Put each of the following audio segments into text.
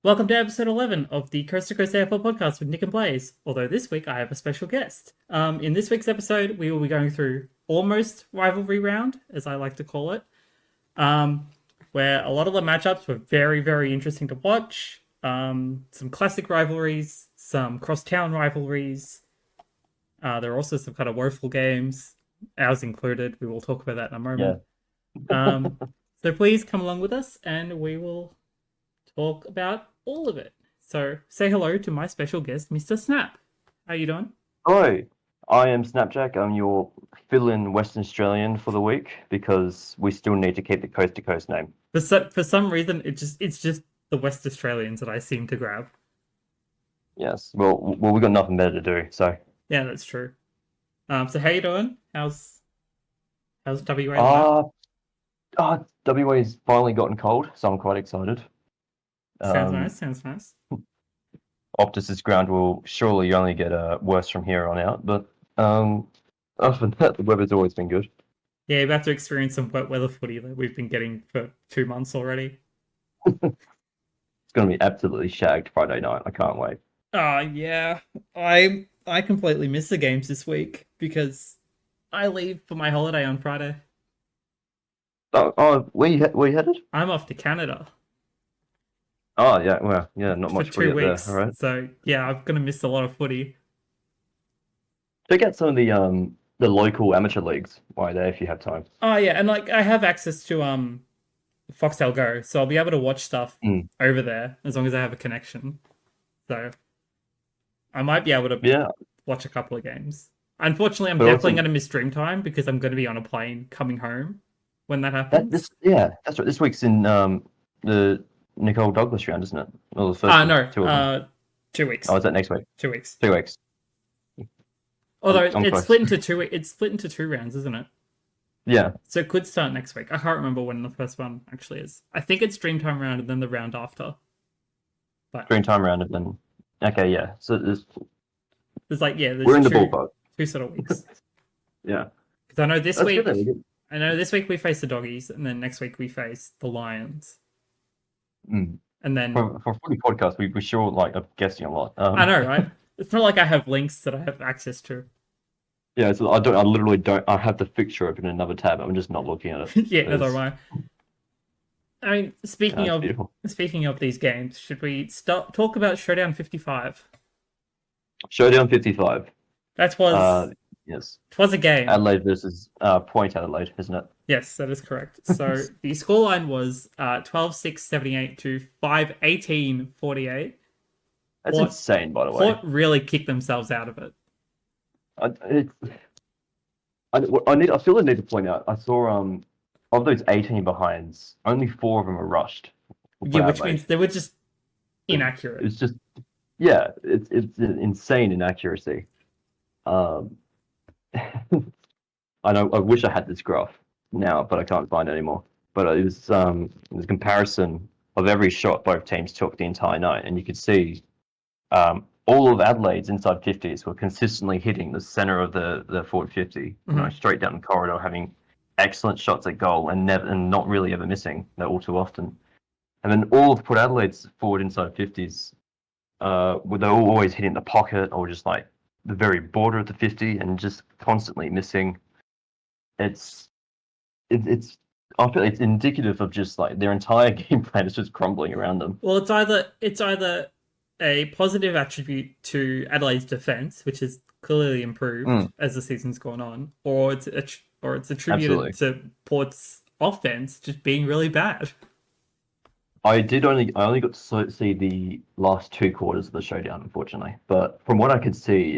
Welcome to episode 11 of the Coast AFL Podcast with Nick and Blaze. Although this week I have a special guest. In this week's episode, we will be going through almost rivalry round, as I like to call it, where a lot of the matchups were very, very interesting to watch. Some classic rivalries, some cross-town rivalries. There are also some kind of woeful games, ours included. We will talk about that in a moment. So please come along with us, and we will talk about all of it. So say hello to my special guest, Mr. Snap. How you doing? Hello, I am SnapJack. I'm your fill-in Western Australian for the week because we still need to keep the coast to coast name. For some reason, it's just the West Australians that I seem to grab. Yes. Well, we got nothing better to do. So Yeah, that's true. So how you doing? How's WA? WA's finally gotten cold, so I'm quite excited. Sounds nice. Sounds nice. Optus's ground will surely only get worse from here on out, but other than that, the weather's always been good. Yeah, about to experience some wet weather footy that we've been getting for 2 months already. It's going to be absolutely shagged Friday night. I can't wait. Yeah. I completely missed the games this week because I leave for my holiday on Friday. Where you headed? I'm off to Canada. Oh yeah, well yeah, not much for 2 weeks. there, all right. So yeah, I'm gonna miss a lot of footy. Check out some of the local amateur leagues while there if you have time. Oh yeah, and like I have access to Foxtel Go, so I'll be able to watch stuff over there as long as I have a connection. So I might be able to watch a couple of games. Unfortunately, I'm definitely going to miss Dreamtime because I'm going to be on a plane coming home when that happens. That's right. This week's in the Nicole Douglas round, isn't it? Or the first 2 weeks. Oh, is that next week? 2 weeks. 2 weeks. Although it's split into two. It's split into 2 rounds, isn't it? Yeah. So it could start next week. I can't remember when the first one actually is. I think it's Dreamtime round and then the round after. But Dreamtime round and then okay, yeah. So there's we're in the ballpark. 2 sort of weeks. Yeah. Because I know this week. I know this week we face the Doggies, and then next week we face the Lions. And then for a footy podcast, we sure like are guessing a lot. I know, right? It's not like I have links that I have access to. Yeah, so I literally don't. I have the fixture open in another tab. I'm just not looking at it. Yeah, neither am I. I mean, speaking of these games, should we talk about Showdown 55? Showdown 55. That was yes. It was a game. Adelaide versus Point Adelaide, isn't it? Yes, that is correct. So the scoreline was 12-6-78 to 5-18-48. That's insane, by the way. Port really kicked themselves out of it. I feel the need to point out. I saw of those 18 behinds, only 4 of them are rushed. Yeah, which means they were just inaccurate. It's just it's an insane inaccuracy. I know. I wish I had this graph now, but I can't find it anymore. But it was a comparison of every shot both teams took the entire night, and you could see all of Adelaide's inside 50s were consistently hitting the center of the forward 50, straight down the corridor, having excellent shots at goal and not really ever missing. They're all too often. And then all of Port Adelaide's forward inside 50s, they're always hitting the pocket or just like the very border of the 50 and just constantly missing. I feel it's indicative of just like their entire game plan is just crumbling around them. Well, it's either a positive attribute to Adelaide's defense, which has clearly improved as the season's gone on, or it's attributed to Port's offense just being really bad. I only got to see the last 2 quarters of the showdown, unfortunately. But from what I could see,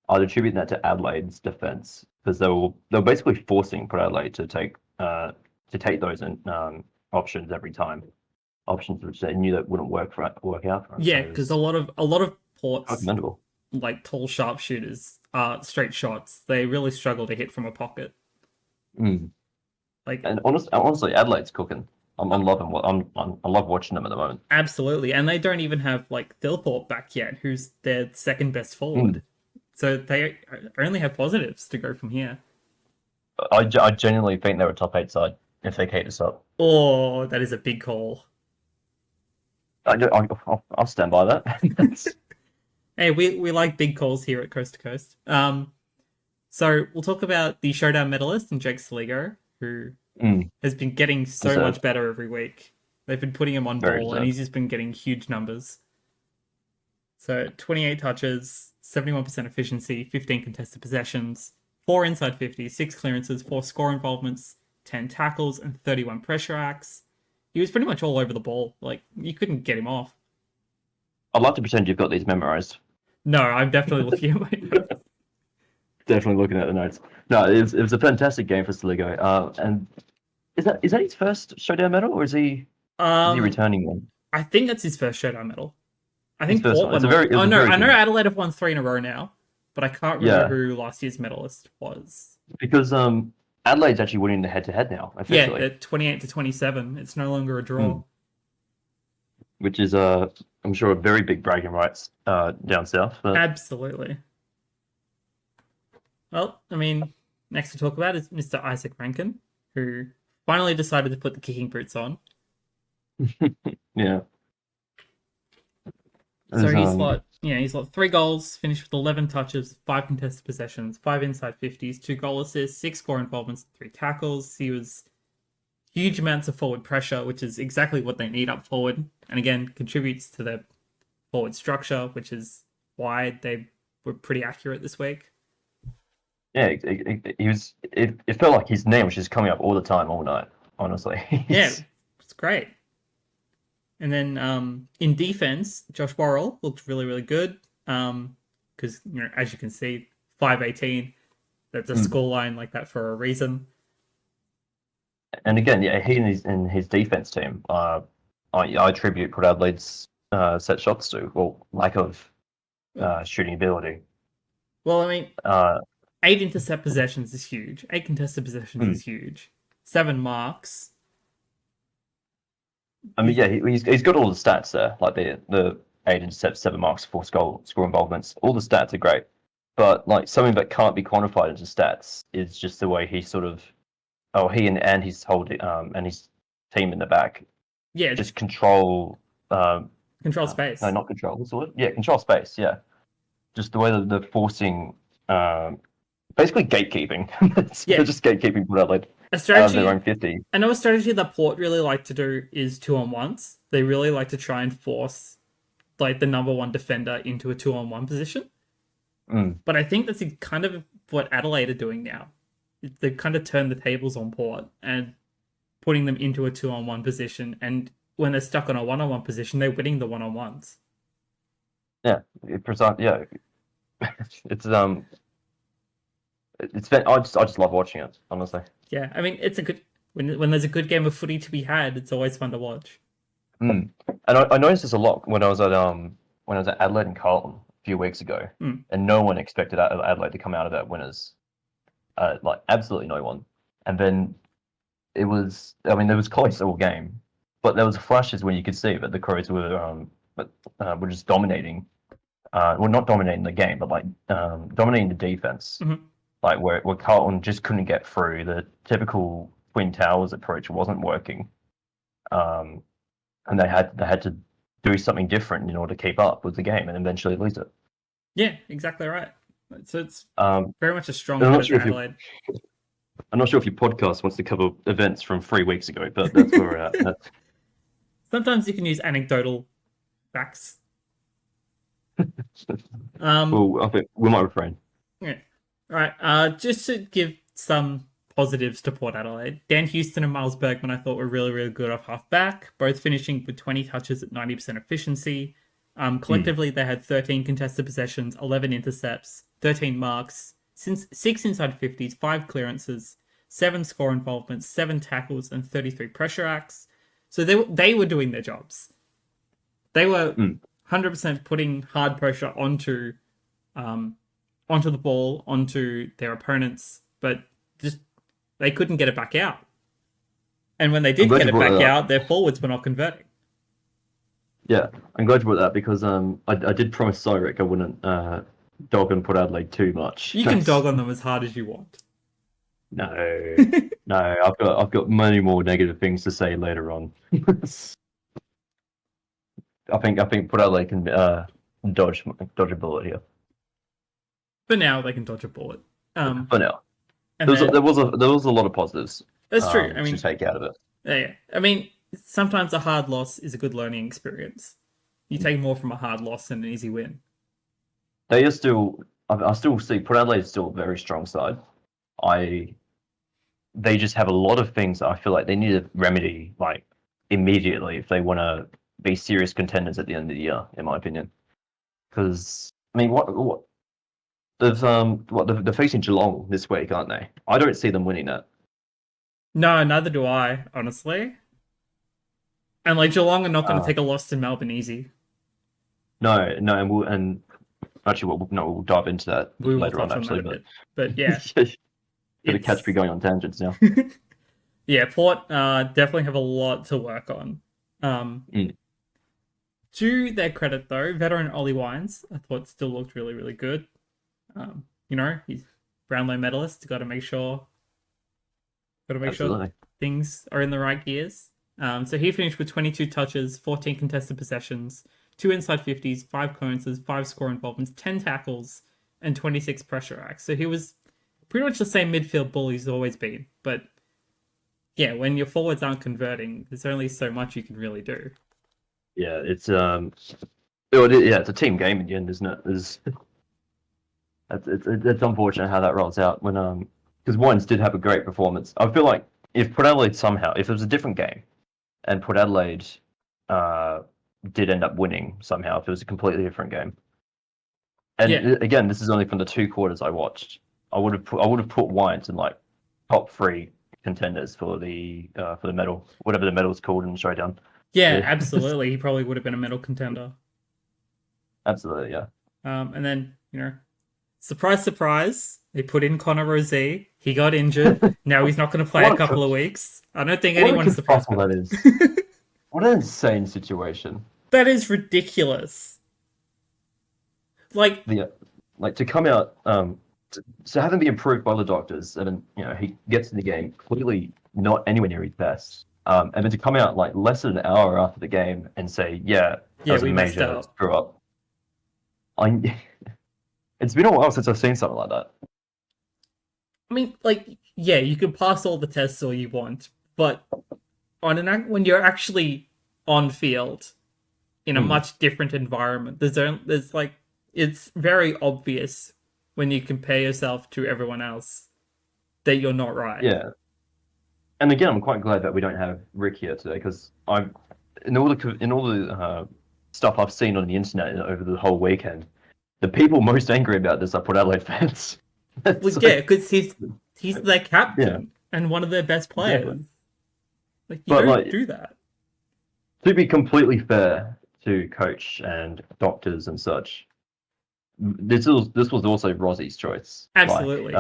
I'd attribute that to Adelaide's defense because they were basically forcing Port Adelaide to take those options every time, options which they knew that wouldn't work out for them. Yeah, because a lot of Port's like tall sharpshooters, straight shots, they really struggle to hit from a pocket. And honestly, Adelaide's cooking. I'm loving I love watching them at the moment. Absolutely, and they don't even have like Thilthorpe back yet, who's their second best forward. So they only have positives to go from here. I genuinely think they're a top 8 side if they keep this up. Oh, that is a big call. I'll stand by that. Hey, we like big calls here at Coast to Coast. So we'll talk about the showdown medalist and Jake Saligo, who has been getting so Deserved. much better every week. They've been putting him on Very ball, and deserved. he's just been getting huge numbers. So 28 touches, 71% efficiency, 15 contested possessions, 4 inside 50, 6 clearances, 4 score involvements, 10 tackles, and 31 pressure acts. He was pretty much all over the ball. Like, you couldn't get him off. I'd like to pretend you've got these memorized. No, I'm definitely looking at my notes. Definitely looking at the notes. No, it was a fantastic game for Saligo. And is that his first showdown medal, or is he returning one? I think that's his first showdown medal. I His think first Port one. won. It was Oh a no, very I know good, Adelaide have won 3 in a row now, but I can't remember who last year's medalist was. because Adelaide's actually winning the head-to-head now Yeah, officially. they're 28-27. It's no longer a draw. Which is I'm sure a very big bragging rights down south. But Absolutely. Well, I mean, next to talk about is Mr. Isaac Rankin, who finally decided to put the kicking boots on. yeah. So he's got 3 goals, finished with 11 touches, 5 contested possessions, 5 inside 50s, 2 goal assists, 6 score involvements, 3 tackles. He was huge amounts of forward pressure, which is exactly what they need up forward, and again contributes to their forward structure, which is why they were pretty accurate this week. Yeah, he was. It felt like his name was just coming up all the time, all night. Honestly. Yeah, it's great. And then in defense, Josh Worrell looked really, really good. Because as you can see, 5-18. That's a scoreline like that for a reason. And again, yeah, he and his defense team. I attribute Port Adelaide's set shots to, well, lack of shooting ability. Well, I mean, 8 intercept possessions is huge. 8 contested possessions is huge. 7 marks. I mean, yeah, he's got all the stats there, like the 8 intercepts, 7 marks, 4 score involvements. All the stats are great, but like something that can't be quantified into stats is just the way he sort of, he and his whole and his team in the back, Yeah, just control. Control space. No, not control. What's the word? Yeah, control space. Yeah, just the way that they're forcing, basically gatekeeping. They're just gatekeeping Port Adelaide out of their own 50. I know a strategy that Port really like to do is 2-on-1s. They really like to try and force like the number 1 defender into a 2-on-1 position. But I think that's kind of what Adelaide are doing now. They've kind of turned the tables on Port and putting them into a 2-on-1 position. And when they're stuck on a 1-on-1 position, they're winning the 1-on-1s. Yeah, yeah. It's I just love watching it, honestly. Yeah, I mean, it's a good when there's a good game of footy to be had. It's always fun to watch. And I noticed this a lot when I was at Adelaide and Carlton a few weeks ago, and no one expected Adelaide to come out of that winners, like absolutely no one. And then it was, I mean, there was close all game, but there was flashes when you could see that the Crows were just dominating. Well, not dominating the game, but like dominating the defense. Like where Carlton just couldn't get through. The typical Twin Towers approach wasn't working, and they had to do something different in order to keep up with the game and eventually lose it. Yeah, exactly right. So it's very much a strong I'm hit not sure at Adelaide. I'm not sure if your podcast wants to cover events from 3 weeks ago, but that's where we're at. Sometimes you can use anecdotal facts. Well, I think we might refrain. Yeah. All right. Just to give some positives to Port Adelaide, Dan Houston and Miles Bergman I thought were really, really good off half back, both finishing with 20 touches at 90% efficiency. Collectively, they had 13 contested possessions, 11 intercepts, 13 marks, 6 inside 50s, 5 clearances, 7 score involvements, 7 tackles, and 33 pressure acts. So they were doing their jobs. They were 100% putting hard pressure onto the ball, onto their opponents, but just they couldn't get it back out. And when they did get it back out, their forwards were not converting. Yeah, I'm glad you brought that because I did promise Cyric I wouldn't dog on Port Adelaide too much. You can dog on them as hard as you want. No, no, I've got many more negative things to say later on. I think Port Adelaide can dodge a bullet here. For now, they can dodge a bullet. For now, And there was a lot of positives. That's true. I mean, to take out of it. Yeah. I mean, sometimes a hard loss is a good learning experience. You take more from a hard loss than an easy win. They are still. I still see Port Adelaide is still a very strong side. They just have a lot of things that I feel like they need to remedy like immediately if they want to be serious contenders at the end of the year, in my opinion. Because I mean, what they're facing Geelong this week, aren't they? I don't see them winning that. No, neither do I, honestly. And like Geelong are not going to take a loss to Melbourne easy. No, and we'll dive into that later on actually. But yeah, gonna catch me going on tangents now. Yeah, Port definitely have a lot to work on. To their credit though, veteran Ollie Wines, I thought still looked really, really good. He's Brownlow medalist. Got to make sure things are in the right gears. So he finished with 22 touches, 14 contested possessions, 2 inside 50s, 5 clearances, 5 score involvements, 10 tackles, and 26 pressure acts. So he was pretty much the same midfield bull he's always been. But yeah, when your forwards aren't converting, there's only so much you can really do. Yeah, it's it's a team game in the end, isn't it? It's unfortunate how that rolls out when because Wines did have a great performance. I feel like if Port Adelaide if it was a different game, and Port Adelaide did end up winning somehow, if it was a completely different game. And again, this is only from the 2 quarters I watched. I would have put Wines in like top 3 contenders for the medal, whatever the medal's called in the showdown. Yeah, absolutely. He probably would have been a medal contender. Absolutely, yeah. And then, surprise, surprise, they put in Connor Rozee. He got injured. Now he's not going to play a couple of weeks. I don't think anyone's surprised by that is. What an insane situation. That is ridiculous. Like to come out, to have him be approved by the doctors, and then he gets in the game clearly not anywhere near his best, and then to come out like less than an hour after the game and say, that was a major screw up. It's been a while since I've seen something like that. I mean, you can pass all the tests all you want, but when you're actually on field in a much different environment, it's very obvious when you compare yourself to everyone else that you're not right. Yeah. And again, I'm quite glad that we don't have Rick here today, because in all the stuff I've seen on the internet over the whole weekend, the people most angry about this are Port Adelaide fans. Because he's their captain and one of their best players. Yeah. You don't do that. To be completely fair to coach and doctors and such, this was also Rossie's choice. Absolutely.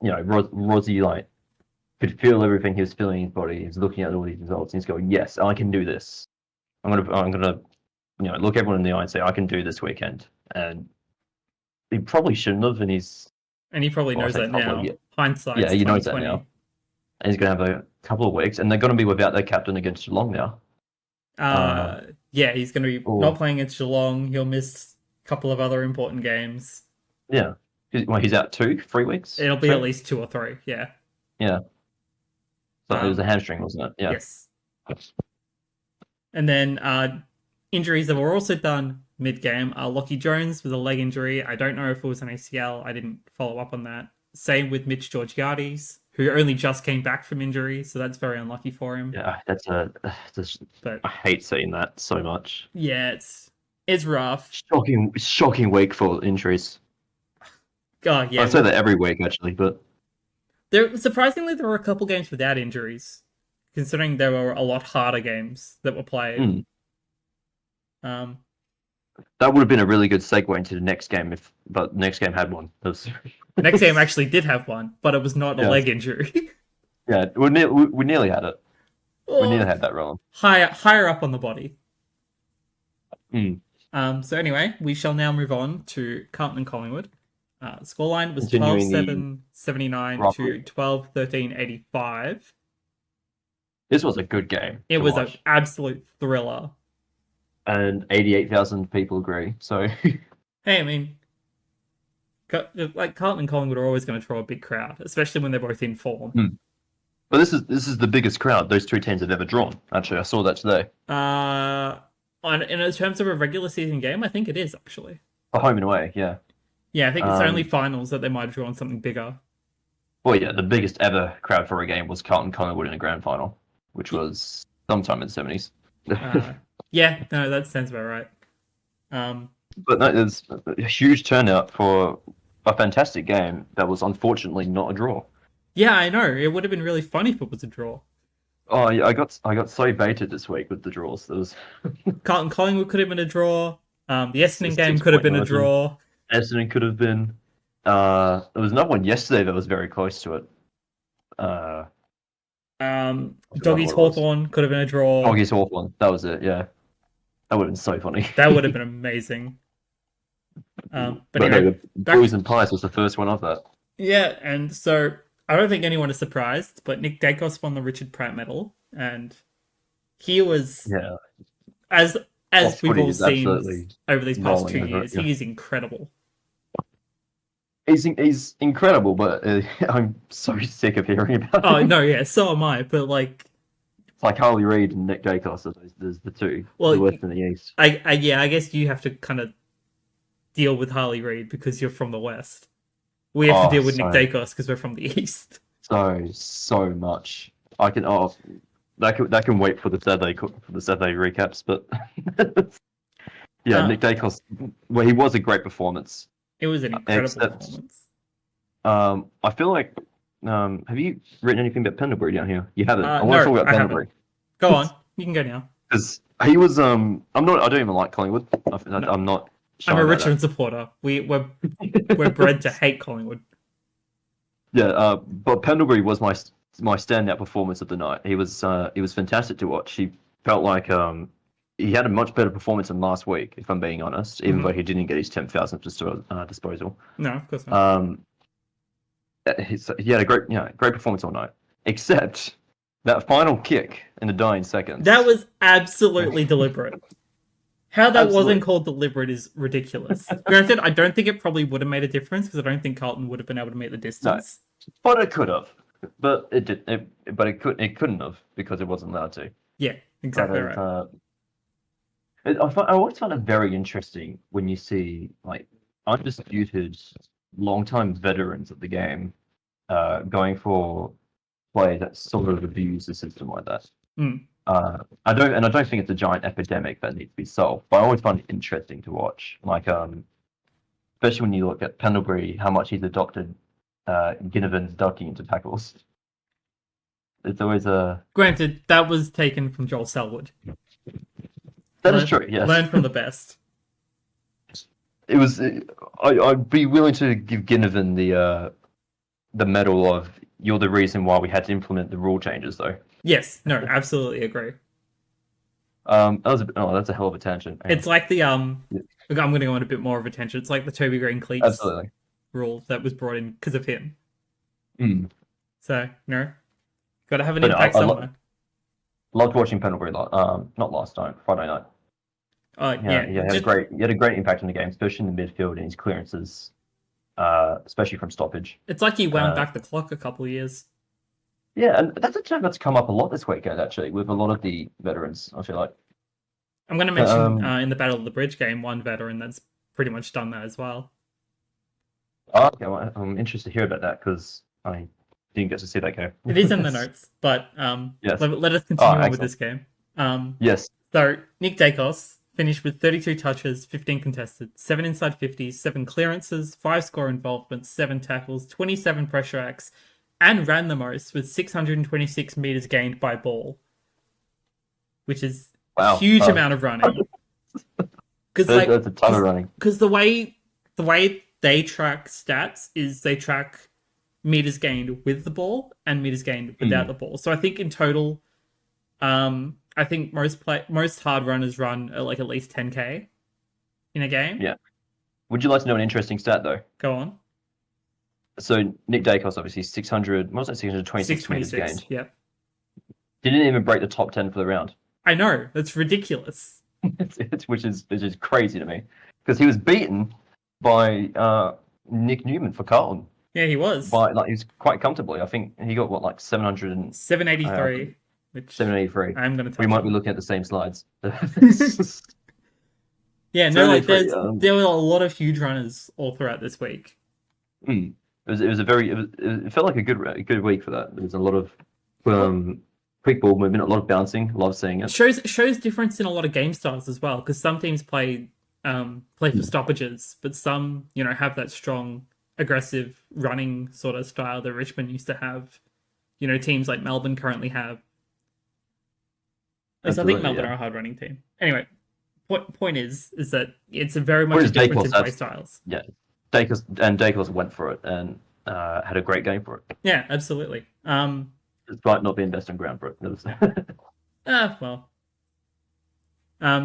Rossi could feel everything he was feeling in his body. He's looking at all these results and he's going, "Yes, I can do this. I'm gonna look everyone in the eye and say I can do this weekend." And he probably shouldn't have, and he probably knows that now. Hindsight. Yeah, he knows that now. And he's gonna have a couple of weeks, and they're gonna be without their captain against Geelong now. He's gonna be not playing against Geelong. He'll miss a couple of other important games. Yeah. He's out 2-3 weeks? It'll be at least 2 or 3, yeah. Yeah. So it was a hamstring, wasn't it? Yeah. Yes. And then injuries that were also done mid-game. Lockie Jones with a leg injury. I don't know if it was an ACL. I didn't follow up on that. Same with Mitch Georgiades, who only just came back from injury, so that's very unlucky for him. Yeah, I hate seeing that so much. Yeah, it's rough. Shocking week for injuries. God, yeah. I say that every week, actually, but surprisingly there were a couple games without injuries, considering there were a lot harder games that were played. That would have been a really good segue into the next game, but the next game had one. Next game actually did have one, but it was not a leg injury. Yeah, we nearly had it. We nearly had that wrong. Higher up on the body. So anyway, we shall now move on to Carlton and Collingwood. Scoreline was 12-7-79 to 12-13-85. This was a good game. It was an absolute thriller. and 88,000 people agree. So Hey, I mean, like Carlton and Collingwood are always going to draw a big crowd, especially when they're both in form. but this is the biggest crowd those two teams have ever drawn. Actually, I saw that today. In terms of a regular season game, I think it is actually. For home and away, yeah. Yeah, I think it's only finals that they might have drawn something bigger. Well, yeah, the biggest ever crowd for a game was Carlton Collingwood in a grand final, which was sometime in the 70s. Yeah, no, that sounds about right. But no, there's a huge turnout for a fantastic game that was unfortunately not a draw. Yeah, I know. It would have been really funny if it was a draw. Oh, yeah, I got so baited this week with the draws. There was Carlton Collingwood could have been a draw. The Essendon game 6 could have point been a margin. draw. Essendon could have been. There was another one yesterday that was very close to it. Doggies Hawthorn could have been a draw. Doggies Hawthorn. That was it. Yeah, that would have been so funny. That would have been amazing. But anyway, no, the Blues and Pies was the first one of that. Yeah, and so I don't think anyone is surprised, but Nick Dacos won the Richard Pratt Medal, and he was as we've all seen over these past 2 years. He is incredible. He's incredible, but I'm so sick of hearing about him. Oh no, yeah, so am I. But like, it's like Harley Reid and Nick Dacos. There's the two, the West and the East. I guess you have to kind of deal with Harley Reid because you're from the West. We have to deal with Nick Dacos because we're from the East. So much. I can that can wait for the Saturday recaps, but yeah, Nick Dacos. Well, he was a great performance. It was an incredible performance. I feel like. Have you written anything about Pendlebury down here? You haven't. I want no, to talk about Pendlebury. Go on, you can go now. Because he was. I don't even like Collingwood. I'm not. I'm a Richmond supporter. We're bred to hate Collingwood. Yeah, but Pendlebury was my standout performance of the night. He was fantastic to watch. He felt like he had a much better performance than last week, if I'm being honest, even though he didn't get his 10,000th disposal. No, of course not. He had a great performance all night, except that final kick in the dying seconds. That was absolutely deliberate. How that wasn't called deliberate is ridiculous. Granted, I don't think it probably would have made a difference because I don't think Carlton would have been able to meet the distance. No, but it could have. But it did. It couldn't have because it wasn't allowed to. Yeah, exactly right. I always find it very interesting when you see like undisputed, long-time veterans of the game going for play that sort of abuse the system like that. I don't think it's a giant epidemic that needs to be solved, but I always find it interesting to watch. Like, especially when you look at Pendlebury, how much he's adopted Ginnivan's ducking into tackles. It's always a. Granted, that was taken from Joel Selwood. That is true. Yes. Learn from the best. It was. I'd be willing to give Ginnivan the medal of you're the reason why we had to implement the rule changes, though. Yes. No. Absolutely agree. That's a hell of a tangent. It's like the I'm going to go on a bit more of a tangent. It's like the Toby Green cleats rule that was brought in because of him. So got to have an impact somewhere. Loved watching Pendlebury. Not last night, Friday night. He had a great impact on the game, especially in the midfield and his clearances, especially from stoppage. It's like he wound back the clock a couple of years. Yeah, and that's a term that's come up a lot this weekend, actually, with a lot of the veterans, I feel like. I'm going to mention in the Battle of the Bridge game, one veteran that's pretty much done that as well. Oh, okay, well, I'm interested to hear about that because I didn't get to see that game. It is in the notes, but yes. let us continue on with this game. Yes. So, Nick Dacos finished with 32 touches, 15 contested, 7 inside 50s, 7 clearances, 5 score involvements, 7 tackles, 27 pressure acts, and ran the most with 626 meters gained by ball, which is a huge amount of running. That's a ton of running. Because the way they track stats is they track meters gained with the ball and meters gained without the ball. So I think in total, I think most hard runners run at least 10k in a game. Yeah. Would you like to know an interesting stat though? Go on. So Nick Dacos obviously 626 meters gained. Yeah. Didn't even break the top 10 for the round. I know, that's ridiculous. which is crazy to me because he was beaten by Nick Newman for Carlton. Yeah, he was. By he was quite comfortably. I think he got what, like 700 and 783. Which 783. I'm going to touch We might on. be looking at the same slides. Yeah, no, like 783, there were a lot of huge runners all throughout this week. It felt like a good week for that. There was a lot of quick ball movement, a lot of bouncing. Love seeing it. Shows difference in a lot of game styles as well, because some teams play for stoppages, but some have that strong, aggressive running sort of style that Richmond used to have. Teams like Melbourne currently have. I think Melbourne are a hard running team. Anyway, point is that it's a very much a difference in play styles. Yeah, Dacos went for it and had a great game for it. Yeah, absolutely. Despite not being best on ground for it.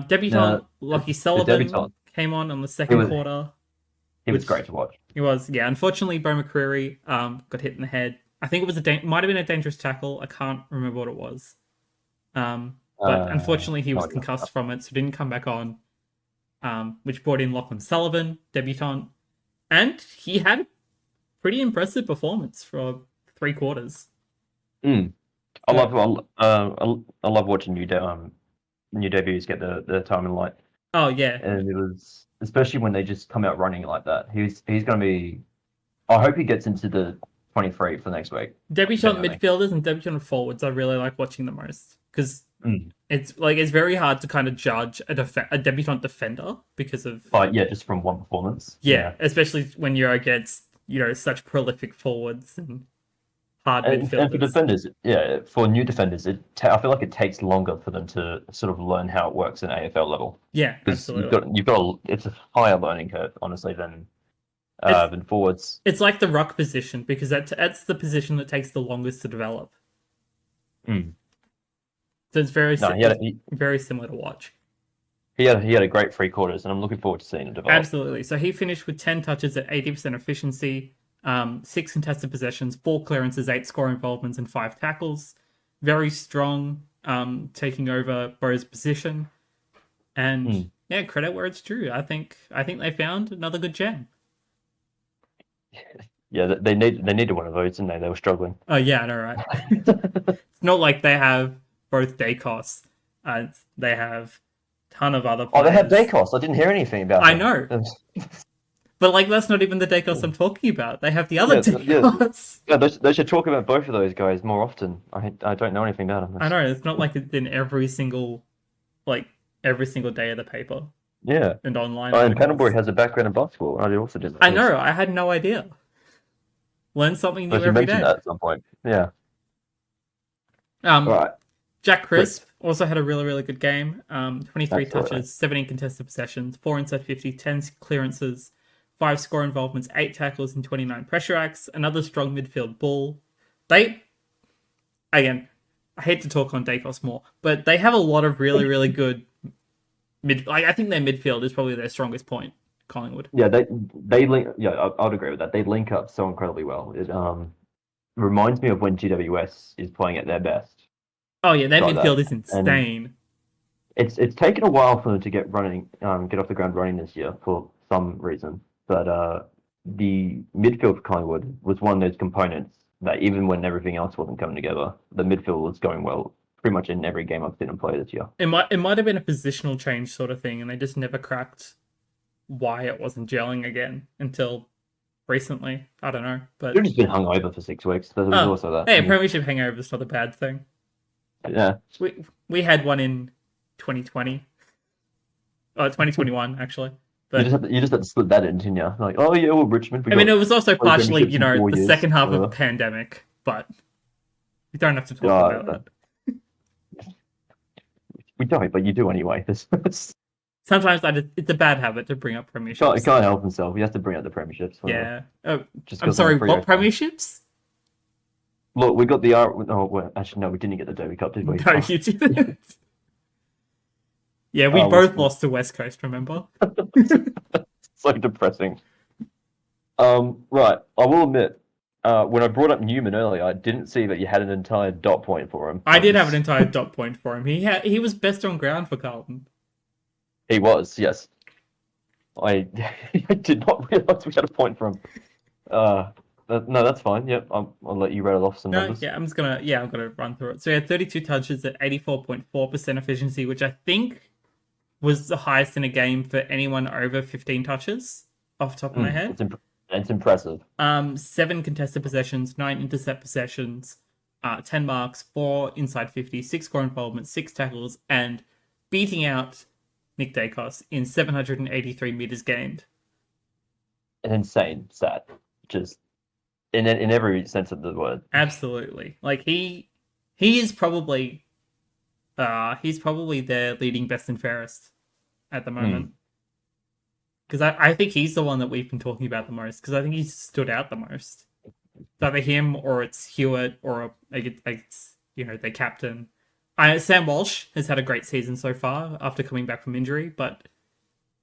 Debutant Lockie Sullivan came on the second quarter. He was great to watch. He was, yeah. Unfortunately, Bo McCreary got hit in the head. I think it was might have been a dangerous tackle. I can't remember what it was. But unfortunately, he was concussed from it, so didn't come back on. Which brought in Lachlan Sullivan, debutant, and he had a pretty impressive performance for 3 quarters. I love watching new debuts get the time and light. Oh yeah, and it was especially when they just come out running like that. He's going to be. I hope he gets into the 23 for next week. Debutant midfielders and debutant forwards, I really like watching the most because it's very hard to kind of judge a debutant defender because of just from one performance. Yeah, especially when you're against such prolific forwards and hard midfielders. And for defenders, for new defenders, I feel like it takes longer for them to sort of learn how it works at AFL level. Yeah, absolutely. It's a higher learning curve, honestly, than forwards. It's like the ruck position because that's the position that takes the longest to develop. So it's very similar to watch. He had a great 3 quarters, and I'm looking forward to seeing it develop. Absolutely. So he finished with 10 touches at 80% efficiency, 6 contested possessions, 4 clearances, 8 score involvements, and 5 tackles. Very strong, taking over Bo's position. And credit where it's due. I think they found another good gem. Yeah, they needed one of those, didn't they? They were struggling. Oh yeah, I know, right? It's not like they have both Dacos. They have a ton of other players. Oh, they have Dacos. I didn't hear anything about I know. But that's not even the Dacos I'm talking about. They have the other Dacos. Yeah, they should talk about both of those guys more often. I don't know anything about them. I know, it's not like it's in every single day of the paper. Yeah. And online. And Pendlebury has a background in basketball. I also did that. I know, I had no idea. Learn something new every day. That at some point. Yeah. Right. Jack Crisp also had a really, really good game. 23 touches, 17 contested possessions, 4 inside 50, 10 clearances, 5 score involvements, 8 tackles, and 29 pressure acts. Another strong midfield bull. Again, I hate to talk on Dacos more, but they have a lot of really, really good I think their midfield is probably their strongest point. Collingwood. Yeah, they link. Yeah, I'd agree with that. They link up so incredibly well. It reminds me of when GWS is playing at their best. Oh yeah, their midfield is insane. And it's taken a while for them to get off the ground running this year for some reason. But the midfield for Collingwood was one of those components that even when everything else wasn't coming together, the midfield was going well pretty much in every game I've seen them play this year. It might have been a positional change sort of thing, and they just never cracked why it wasn't gelling again until recently. I don't know, but they've just been hung over for 6 weeks. There was also that. Hey, premiership hangover is not a bad thing. Yeah, we had one in 2020. 2021 actually. But you just had to slip that in, didn't you? Like, oh yeah, well, Richmond. I mean, it was also partially, the second half of the pandemic, but we don't have to talk about that. We don't, but you do anyway. Sometimes it's a bad habit to bring up premierships. He can't help himself. He has to bring up the premierships. Yeah. I'm sorry, what premierships? Look, we got the actually, no, we didn't get the Derby Cup, did we? No, you didn't. Yeah, we both lost to West Coast, remember? So depressing. Right, I will admit, when I brought up Newman earlier, I didn't see that you had an entire dot point for him. I did have an entire dot point for him. He was best on ground for Carlton. He was, yes. I I did not realise we had a point from. No, that's fine. Yep, I'll let you rattle off some No, numbers. yeah, I'm gonna run through it. So he had 32 touches at 84.4% efficiency, which I think was the highest in a game for anyone over 15 touches, off the top of my head. It's impressive. 7 contested possessions, 9 intercept possessions, 10 marks, 4 inside 50, 6 score involvement, 6 tackles, and beating out Nick Dacos in 783 meters gained. An insane stat, just in every sense of the word. Absolutely, like he is probably he's probably their leading best and fairest at the moment. Because I think he's the one that we've been talking about the most, because I think he's stood out the most. It's either him or it's Hewitt or it's their captain. Sam Walsh has had a great season so far after coming back from injury, but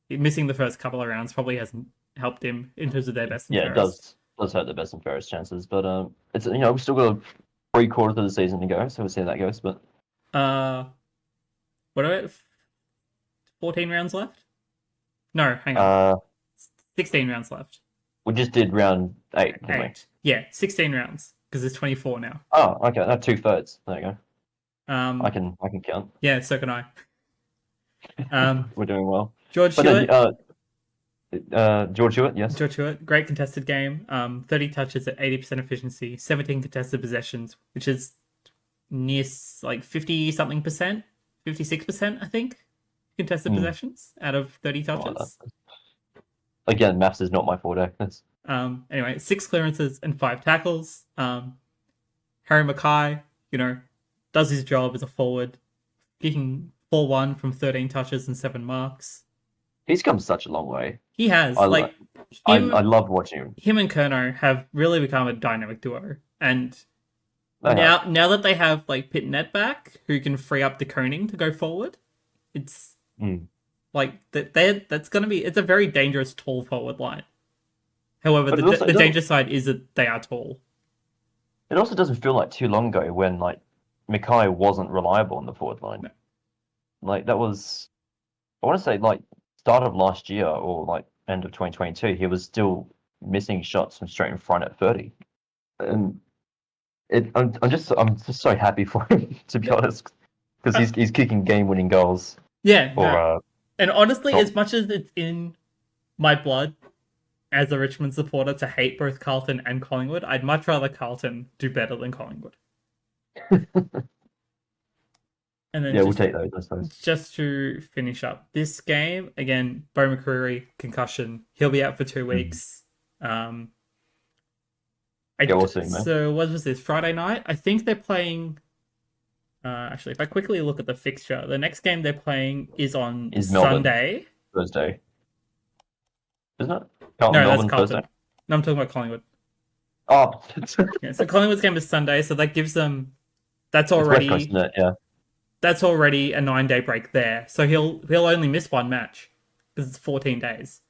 missing the first couple of rounds probably hasn't helped him in terms of their best and fairest. It does hurt the best and fairest chances, but it's we've still got 3/4 of the season to go, so we'll see how that goes. But what about 14 rounds left? No, hang on. 16 rounds left. We just did round 8, didn't we? Yeah, 16 rounds because there's 24 now. Oh, okay, that's 2/3. There you go. I can count. Yeah, so can I. We're doing well. George Hewitt. George Hewitt, yes. George Hewitt, great contested game. 30 touches at 80% efficiency, 17 contested possessions, which is near like 50-something%, 56%, I think, contested possessions out of 30 touches. Again, maths is not my forte. Anyway, 6 clearances and 5 tackles. Harry Mackay, does his job as a forward, kicking 4-1 from 13 touches and 7 marks. He's come such a long way. He has. I love watching him. Him and Kerno have really become a dynamic duo. And now that they have like Pitnet back, who can free up the coning to go forward, it's like that's going to be. It's a very dangerous tall forward line. However, the danger side is that they are tall. It also doesn't feel like too long ago when like Mackay wasn't reliable on the forward line. No. Like that was, I want to say like start of last year or like end of 2022, he was still missing shots from straight in front at 30, and I'm just so happy for him, to be honest, because he's kicking game-winning goals. Yeah, and honestly, as much as it's in my blood as a Richmond supporter to hate both Carlton and Collingwood, I'd much rather Carlton do better than Collingwood. And then we'll take those, I suppose. Just to finish up this game, again, Bo McCreary, concussion. He'll be out for 2 weeks. We'll see, man. So what was this? Friday night? I think they're playing... actually, if I quickly look at the fixture, the next game they're playing is on Sunday. Thursday. Isn't it? Melbourne, that's Carlton. Thursday? No, I'm talking about Collingwood. Oh. Yeah, so Collingwood's game is Sunday, so that gives them... That's already... West Coast, isn't it? Yeah. That's already a 9-day break there. So he'll only miss 1 match because it's 14 days.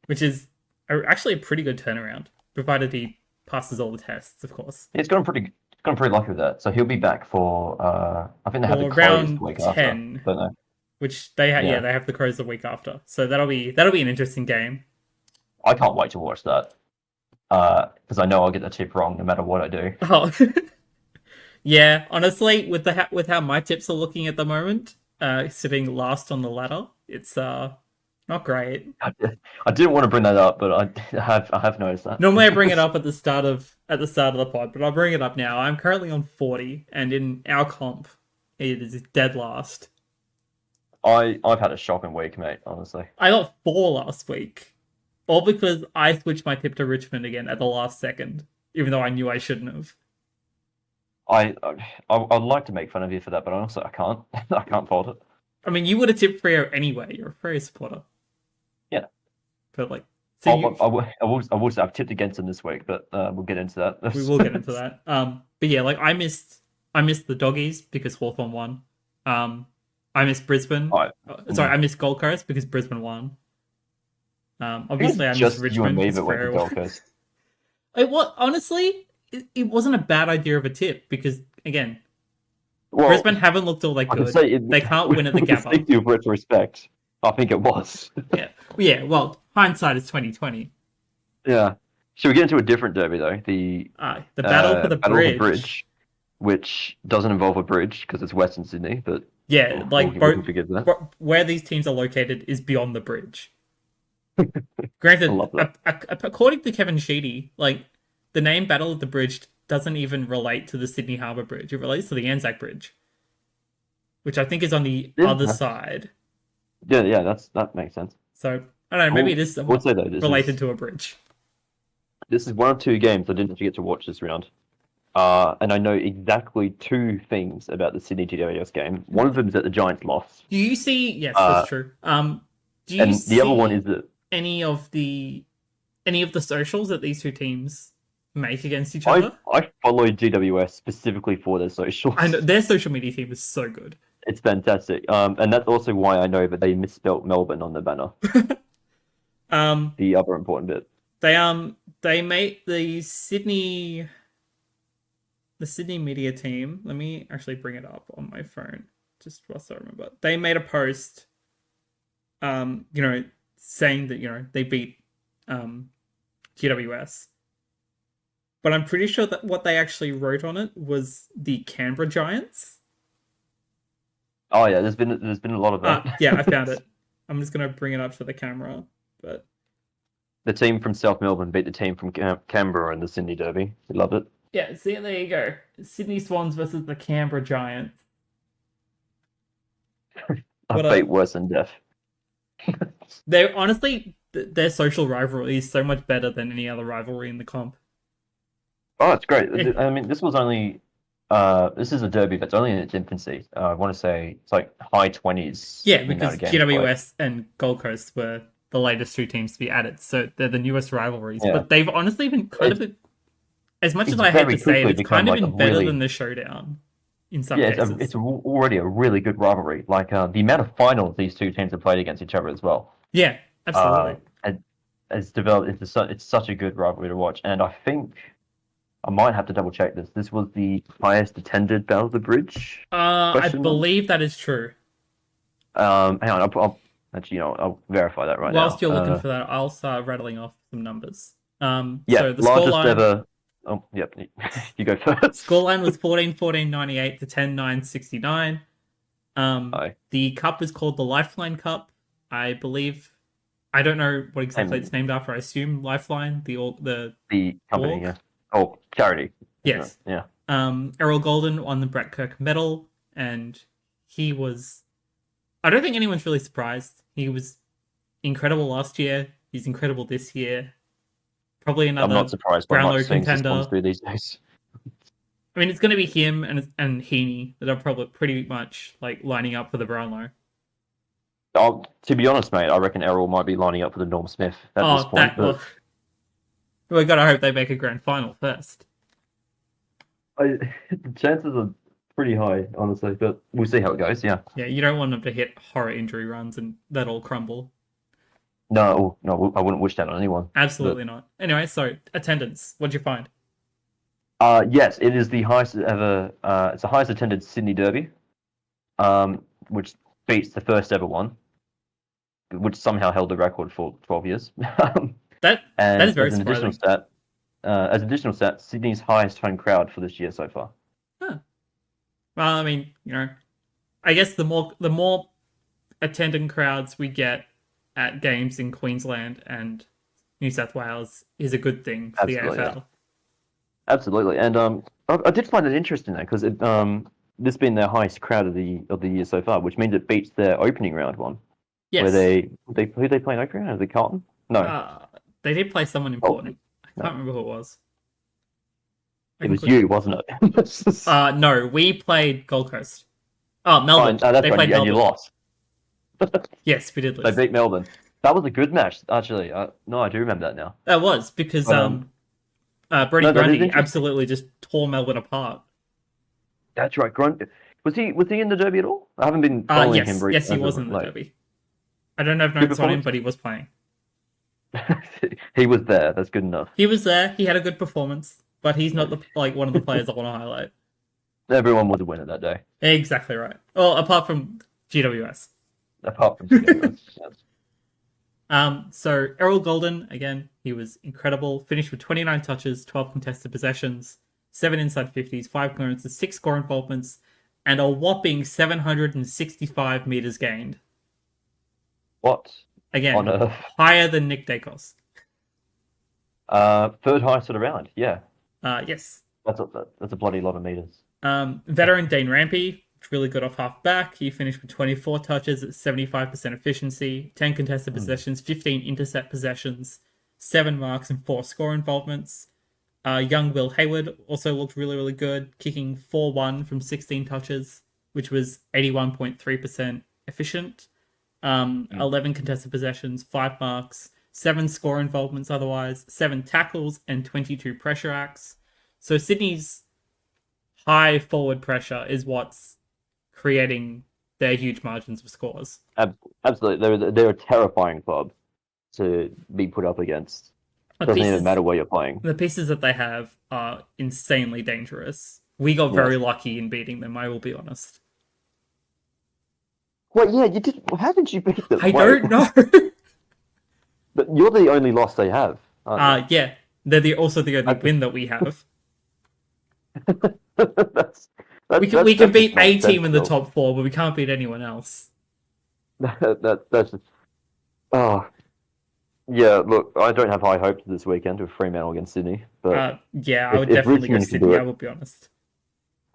Which is actually a pretty good turnaround, provided he passes all the tests, of course. Yeah, it's gotten pretty lucky with that. So he'll be back for I think they have the Crows the week 10, after, don't they? Which they they have the Crows the week after. So that'll be an interesting game. I can't wait to watch that. Because I know I'll get the tip wrong no matter what I do. Oh. Yeah, honestly, with how my tips are looking at the moment, sitting last on the ladder, it's not great. I didn't want to bring that up, but I have noticed that. Normally, I bring it up at the start of the pod, but I'll bring it up now. I'm currently on 40, and in our comp, it is dead last. I've had a shocking week, mate. Honestly, I got 4 last week, all because I switched my tip to Richmond again at the last second, even though I knew I shouldn't have. I'd like to make fun of you for that, but honestly, I can't. I can't fault it. I mean, you would have tipped Freo anyway. You're a Freo supporter. Yeah. But like, so I've tipped against him this week, but we'll get into that. We will get into that. But yeah, like I missed the doggies because Hawthorn won. I missed Brisbane. I missed Gold Coast because Brisbane won. Obviously, I missed Richmond. You and me that went to Gold Coast. Honestly, it wasn't a bad idea of a tip because, again, Well, Brisbane haven't looked all that I can good. say They can't win at the with the Gabba. safety of retrospect. I think it was. Yeah. Well, hindsight is 2020. Yeah. Should we get into a different derby though? The Battle for the Battle of the Bridge. Bridge, which doesn't involve a bridge because it's Western Sydney, but Yeah, like we can forgive that. where these teams are located is beyond the bridge. I Granted, love that. according to Kevin Sheedy, like the name Battle of the Bridge doesn't even relate to the Sydney Harbour Bridge. It relates to the Anzac Bridge, which I think is on the other side. Yeah, that makes sense. So I don't know. Maybe it is I would say though, related to a bridge. This is one of two games I didn't actually get to watch this round. And I know exactly two things about the Sydney GWS game. One of them is that the Giants lost. Do you see? Yes, that's true. Do you and see the other one is that any of the socials that these two teams make against each other? I follow GWS specifically for their socials. I know their social media team is so good. It's fantastic. And that's also why I know that they misspelt Melbourne on the banner. The other important bit. They made the Sydney media team. Let me actually bring it up on my phone just whilst I remember. They made a post, saying that they beat GWS. But I'm pretty sure that what they actually wrote on it was the Canberra Giants. Oh yeah, there's been a lot of that. Yeah, I found it. I'm just gonna bring it up to the camera, but the team from South Melbourne beat the team from Canberra in the Sydney Derby. We love it. Yeah, see, there you go. Sydney Swans versus the Canberra Giants. A fate worse than death. They're honestly, their social rivalry is so much better than any other rivalry in the comp. Oh, it's great. I mean, this was only this is a derby that's only in its infancy. I want to say it's like high 20s. Yeah, because GWS and Gold Coast were the latest two teams to be added, so they're the newest rivalries. Yeah. But they've honestly been kind of, as much as I hate to say it, it's kind of been better than the showdown in some cases. It's already a really good rivalry. Like the amount of finals these two teams have played against each other as well. Yeah, absolutely. Has developed into it's such a good rivalry to watch, and I think I might have to double check this. This was the highest attended Battle of the Bridge. I believe that is true. Hang on, I'll verify that right now. Whilst you're looking for that, I'll start rattling off some numbers. So the largest ever. Oh, yep. You go first. Scoreline was 14-14-98 to 10-9-69. The cup is called the Lifeline Cup. I believe. I don't know what exactly it's named after. I assume Lifeline, the company, org? yeah. Oh, charity. Yes. Yeah. Errol Golden won the Brett Kirk medal, and he was. I don't think anyone's really surprised. He was incredible last year. He's incredible this year. Probably another. I'm not surprised by Brownlow much contender through these days. I mean, it's going to be him and Heaney that are probably pretty much like lining up for the Brownlow. To be honest, mate, I reckon Errol might be lining up for the Norm Smith at this point. We've got to hope they make a grand final first. The chances are pretty high, honestly, but we'll see how it goes. Yeah. Yeah, you don't want them to hit horror injury runs and that all crumble. No, I wouldn't wish that on anyone. Absolutely not. Anyway, so attendance. What'd you find? Yes, it is the highest ever. It's the highest attended Sydney Derby, which beats the first ever one, which somehow held the record for 12 years. That is very surprising. As additional stat, Sydney's highest home crowd for this year so far. Huh. Well, I mean, I guess the more attending crowds we get at games in Queensland and New South Wales is a good thing for the AFL. Yeah. Absolutely, and I did find it interesting though, because this being their highest crowd of the year so far, which means it beats their opening round one. Yes. Where who they play in opening round? Was it Carlton? No. They did play someone important. I can't remember who it was. It was you, wasn't it? No, we played Gold Coast. Oh, Melbourne. That's they right, played Melbourne. And you lost. Yes, we did lose. They beat Melbourne. That was a good match, actually. No, I do remember that now. That was because Brody Grundy absolutely just tore Melbourne apart. That's right. Was he in the derby at all? I haven't been following him. Yes, he was in the derby. I don't have notes on him, but he was playing. He was there. That's good enough. He was there. He had a good performance, but he's not one of the players I want to highlight. Everyone was a winner that day, Exactly right. Well, apart from GWS. apart from GWS. So Errol Golden, again, he was incredible. Finished with 29 touches, 12 contested possessions, 7 inside 50s, 5 clearances, 6 score involvements, and a whopping 765 meters gained. What Again, on earth? higher than Nick Dacos. Third highest of the round. Yeah, Yes. that's a bloody lot of meters. Veteran Dane Rampy, really good off half back. He finished with 24 touches at 75% efficiency, 10 contested possessions, 15 intercept possessions, 7 marks, and 4 score involvements. Young Will Hayward also looked really, really good, kicking 4-1 from 16 touches, which was 81.3% efficient. 11 contested possessions, 5 marks, 7 score involvements otherwise, 7 tackles, and 22 pressure acts. So Sydney's high forward pressure is what's creating their huge margins of scores. Absolutely, they're a terrifying club to be put up against. Doesn't even matter where you're playing. The pieces that they have are insanely dangerous. We got very lucky in beating them, I will be honest. Well, yeah, you did. How did you beat them? I don't know. But you're the only loss they have. Yeah, they're also the only win that we have. We can beat a team in the top 4, but we can't beat anyone else. That's just, oh, yeah. Look, I don't have high hopes this weekend with Fremantle against Sydney. But yeah, I would definitely go Sydney. I will be honest.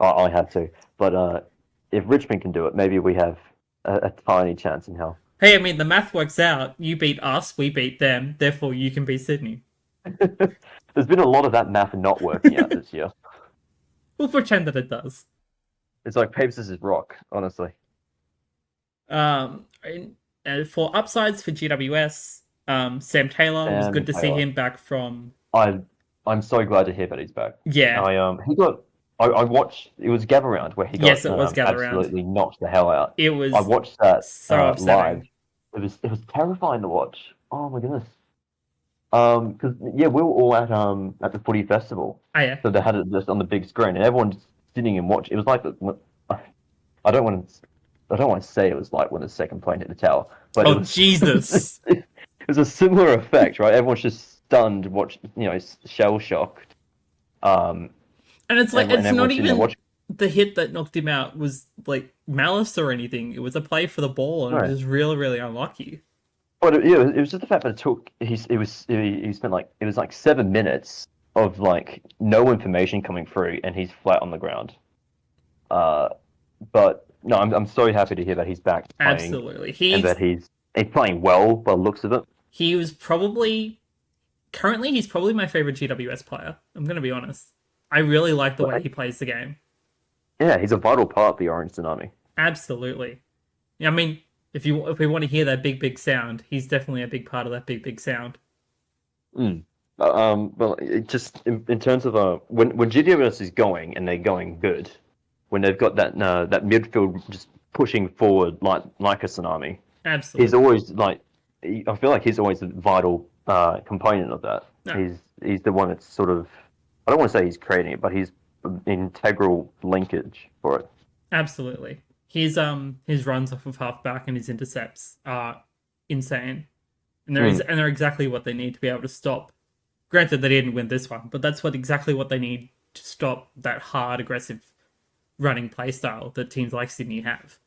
I have to, but if Richmond can do it, maybe we have a tiny chance in hell. Hey, I mean, the math works out. You beat us, we beat them. Therefore, you can beat Sydney. There's been a lot of that math not working out this year. We'll pretend that it does. It's like paper, scissors, rock, honestly. For upsides for GWS, Sam Taylor, it was good to see him back from... I'm so glad to hear that he's back. Yeah. I watched, it was Gather Round where he got absolutely knocked the hell out. It was I watched that so live. It was terrifying to watch. Oh my goodness. Because we were all at the footy festival. Oh yeah. So they had it just on the big screen, and everyone just sitting and watching. It was like I don't want to say it was like when the second plane hit the tower, but Jesus! It was a similar effect, right? Everyone's just stunned, shell shocked. And it's like it's not even the hit that knocked him out was like malice or anything. It was a play for the ball, and it was really, really unlucky. But it was just the fact that he spent it was like 7 minutes of like no information coming through, and he's flat on the ground. But no, I'm so happy to hear that he's back playing. Absolutely, and that he's playing well by the looks of it. He was currently he's probably my favorite GWS player. I'm going to be honest. I really like the way he plays the game. Yeah, he's a vital part of the Orange Tsunami. Absolutely. I mean, if we want to hear that big sound, he's definitely a big part of that big sound. Well, it just in terms of when GWS is going and they're going good, when they've got that midfield just pushing forward like a tsunami. Absolutely. He's always I feel like he's always a vital component of that. No. He's the one that's sort of, I don't want to say he's creating it, but he's an integral linkage for it. Absolutely. His runs off of halfback and his intercepts are insane, and they're exactly what they need to be able to stop. Granted, they didn't win this one, but that's exactly what they need to stop that hard, aggressive running play style that teams like Sydney have.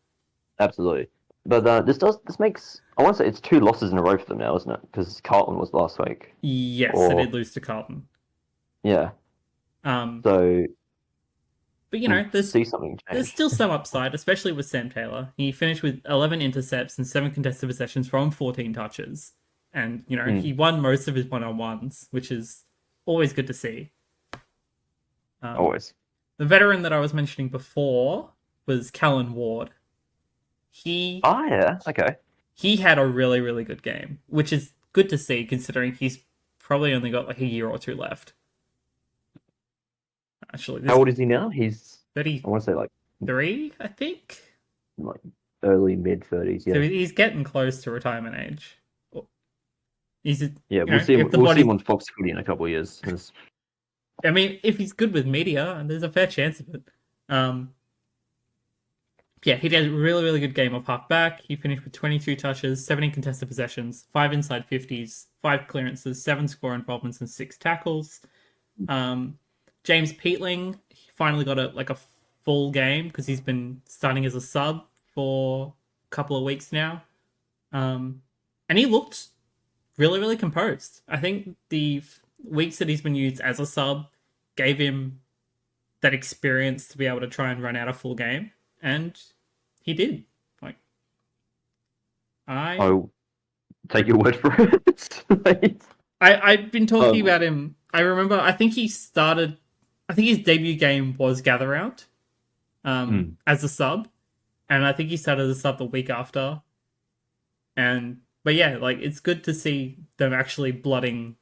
Absolutely, but this makes, I want to say it's 2 losses in a row for them now, isn't it? Because Carlton was last week. Yes, they did lose to Carlton. Yeah. But there's there's still some upside, especially with Sam Taylor. He finished with 11 intercepts and 7 contested possessions from 14 touches. And, he won most of his one-on-ones, which is always good to see. Always. The veteran that I was mentioning before was Callan Ward. Okay. He had a really, really good game, which is good to see considering he's probably only got like a year or 2 left. Actually, how old is he now? He's 30. I want to say 3, I think. Like early mid-30s. Yeah. So he's getting close to retirement age. We'll see him on Fox Footy in a couple of years. I mean, if he's good with media, there's a fair chance of it. Yeah, he did a really, really good game of halfback. He finished with 22 touches, 17 contested possessions, 5 inside 50s, 5 clearances, 7 score involvements, and 6 tackles. James Peatling, he finally got a full game because he's been starting as a sub for a couple of weeks now. And he looked really, really composed. I think the weeks that he's been used as a sub gave him that experience to be able to try and run out a full game. And he did. I'll take your word for it. I've been talking about him. I remember, I think his debut game was Gather Round as a sub. And I think he started as a sub the week after. But yeah, it's good to see them actually blooding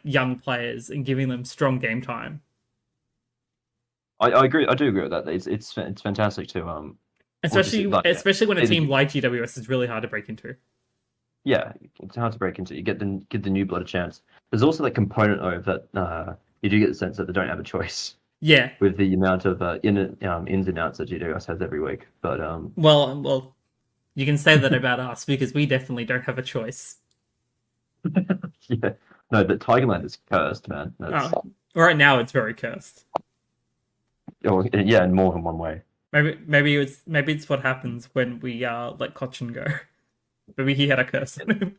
young players and giving them strong game time. I agree. I do agree with that. It's fantastic to especially when a team like GWS is really hard to break into. Yeah, it's hard to break into. You give the new blood a chance. There's also that component of that you do get the sense that they don't have a choice. Yeah. With the amount of ins and outs that GWS has every week, but well, you can say that about us because we definitely don't have a choice. Yeah, no, but Tigerland is cursed, man. Right now, it's very cursed. Oh, yeah, in more than one way. Maybe it's what happens when we let Cochin go. Maybe he had a curse on him.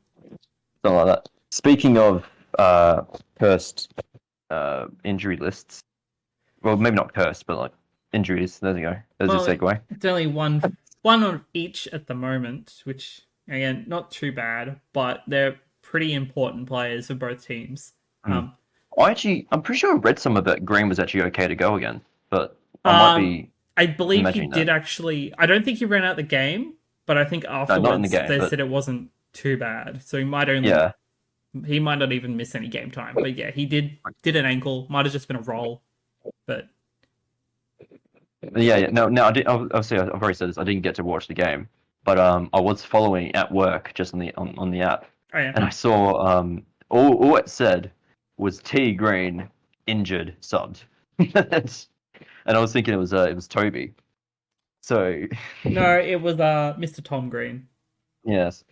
Something like that. Speaking of cursed injury lists, well, maybe not cursed, but injuries. There you go. There's a segue. It's only one on each at the moment, which again, not too bad, but they're pretty important players for both teams. I'm pretty sure I read somewhere that Green was actually okay to go again, but I might be. I believe he did actually. I don't think he ran out the game, but I think afterwards they said it wasn't too bad. So he might only. Yeah. He might not even miss any game time, but yeah, he did an ankle. Might have just been a roll, but. Yeah. No. I did. Obviously, I've already said this. I didn't get to watch the game, but I was following at work just on the app, and I saw all it said was T Green injured subbed. And I was thinking it was Toby. So no, it was Mr. Tom Green. Yes,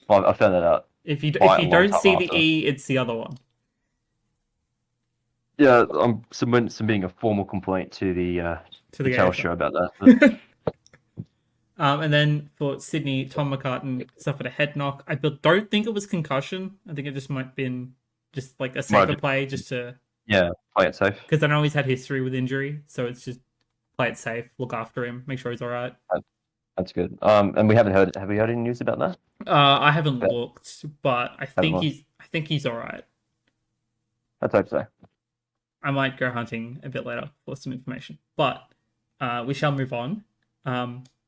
I found that out. If you don't see the E, it's the other one. Yeah, I'm submitting a formal complaint to the Telstra about that. And then for Sydney, Tom McCartan suffered a head knock. I don't think it was concussion. I think it just might have been just a safer play just to... Yeah, play it safe. Because I know he's had history with injury, so it's just play it safe, look after him, make sure he's all right. That's good. And have we heard any news about that? I haven't looked, but I think he's all right. Let's hope so. I might go hunting a bit later for some information, but we shall move on.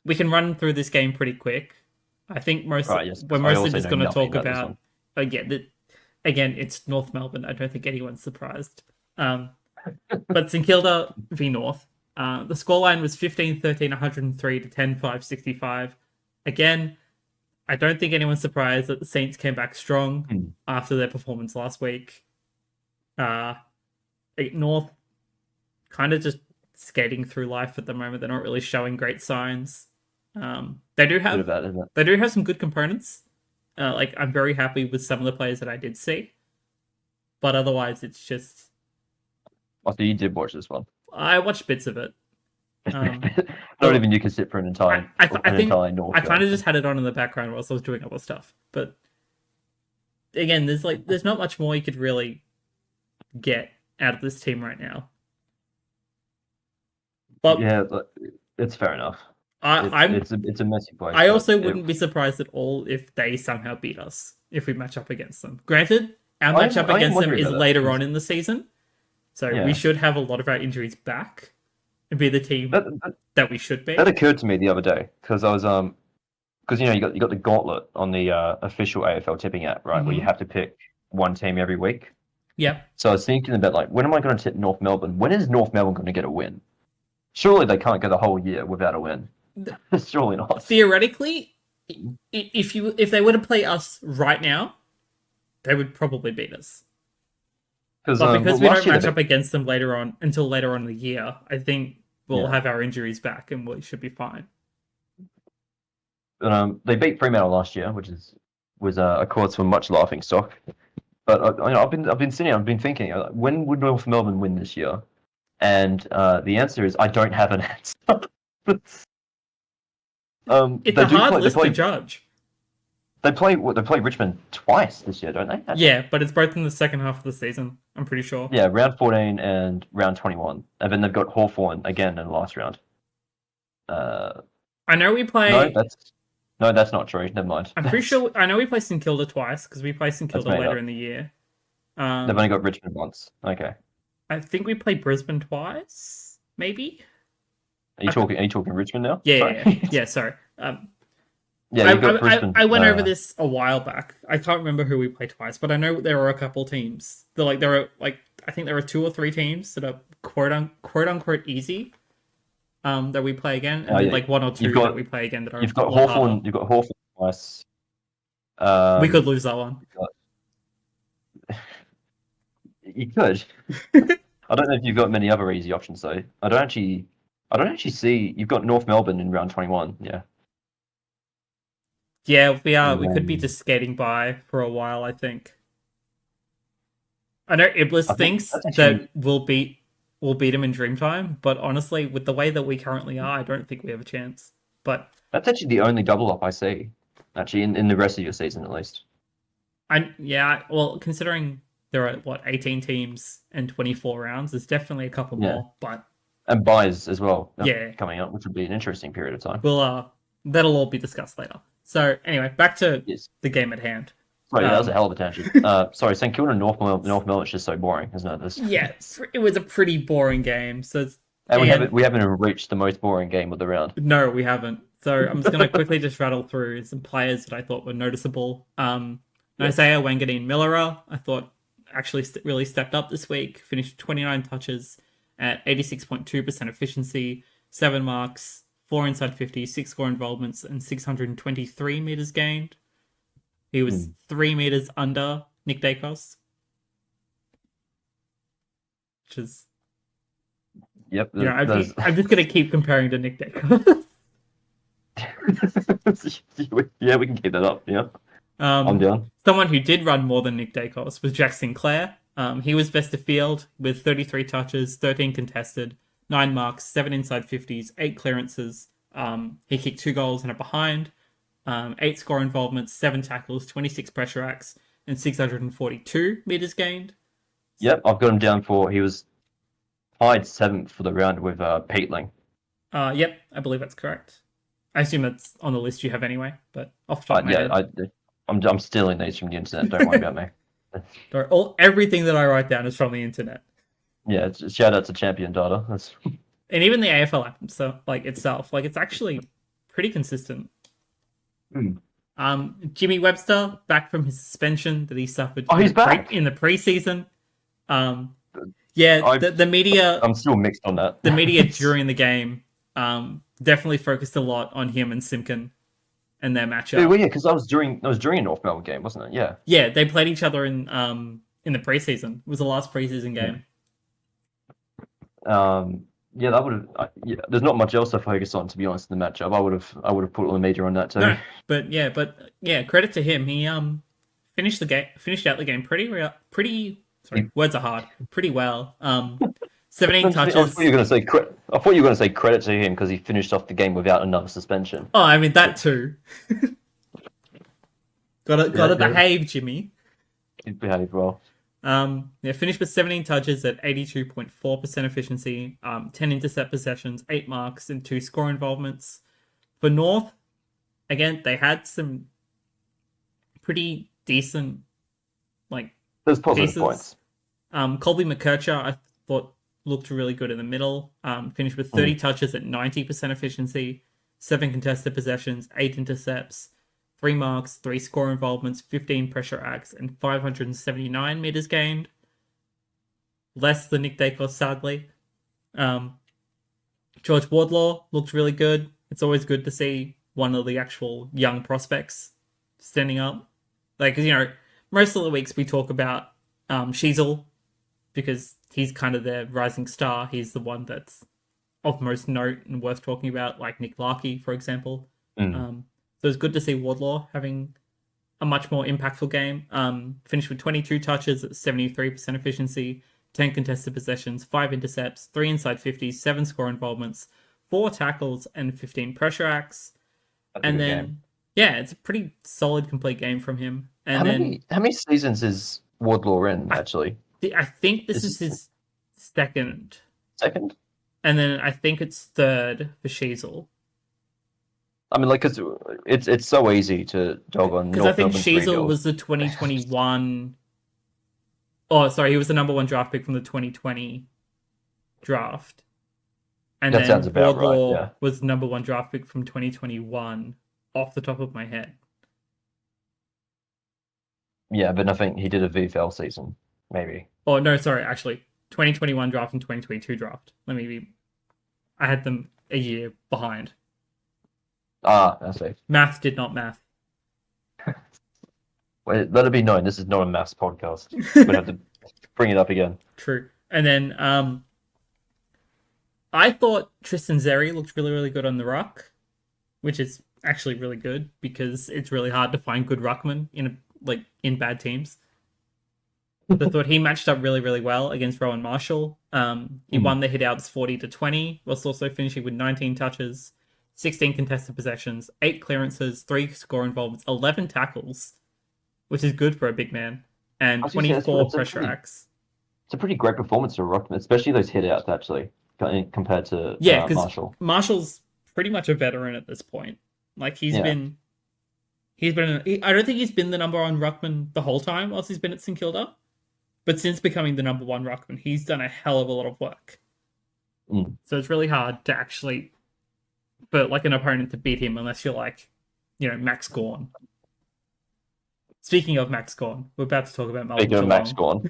We can run through this game pretty quick. I think we're mostly just going to talk about. Again, it's North Melbourne. I don't think anyone's surprised. But St Kilda v North. The scoreline was 15-13, 103 to 10-5, 65. Again, I don't think anyone's surprised that the Saints came back strong after their performance last week. North kind of just skating through life at the moment. They're not really showing great signs. They do have some good components. I'm very happy with some of the players that I did see, but otherwise it's just. Oh, so you did watch this one? I watched bits of it. Not even you can sit for an entire. I kind of just had it on in the background whilst I was doing other stuff. But again, there's not much more you could really get out of this team right now. But yeah, it's fair enough. It's a messy place. I also wouldn't be surprised at all if they somehow beat us if we match up against them. Granted, our matchup against them is later on in the season, so we should have a lot of our injuries back and be the team that we should be. That occurred to me the other day because I was because you got the gauntlet on the official AFL tipping app, right? Where you have to pick one team every week. Yeah. So I was thinking about when am I going to tip North Melbourne? When is North Melbourne going to get a win? Surely they can't go the whole year without a win. Surely not. Theoretically, if they were to play us right now, they would probably beat us. But because we don't match up against them until later on in the year, I think we'll have our injuries back and we should be fine. They beat Fremantle last year, which was a cause for much laughing stock. But I've been sitting, I've been thinking, when would North Melbourne win this year? And the answer is I don't have an answer. It's a hard list to judge. They play Richmond twice this year, don't they? Yeah, but it's both in the second half of the season, I'm pretty sure. Yeah, round 14 and round 21. And then they've got Hawthorn again in the last round. I know we play... No, that's not true. Never mind. I'm pretty sure... I know we play St Kilda twice, because we play St Kilda later in the year. They've only got Richmond once. Okay. I think we play Brisbane twice, maybe? Are you talking Richmond now? Yeah, sorry. Yeah, you've got Brisbane. I went over this a while back. I can't remember who we played twice, but I know there were a couple teams. I think there were 2 or 3 teams that are quote unquote easy. That we play again, and then 1 or 2 that we play again that are. You've got Hawthorn. You've got Hawthorn twice. We could lose that one. You could. I don't know if you've got many other easy options though. I don't actually see. You've got North Melbourne in round 21. Yeah. Yeah, we are. We could be just skating by for a while, I think. I know Iblis thinks that we'll beat him in Dreamtime, but honestly, with the way that we currently are, I don't think we have a chance. But that's actually the only double up I see, actually, in the rest of your season at least. Well, considering there are 18 teams and 24 rounds, there's definitely a couple more. And buys as well. Yeah, coming up, which would be an interesting period of time. That'll all be discussed later. So anyway, back to the game at hand. Sorry, that was a hell of a tangent. Sorry, St Kilda and North Melbourne is just so boring, isn't it? Yeah, it was a pretty boring game. We haven't even reached the most boring game of the round. No, we haven't. So I'm just going to quickly just rattle through some players that I thought were noticeable. Isaiah Wanganeen-Millera, I thought actually really stepped up this week. Finished 29 touches at 86.2% efficiency, 7 marks, 4 inside 50, 6 score involvements, and 623 meters gained. He was 3 meters under Nick Dacos. Which is... Yep. I'm just going to keep comparing to Nick Dacos. Yeah, we can keep that up, yeah. I'm down. Someone who did run more than Nick Dacos was Jack Sinclair. He was best of field with 33 touches, 13 contested, 9 marks, 7 inside 50s, 8 clearances. He kicked 2 goals and a behind. 8 score involvements, 7 tackles, 26 pressure acts, and 642 meters gained. Yep, I've got him down for, he was tied 7th for the round with Peatling. Yep, I believe that's correct. I assume that's on the list you have anyway, but off the top of my head. I'm stealing these from the internet, don't worry about me. Everything that I write down is from the internet. Yeah, shout out to Champion Data. And even the AFL app itself, it's actually pretty consistent. Jimmy Webster, back from his suspension that he suffered he's back in the preseason. The media... I'm still mixed on that. The media during the game definitely focused a lot on him and Simpkin and their matchup. Yeah, because that was during a North Melbourne game, wasn't it? Yeah. Yeah, they played each other in the preseason. It was the last preseason game. Yeah, that would have. There's not much else to focus on, to be honest, in the matchup. I would have put all the media on that too. No, but credit to him. He finished out the game pretty. Words are hard. Pretty well. 17 touches. I thought you were going to say credit to him because he finished off the game without another suspension. Oh, I mean that too. Gotta behave, Jimmy. He behaved well. Finished with 17 touches at 82.4% efficiency, 10 intercept possessions, 8 marks, and 2 score involvements. For North, again, they had some pretty decent, there's positive points. Colby McKercher, I thought, looked really good in the middle. Finished with 30 touches at 90% efficiency, 7 contested possessions, 8 intercepts, 3 marks, 3 score involvements, 15 pressure acts, and 579 meters gained. Less than Nick Dacos, sadly. George Wardlaw looked really good. It's always good to see one of the actual young prospects standing up. Most of the weeks we talk about Sheasel because he's kind of their rising star. He's the one that's of most note and worth talking about, like Nick Larkey, for example. Mm. So it's good to see Wardlaw having a much more impactful game. Finished with 22 touches at 73% efficiency, 10 contested possessions, 5 intercepts, 3 inside 50s, 7 score involvements, 4 tackles, and 15 pressure acts. That's a And good then, game. yeah, it's a pretty solid, complete game from him. And How many seasons is Wardlaw in, actually? I think this Is is it his second. second? And then I think it's third for Sheasel. I mean, like, cause it's so easy to dog on Because I North think Melbourne's Sheasel rebuild. was the 2021. Oh, sorry, he was the number 1 draft pick from the 2020 draft. And That then sounds about right, Wardlaw yeah. was number 1 draft pick from 2021, off the top of my head. Yeah, but I think he did a VFL season, maybe. Oh, no, sorry, actually. 2021 draft and 2022 draft. I had them a year behind. Ah, I see. Math did not math. Wait, let it be known, this is not a maths podcast. We'd have to bring it up again. True. And then I thought Tristan Xerri looked really, really good on the ruck, which is actually really good because it's really hard to find good ruckmen in bad teams. I thought he matched up really, really well against Rowan Marshall. He won the hitouts 40-20, whilst also finishing with 19 touches, 16 contested possessions, 8 clearances, 3 score involvements, 11 tackles, which is good for a big man, and 24 pressure acts. It's a pretty great performance for Ruckman, especially those hitouts, actually, compared to because Marshall. Marshall's pretty much a veteran at this point. Like I don't think he's been the number 1 ruckman the whole time whilst he's been at St Kilda, but since becoming the number 1 ruckman, he's done a hell of a lot of work. So it's really hard to actually, for like an opponent to beat him unless you're like, Max Gawn. Speaking of Max Gawn, we're about to talk about Melbourne. Speaking of Max Gawn,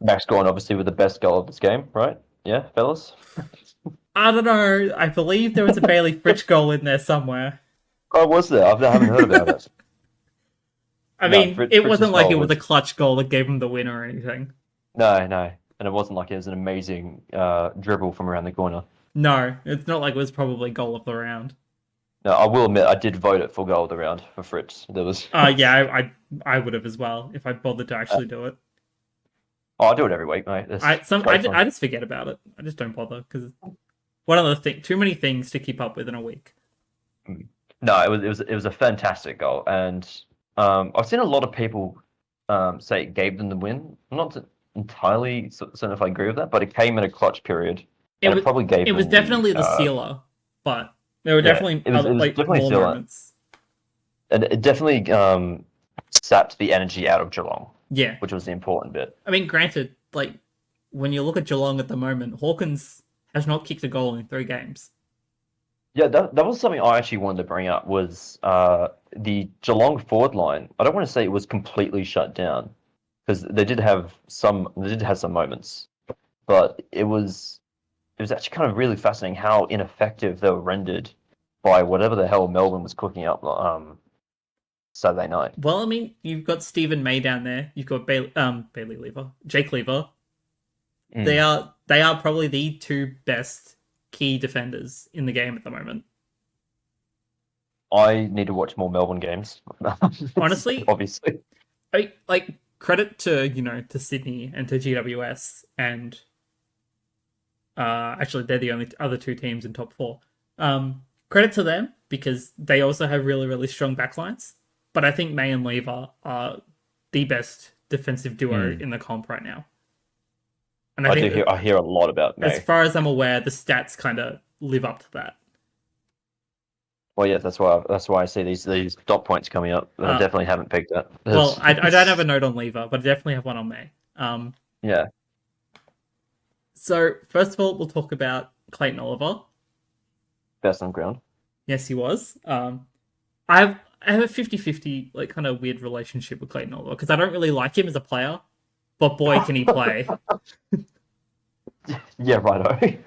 Max Gawn obviously with the best goal of this game, right? Yeah, fellas? I don't know. I believe there was a Bailey Fritsch goal in there somewhere. Oh, was there? I haven't heard about it. I mean, it wasn't like it was a clutch goal that gave him the win or anything. No. And it wasn't like it was an amazing dribble from around the corner. No, it's not like it was probably goal of the round. No, I will admit I did vote it for goal of the round for Fritz. There was. Yeah, I would have as well if I bothered to actually do it. Oh, I do it every week, mate. I just forget about it. I just don't bother because too many things to keep up with in a week. No, it was a fantastic goal, and I've seen a lot of people say it gave them the win. I'm not entirely certain if I agree with that, but it came in a clutch period. It probably gave. It was definitely the sealer, but there were definitely more moments. And it definitely sapped the energy out of Geelong. Yeah, which was the important bit. I mean, granted, like when you look at Geelong at the moment, Hawkins has not kicked a goal in 3 games. Yeah, that was something I actually wanted to bring up was the Geelong forward line. I don't want to say it was completely shut down because they did have some moments, but it was actually kind of really fascinating how ineffective they were rendered by whatever the hell Melbourne was cooking up Saturday night. Well, I mean, you've got Stephen May down there. You've got Bailey Lever, Jake Lever. They are probably the 2 best key defenders in the game at the moment. I need to watch more Melbourne games. Honestly, obviously, credit to to Sydney and to GWS, and actually they're the only other 2 teams in top 4. Credit to them because they also have really, really strong backlines. But I think May and Lever are the best defensive duo in the comp right now. And I hear a lot about May. As far as I'm aware, the stats kind of live up to that. Well, yeah, that's why I see these dot points coming up that I definitely haven't picked up. Well, I don't have a note on Lever, but I definitely have one on May. Yeah. So first of all, we'll talk about Clayton Oliver. Best on ground. Yes, he was. I have a 50-50 kind of weird relationship with Clayton Oliver because I don't really like him as a player, but boy, can he play. Yeah, righto.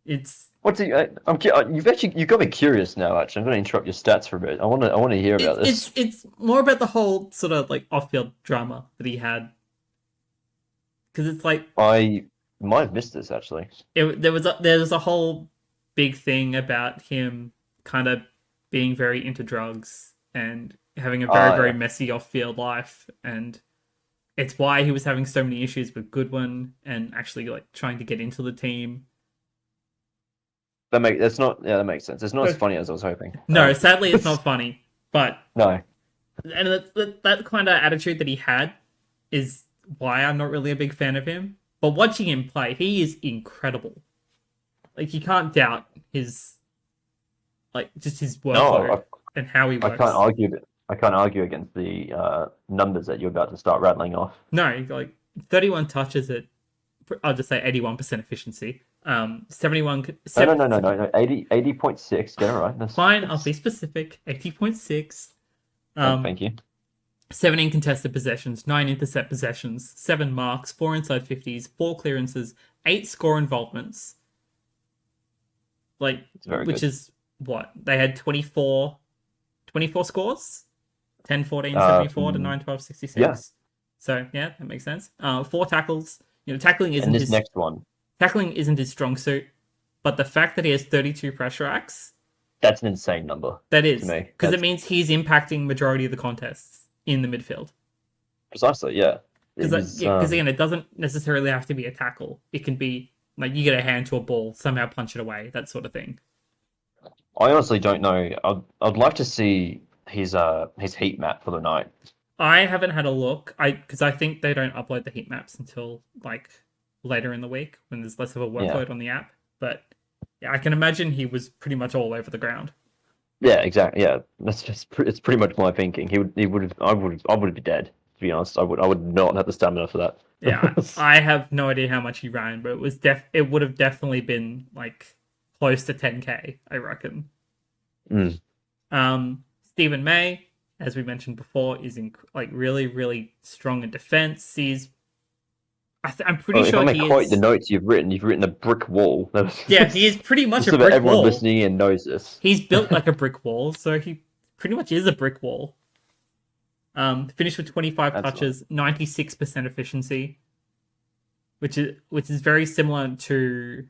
It's what's he? You've got me curious now. Actually, I'm going to interrupt your stats for a bit. I want to hear about this. It's more about the whole sort of off-field drama that he had because it's like I Might have missed this actually. There was a whole big thing about him kind of being very into drugs and having a very, very Yeah. messy off-field life, and it's why he was having so many issues with Goodwin and actually like trying to get into the team. That makes sense. It's not as funny as I was hoping. No, sadly, it's not funny, but No. and that kind of attitude that he had is why I'm not really a big fan of him. But watching him play, he is incredible. Like you can't doubt his just his workload and how he works. I can't argue against the numbers that you're about to start rattling off. No, like 31 touches at, I'll just say 81% efficiency. 71. No. 80.6. Get it right. That's fine. I'll be specific. 80.6. Thank you. 17 contested possessions, 9 intercept possessions, 7 marks, 4 inside 50s, 4 clearances, 8 score involvements. Which good. Is what? They had 24 scores? 10, 14, 74 to 9, 12, 66. Yeah. So, yeah, that makes sense. 4 tackles. Tackling isn't Tackling isn't his strong suit, but the fact that he has 32 pressure acts... That's an insane number. That is. Because it means he's impacting majority of the contests in the midfield. Precisely, yeah. Because again, it doesn't necessarily have to be a tackle. It can be like you get a hand to a ball, somehow punch it away, that sort of thing. I honestly don't know. I'd like to see his heat map for the night. I haven't had a look. Because I think they don't upload the heat maps until like later in the week when there's less of a workload on the app. But yeah, I can imagine he was pretty much all over the ground. Yeah, exactly. Yeah, it's pretty much my thinking. I would be dead. To be honest, I would not have the stamina for that. Yeah, I have no idea how much he ran, but it would have definitely been like close to 10K, I reckon. Stephen May, as we mentioned before, is really, really strong in defense. I'm pretty sure if I may quote the notes you've written a brick wall. Yeah, he is pretty much a brick wall. Everyone listening in knows this. He's built like a brick wall, so he pretty much is a brick wall. Finished with 25 touches, 96% efficiency, which is very similar to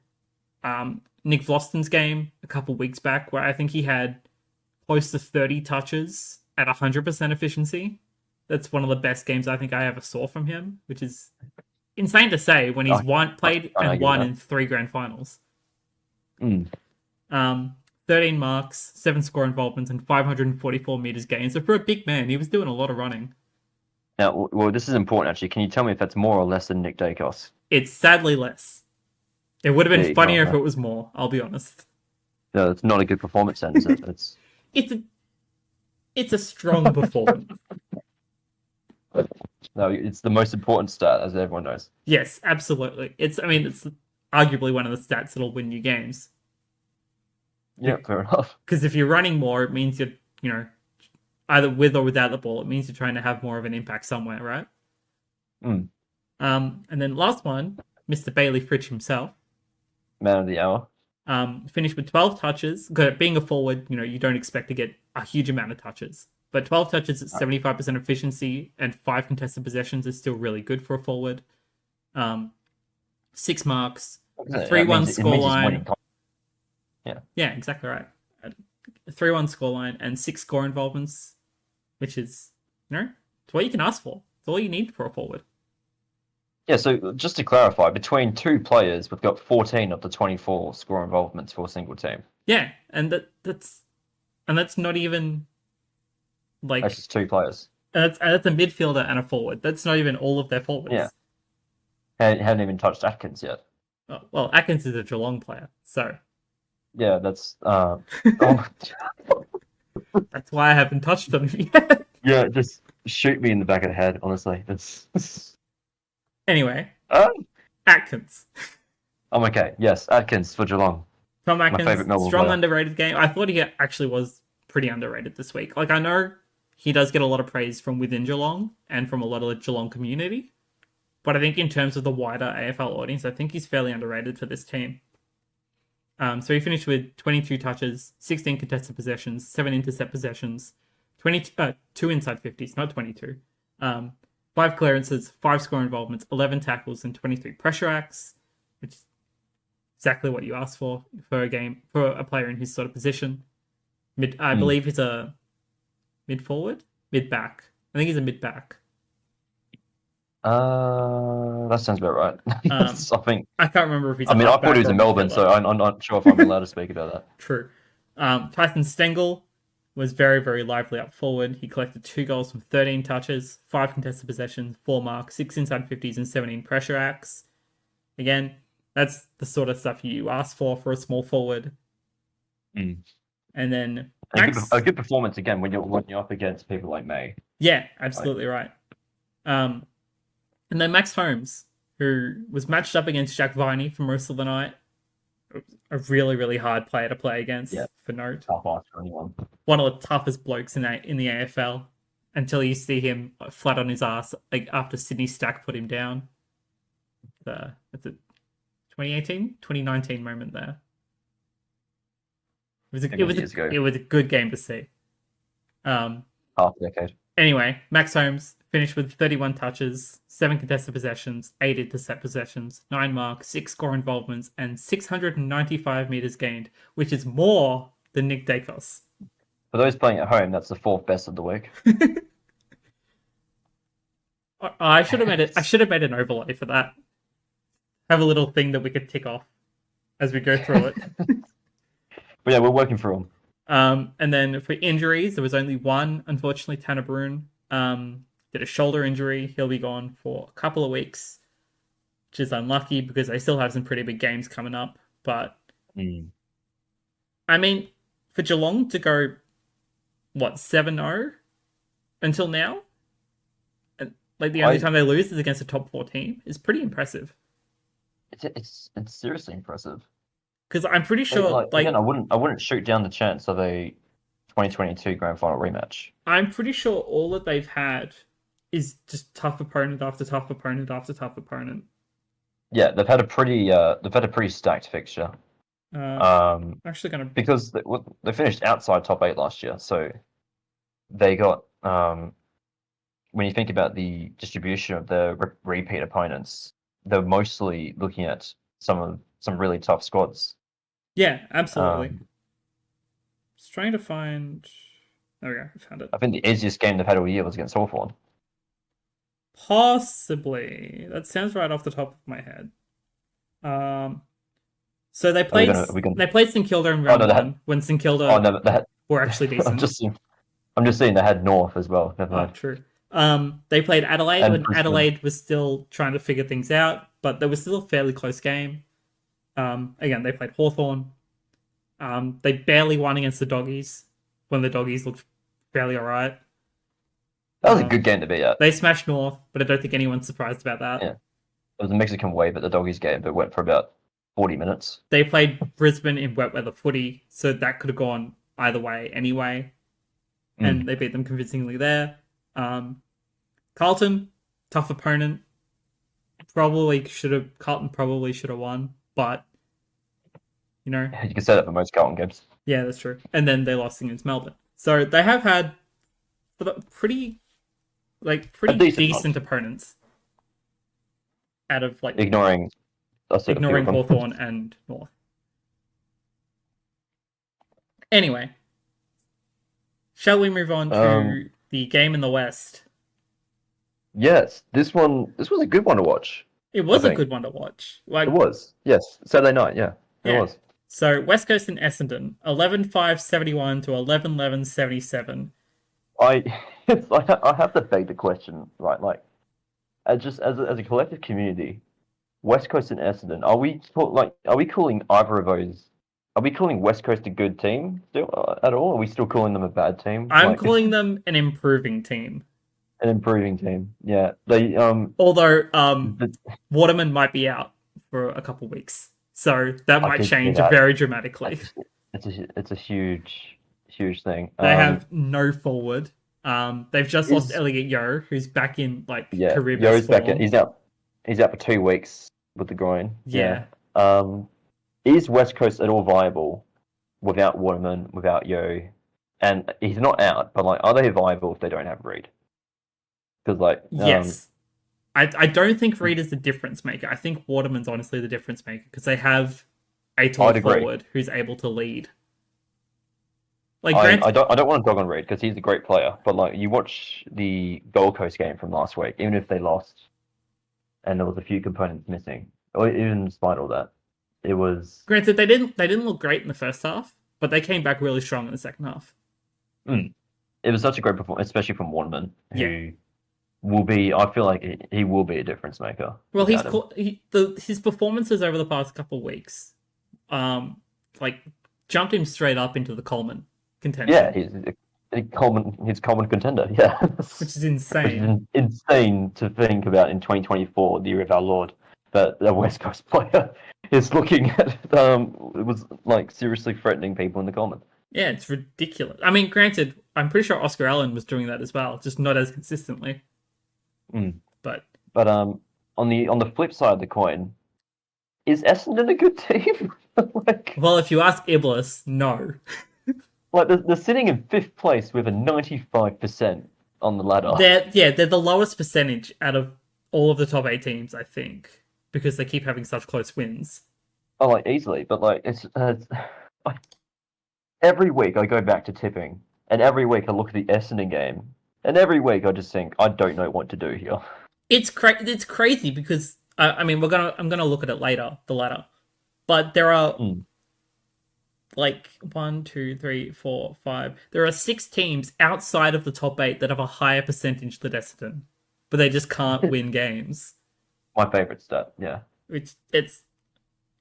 Nick Vlosten's game a couple weeks back, where I think he had close to 30 touches at 100% efficiency. That's one of the best games I think I ever saw from him, which is insane to say when he's won in 3 grand finals. 13 marks, 7 score involvements, and 544 meters gained. So for a big man, he was doing a lot of running. Now, well, this is important actually. Can you tell me if that's more or less than Nick Dacos? It's sadly less. It would have been funnier if it was more, I'll be honest. No, it's not a good performance then, is it? It's a strong performance. No, it's the most important stat, as everyone knows. Yes, absolutely. It's arguably one of the stats that'll win you games. Yeah, fair enough. Because if you're running more, it means you're, either with or without the ball, it means you're trying to have more of an impact somewhere, right? And then last one, Mr. Bailey Fritsch himself. Man of the hour. Finished with 12 touches. Being a forward, you don't expect to get a huge amount of touches. But 12 touches at 75% efficiency and 5 contested possessions is still really good for a forward. 6 marks, a 3-1 scoreline. Yeah, exactly right. A 3-1 scoreline and 6 score involvements, which is, it's what you can ask for. It's all you need for a forward. Yeah, so just to clarify, between 2 players, we've got 14 of the 24 score involvements for a single team. Yeah, and that's not even like that's just 2 players. That's a midfielder and a forward. That's not even all of their forwards. Yeah, haven't even touched Atkins yet. Oh, well, Atkins is a Geelong player, so yeah, that's that's why I haven't touched on him yet. Yeah, just shoot me in the back of the head. Honestly, Anyway, Atkins. I'm okay. Yes, Atkins for Geelong. Tom Atkins, my favorite Melbourne strong player. Underrated game. I thought he actually was pretty underrated this week. Like, I know he does get a lot of praise from within Geelong and from a lot of the Geelong community, but I think in terms of the wider AFL audience, I think he's fairly underrated for this team. So he finished with 22 touches, 16 contested possessions, 7 intercept possessions, 2 inside 50s, not 22. 5 clearances, 5 score involvements, 11 tackles, and 23 pressure acts. which is exactly what you asked for a game for a player in his sort of position. I believe he's a mid forward, mid back. I think he's a mid back. That sounds about right. I think. I can't remember if he's. I thought he was in Melbourne, so I'm not sure if I'm allowed to speak about that. True. Tyson Stengel was very, very lively up forward. He collected 2 goals from 13 touches, 5 contested possessions, 4 marks, 6 inside 50s, and 17 pressure acts. Again, that's the sort of stuff you ask for a small forward. Mm. And then a good performance again when you're up against people like May. Yeah, absolutely right. And then Max Holmes, who was matched up against Jack Viney for most of the night. A really, really hard player to play against, for note. Tough ask for anyone. One of the toughest blokes in the AFL until you see him flat on his ass like after Sydney Stack put him down. That's a 2018, 2019 moment there. It was a good game to see. Half a decade. Anyway, Max Holmes finished with 31 touches, 7 contested possessions, 8 intercept possessions, 9 marks, 6 score involvements, and 695 meters gained, which is more than Nick Dacos. For those playing at home, that's the 4th best of the week. I should have made it. I should have made an overlay for that. Have a little thing that we could tick off as we go through it. But yeah, we're working through them. And then for injuries, there was only one. Unfortunately, Tanner Bruhn did a shoulder injury. He'll be gone for a couple of weeks, which is unlucky because they still have some pretty big games coming up. But I mean, for Geelong to go 7-0 until now, and like the only time they lose is against a top 4 team, is pretty impressive. It's seriously impressive. Because I'm pretty sure, again, I wouldn't shoot down the chance of a 2022 grand final rematch. I'm pretty sure all that they've had is just tough opponent after tough opponent after tough opponent. Yeah, they've had a pretty stacked fixture. Actually, gonna because they finished outside top 8 last year, so they got when you think about the distribution of the repeat opponents, they're mostly looking at some really tough squads. Yeah, absolutely. Just trying to find. There we go. I found it. I think the easiest game they've had all year was against Hawthorn. Possibly. That sounds right off the top of my head. So they played. They played St Kilda in round 1 when St Kilda were actually decent. I'm just saying they had North as well. Never mind. True. They played Adelaide when Adelaide was still trying to figure things out, but there was still a fairly close game. Again, they played Hawthorn. They barely won against the Doggies when the Doggies looked fairly alright. That was a good game to be at. They smashed North, but I don't think anyone's surprised about that. Yeah. It was a Mexican wave at the Doggies game, but went for about 40 minutes. They played Brisbane in wet weather footy, so that could have gone either way anyway. And they beat them convincingly there. Carlton, tough opponent. Carlton probably should have won, but you can say that for most Carlton games. Yeah, that's true. And then they lost against Melbourne. So they have had pretty decent opponents out of ignoring Hawthorn and North. Anyway, shall we move on to the game in the West? Yes, this was a good one to watch. It was a good one to watch. It was, yes. Saturday night, yeah. It was. So West Coast and Essendon, 11-5-71 to 11-11-77. I have to beg the question, right? Like, as a collective community, West Coast and Essendon, are we calling either of those? Are we calling West Coast a good team at all? Are we still calling them a bad team? I'm calling them an improving team. An improving team, yeah. They although Waterman might be out for a couple of weeks, so that might change very dramatically. It's a huge thing. They have no forward. They've just lost Elliot Yeo, who's back in career best Yo's form. back in. He's out for 2 weeks with the groin. Yeah. Is West Coast at all viable without Waterman, without Yeo? And he's not out, but are they viable if they don't have Reid? Because yes, I don't think Reed is the difference maker. I think Waterman's honestly the difference maker because they have a tall forward who's able to lead. Like I don't want to dog on Reed because he's a great player, but like you watch the Gold Coast game from last week, even if they lost, and there was a few components missing, or even despite all that, it was. Granted, they didn't look great in the first half, but they came back really strong in the second half. It was such a great performance, especially from Waterman, who will be. I feel like he will be a difference maker. Well, his performances over the past couple of weeks, like jumped him straight up into the Coleman contention. Yeah, he's Coleman contender. Yeah, which is insane. Which is insane to think about in 2024, the year of our Lord, that a West Coast player is looking at. It was like seriously threatening people in the Coleman. Yeah, it's ridiculous. I mean, granted, I'm pretty sure Oscar Allen was doing that as well, just not as consistently. But on the flip side of the coin, is Essendon a good team? Well, if you ask Iblis, no. Like they're sitting in 5th place with a 95% on the ladder. They're the lowest percentage out of all of the top 8 teams, I think, because they keep having such close wins. Oh, like easily, but like it's every week I go back to tipping, and every week I look at the Essendon game, and every week I just think I don't know what to do here. It's crazy because I mean I'm gonna look at it later, the ladder, but there are like 1, 2, 3, 4, 5. There are 6 teams outside of the top 8 that have a higher percentage than Essendon, but they just can't win games. My favorite stat, yeah. It's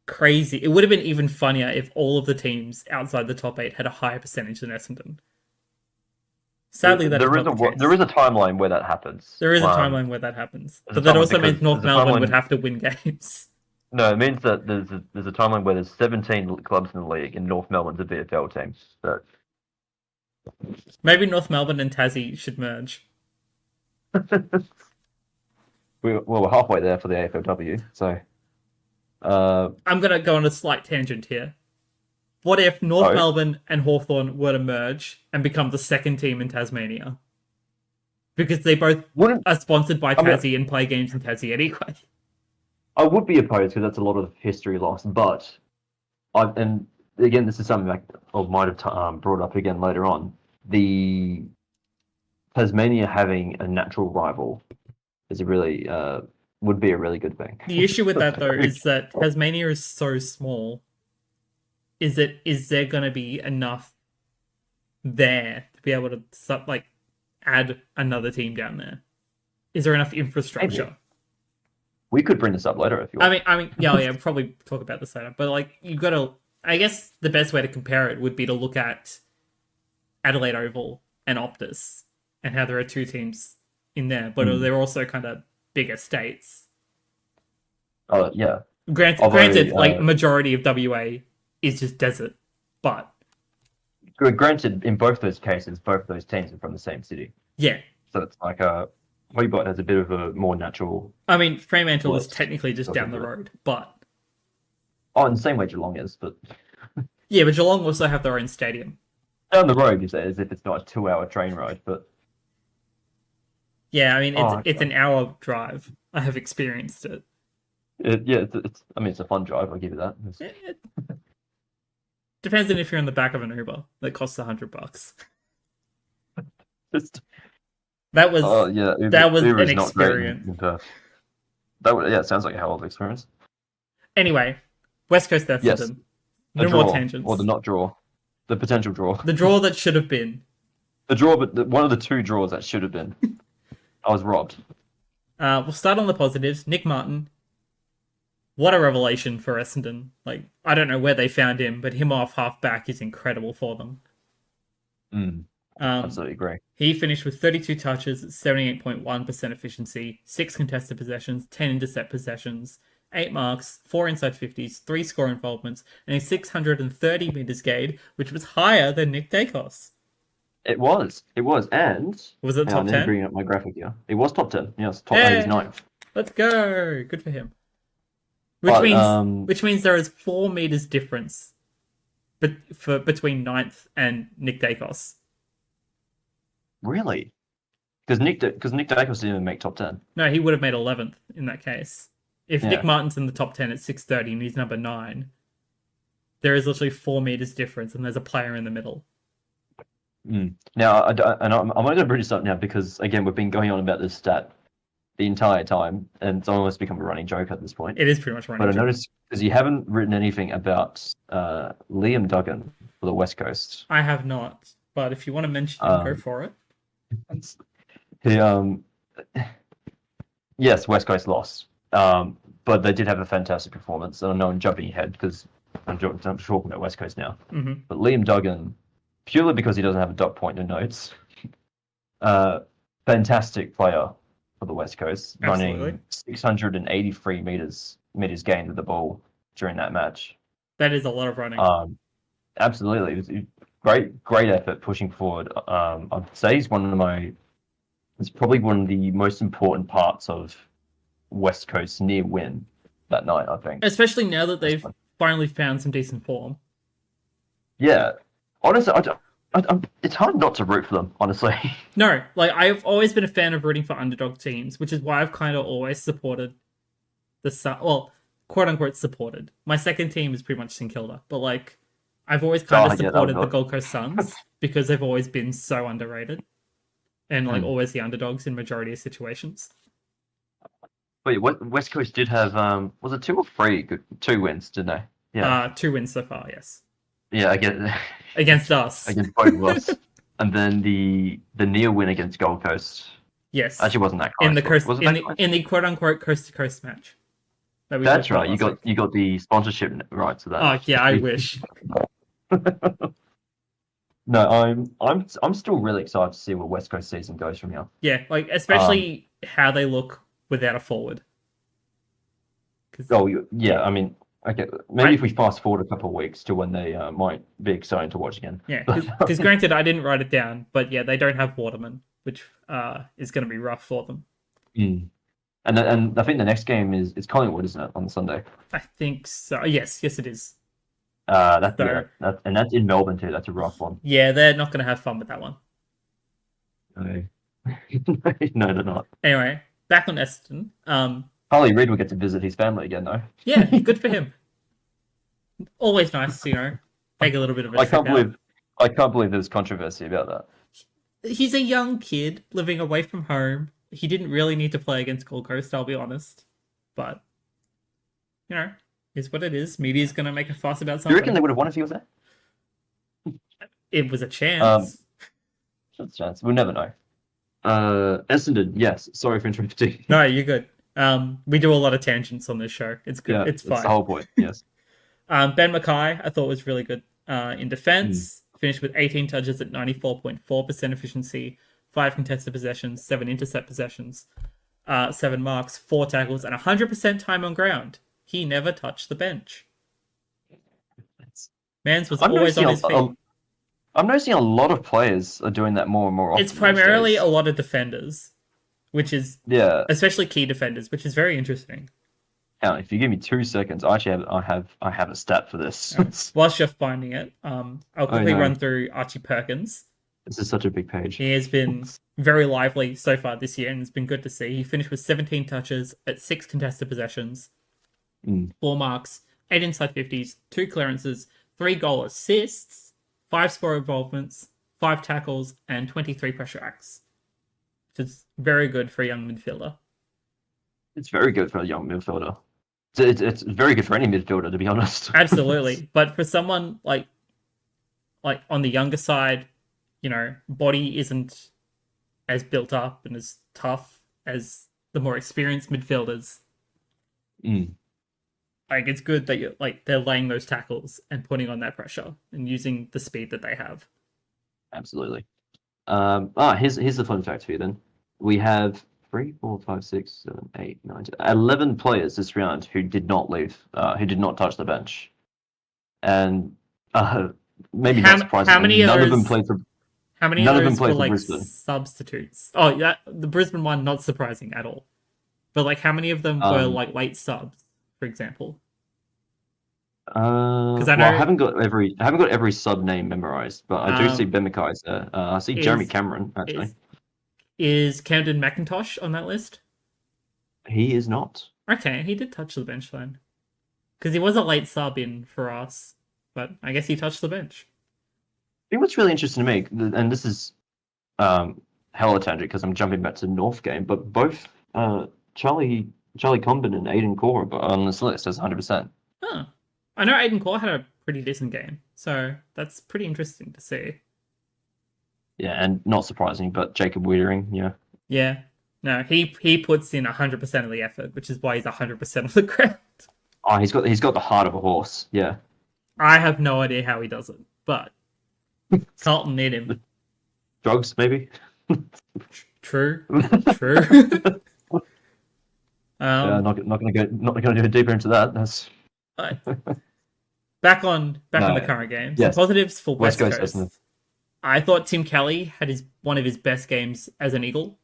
crazy. It would have been even funnier if all of the teams outside the top 8 had a higher percentage than Essendon. Sadly, there is a timeline where that happens. There is a timeline where that happens, but that also means North Melbourne would have to win games. No, it means that there's a timeline where there's 17 clubs in the league, and North Melbourne's a VFL team. So maybe North Melbourne and Tassie should merge. we're halfway there for the AFLW, so. I'm gonna go on a slight tangent here. What if North Melbourne and Hawthorn were to merge and become the second team in Tasmania? Because they both are sponsored by Tassie and play games in Tassie anyway. I would be opposed because that's a lot of history lost, but and again, this is something I might have brought up again later on. The Tasmania having a natural rival is would be a really good thing. The issue with that though is that Tasmania is so small. Is there going to be enough there to be able to add another team down there? Is there enough infrastructure? Maybe. We could bring this up later if you want. I mean, yeah, we'll probably talk about this later. But you've got to. I guess the best way to compare it would be to look at Adelaide Oval and Optus, and how there are 2 teams in there, but they're also kind of bigger states. Oh yeah. Granted, majority of WA is just desert, but granted, in both those cases, both of those teams are from the same city. Yeah. So it's like Hobart has a bit of a more natural. I mean, Fremantle is technically just down the road, but in the same way Geelong is, but yeah, but Geelong also have their own stadium down the road. You say as if it's not a 2-hour train ride, but yeah, I mean it's an hour drive. I have experienced it. It's a fun drive. I'll give you that. It depends on if you're in the back of an Uber that costs $100. That was Uber an experience. It sounds like a hell of an experience. Anyway, West Coast Essendon. Yes. No more tangents. Or the not draw. The potential draw. The draw that should have been. The draw, but one of the 2 draws that should have been. I was robbed. We'll start on the positives. Nick Martin. What a revelation for Essendon. I don't know where they found him, but him off half-back is incredible for them. Absolutely agree. He finished with 32 touches at 78.1% efficiency, 6 contested possessions, 10 intercept possessions, 8 marks, 4 inside 50s, 3 score involvements, and a 630 metres gained, which was higher than Nick Dacos. It was, and was it top 10? Bringing up my graphic here, it was top 10. Yes, top 8 is 9th. Let's go! Good for him. Which means there is 4 meters difference, between 9th and Nick Dacos. Really? Because Nick Dacos didn't even make top 10. No, he would have made 11th in that case. If Yeah. Nick Martin's in the top 10 at 6:30 and he's number 9, there is literally 4 meters difference, and there's a player in the middle. Now, I'm going to bring this up now because, again, we've been going on about this stat the entire time, and it's almost become a running joke at this point. It is pretty much running. But I noticed because you haven't written anything about Liam Duggan for the West Coast. I have not, but if you want to mention him, go for it. Yes, West Coast lost, but they did have a fantastic performance. And I know I'm jumping ahead because I'm talking about West Coast now. Mm-hmm. But Liam Duggan, purely because he doesn't have a dot point in notes, fantastic player for the West Coast, running 683 meters gained with the ball during that match. That is a lot of running. Absolutely, it was great effort pushing forward. I'd say he's it's probably one of the most important parts of West Coast's near win that night, I think. Especially now that they've finally found some decent form. Yeah, honestly, it's hard not to root for them, honestly. No, like I've always been a fan of rooting for underdog teams, which is why I've kind of always supported quote unquote supported. My second team is pretty much St Kilda, but like I've always kind of supported the Gold Coast Suns because they've always been so underrated and like always the underdogs in majority of situations. Wait, West Coast did have was it 2 or 3 2 wins, didn't they? Yeah, 2 wins so far. Yes. Yeah, against us. Against both of us, and then the near win against Gold Coast. Yes, actually wasn't that close. In the quote unquote coast to coast match. That's right. You got the sponsorship rights to that. Oh yeah, I wish. No, I'm still really excited to see where West Coast season goes from here. Yeah, like especially how they look without a forward. Yeah, I mean, okay, maybe if we fast forward a couple of weeks to when they might be exciting to watch again. Yeah, because granted, I didn't write it down, but yeah, they don't have Waterman, which is going to be rough for them. And I think the next game is Collingwood, isn't it, on Sunday? I think so. Yes, it is. That's in Melbourne too. That's a rough one. Yeah, they're not going to have fun with that one. No, no, they're not. Anyway, back on Essendon. Harley Reid will get to visit his family again, though. Yeah, good for him. Always nice, take a little bit of a I can't believe there's controversy about that. He's a young kid living away from home. He didn't really need to play against Gold Coast, I'll be honest. But, is what it is. Media's going to make a fuss about something. Do you reckon they would have won if he was there? It was a chance. It's a chance. We'll never know. Essendon, yes. Sorry for interrupting. No, you're good. We do a lot of tangents on this show. It's good. Yeah, it's fine. That's the whole point, yes. Ben Mackay, I thought was really good in defense. Finished with 18 touches at 94.4% efficiency, 5 contested possessions, 7 intercept possessions, 7 marks, 4 tackles, and 100% time on ground. He never touched the bench. Mans was always on his feet. I'm noticing a lot of players are doing that more and more often. It's primarily a lot of defenders, which is especially key defenders, which is very interesting. Now, if you give me 2 seconds, I have a stat for this. Right. Whilst you're finding it, I'll quickly run through Archie Perkins. This is such a big page. He has been very lively so far this year, and it's been good to see. He finished with 17 touches at 6 contested possessions, 4 marks, 8 inside 50s, 2 clearances, 3 goal assists, 5 score involvements, 5 tackles, and 23 pressure acts. Which is very good for a young midfielder. It's very good for a young midfielder. It's very good for any midfielder, to be honest. Absolutely. But for someone like on the younger side, body isn't as built up and as tough as the more experienced midfielders. Like, it's good that they're laying those tackles and putting on that pressure and using the speed that they have. Absolutely. Here's the fun fact for you then. We have 3, 4, 5, 6, 7, 8, 9, 10, 11 players this round who did not leave, who did not touch the bench. And maybe not surprisingly, none of them played for Brisbane. Substitutes? Oh, yeah, the Brisbane one, not surprising at all. But how many of them were late subs, for example? Because I haven't got every sub name memorized, but I do see Ben Mackay's there. I see Jeremy Cameron actually. Is Camden McIntosh on that list? He is not. Okay, he did touch the bench then. Because he was a late sub in for us, but I guess he touched the bench. I think what's really interesting to me, and this is hella tangent because I'm jumping back to the North game, but both Charlie Comben and Aiden Core are on this list as 100%. Huh. I know Aiden Core had a pretty decent game, so that's pretty interesting to see. Yeah, and not surprising, but Jacob Wiedering, yeah. Yeah. No, he puts in 100% of the effort, which is why he's 100% of the ground. Oh, he's got the heart of a horse, yeah. I have no idea how he does it, but Carlton need him. Drugs, maybe? True. Yeah, not gonna go deeper into that. That's back on the current games. Yes. Positives for West Coast. Essendon. I thought Tim Kelly had one of his best games as an Eagle,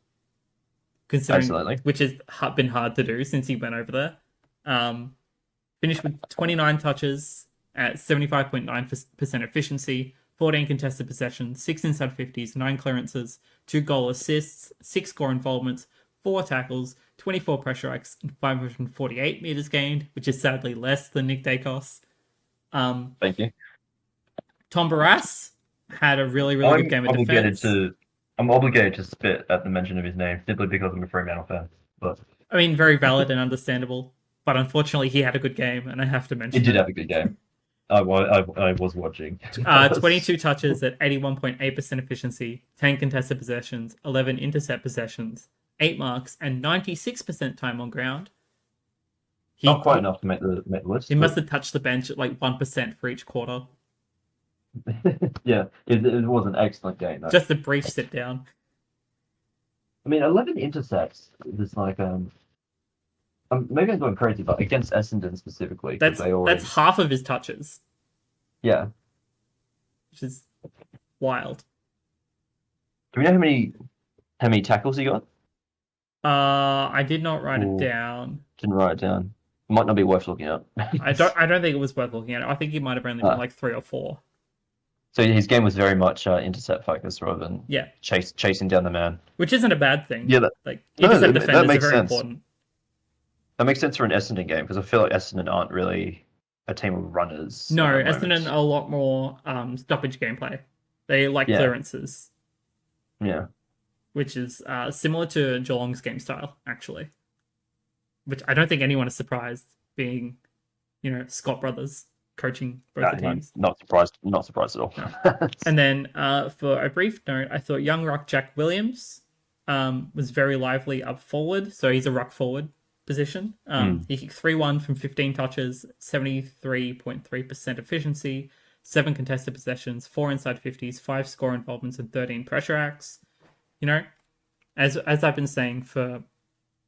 considering Absolutely. which has been hard to do since he went over there. Finished with 29 touches at 75.9% efficiency, 14 contested possessions, 6 inside 50s, 9 clearances, 2 goal assists, 6 score involvements, 4 tackles, 24 pressure acts, and 548 meters gained, which is sadly less than Nick Dacos. Thank you. Tom Barras had a really good game of defense. I'm obligated to spit at the mention of his name simply because I'm a Fremantle fan. But I mean, very valid and understandable. But unfortunately, he had a good game, and I have to mention he did have a good game. I was watching. 22 touches at 81.8% efficiency, 10 contested possessions, 11 intercept possessions, 8 marks, and 96% time on ground. Not quite enough to make the list. He must have touched the bench at like 1% for each quarter. Yeah, it was an excellent game, though. Just a brief sit down. I mean, 11 intercepts is like maybe I'm going crazy, but against Essendon specifically, that's half of his touches. Yeah, which is wild. Do we know how many tackles he got? I did not write it down. Didn't write it down. Might not be worth looking at. I don't think it was worth looking at. I think he might have only done like 3 or 4. So his game was very much intercept focused rather than chasing down the man, which isn't a bad thing. Yeah, intercept defenders are very important. That makes sense for an Essendon game because I feel like Essendon aren't really a team of runners. No, Essendon are a lot more stoppage gameplay. They like clearances. Yeah. Which is similar to Geelong's game style, actually. Which I don't think anyone is surprised, being, Scott brothers coaching both the teams. Not surprised at all. No. And then for a brief note, I thought young ruck Jack Williams was very lively up forward. So he's a ruck forward position. He kicked 3-1 from 15 touches, 73.3% efficiency, 7 contested possessions, 4 inside 50s, 5 score involvements, and 13 pressure acts. As I've been saying for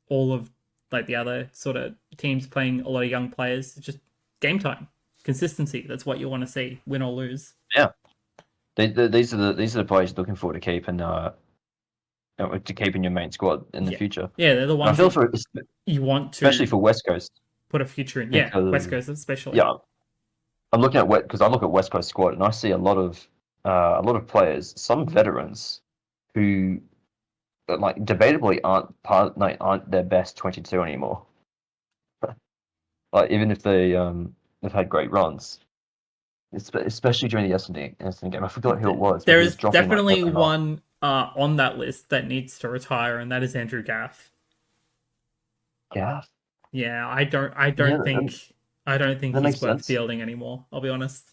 all of like the other sort of teams playing a lot of young players, it's just game time, consistency. That's what you want to see, win or lose. Yeah, these are the players you're looking for to keep and to keep in your main squad in the future. Yeah, they're the ones you want to, especially for West Coast, put a future in. Yeah, West Coast especially. Yeah, I'm looking at because I look at West Coast squad and I see a lot of players, some veterans, who like debatably aren't their best 22 anymore. Like even if they've had great runs, especially during the Essendon game. I forgot who it was. There is definitely one on that list that needs to retire, and that is Andrew Gaff. Gaff? Yeah, I don't think he's worth fielding anymore. I'll be honest.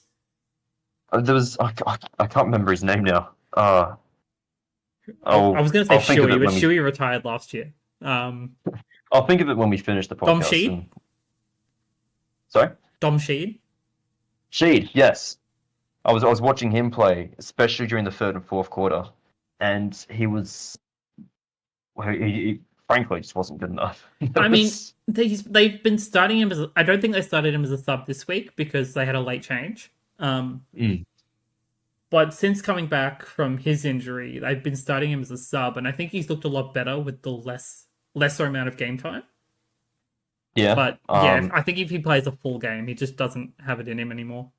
There was I can't remember his name now. I was going to say Shuey, but Shuey retired last year. I'll think of it when we finish the podcast. Dom Sheed? Sorry? Dom Sheed? Sheed, yes. I was watching him play, especially during the 3rd and 4th quarter, and he frankly just wasn't good enough. I mean, they've been starting him as I don't think they started him as a sub this week because they had a late change. But since coming back from his injury, they've been starting him as a sub, and I think he's looked a lot better with the lesser amount of game time. Yeah. But I think if he plays a full game, he just doesn't have it in him anymore.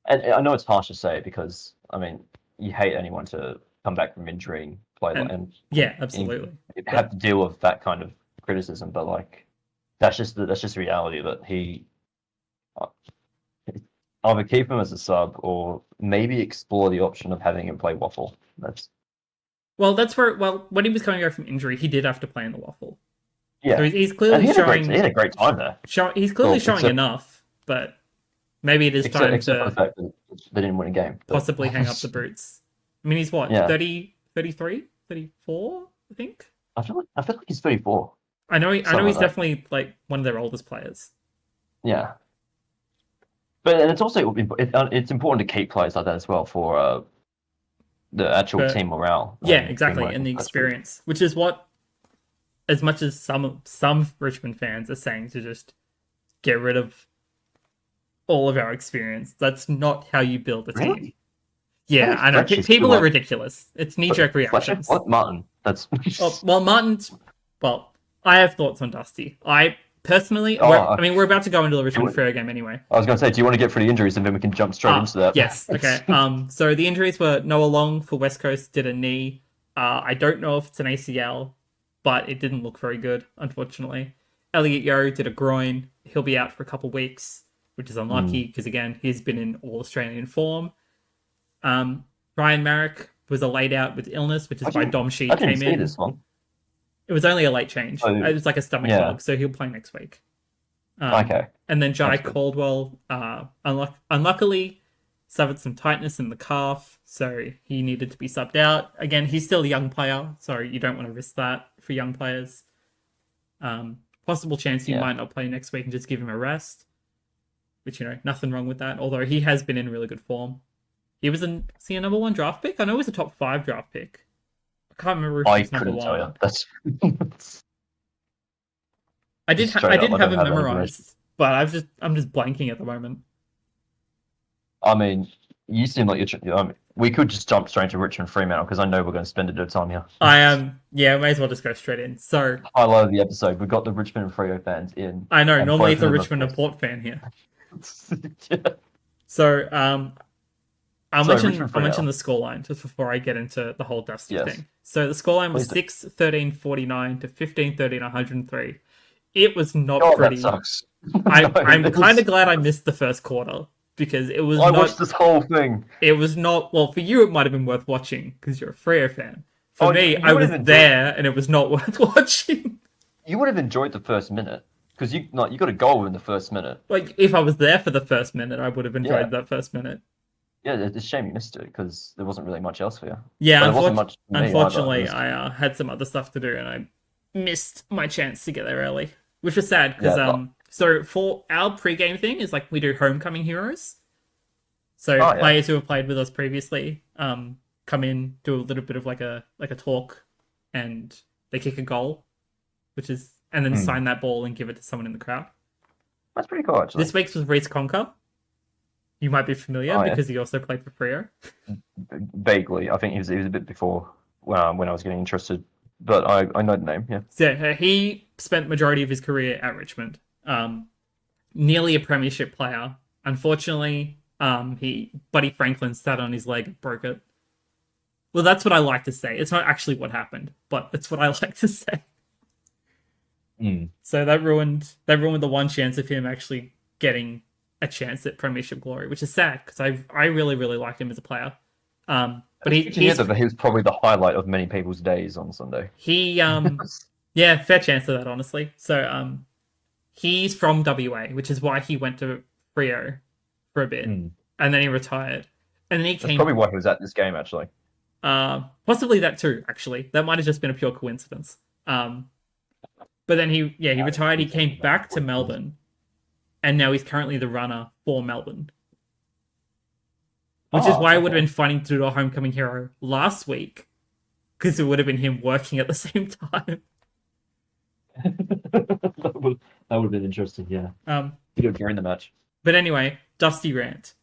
And I know it's harsh to say because, I mean, you hate anyone to come back from injury play and yeah, absolutely. have to deal with that kind of criticism. But like, that's just reality that he either keep him as a sub or maybe explore the option of having him play waffle. That's where when he was coming back from injury, he did have to play in the waffle. Yeah, so he's clearly he showing. He had a great time there. He's clearly showing enough, but maybe it is time except to for the fact that they didn't win a game. possibly hang up the boots. I mean, he's what, 30, 33, 34, I think. I feel like he's 34. I know he's definitely like one of their oldest players. Yeah, but it's also it's important to keep players like that as well for the actual team morale. Yeah, exactly, and the experience, which is what, as much as some Richmond fans are saying to just get rid of all of our experience, that's not how you build a team. Really? Yeah, I know. People are ridiculous. It's knee-jerk reactions. What, Martin? That's Martin's. Well, I have thoughts on Dusty. I personally, we're about to go into the Richmond Freo game anyway. I was going to say, do you want to get through the injuries and then we can jump straight into that? Yes. Okay. So the injuries were Noah Long for West Coast did a knee. I don't know if it's an ACL, but it didn't look very good, unfortunately. Elliot Yeo did a groin. He'll be out for a couple weeks, which is unlucky because again, he's been in all Australian form. Ryan Marrick was a laid out with illness, which is why Dom Sheed came in. I didn't see this one. It was only a late change. It was like a stomach bug, so he'll play next week. Okay. And then Jai Caldwell, unluckily, suffered some tightness in the calf, so he needed to be subbed out. Again, he's still a young player, so you don't want to risk that for young players. Possible chance he might not play next week and just give him a rest, which, nothing wrong with that, although he has been in really good form. He was a number 1 draft pick? I know he was a top 5 draft pick. I can't remember if he's number 1. Tell you. That's... I did have him memorized, but I'm just blanking at the moment. I mean, you seem like you're. We could just jump straight to Richmond Fremantle because I know we're going to spend a bit of time here. I am. Yeah, may as well just go straight in. So highlight of the episode, we've got the Richmond and Freo fans in. I know. Normally it's a Richmond and Port fan here. Yeah. So I'll mention the scoreline just before I get into the whole Dusty thing. So the scoreline was 6-13-49 to 15-13 103. It was not pretty. That sucks. I'm kind of glad I missed the first quarter because it was. I watched this whole thing. It was not for you. It might have been worth watching because you're a Freo fan. For me, I was there and it was not worth watching. You would have enjoyed the first minute because you got a goal in the first minute. Like if I was there for the first minute, I would have enjoyed that first minute. Yeah, it's a shame you missed it because there wasn't really much else for you. Yeah, unfortunately, I had some other stuff to do and I missed my chance to get there early, which was sad because so for our pre-game thing is like we do homecoming heroes. So players who have played with us previously come in, do a little bit of like a talk, and they kick a goal, and then sign that ball and give it to someone in the crowd. That's pretty cool, actually. This week's was Reece Conker. You might be familiar because he also played for Freo. Vaguely, I think he was a bit before when I was getting interested, but I know the name. Yeah. So he spent majority of his career at Richmond. Nearly a premiership player. Unfortunately, Buddy Franklin sat on his leg and broke it. Well, that's what I like to say. It's not actually what happened, but it's what I like to say. So that ruined the one chance of him actually getting a chance at premiership glory, which is sad because I really, really liked him as a player. But he was probably the highlight of many people's days on Sunday. Yeah, fair chance of that, honestly. So he's from WA, which is why he went to Freo for a bit, and then he retired, and then That's probably why he was at this game, actually. Possibly that too. Actually, that might have just been a pure coincidence. But then he retired. He came back to Melbourne. And now he's currently the runner for Melbourne. Which is why it would have been funny to do a homecoming hero last week. Because it would have been him working at the same time. that would have been interesting, yeah. During the match. But anyway, Dusty rant.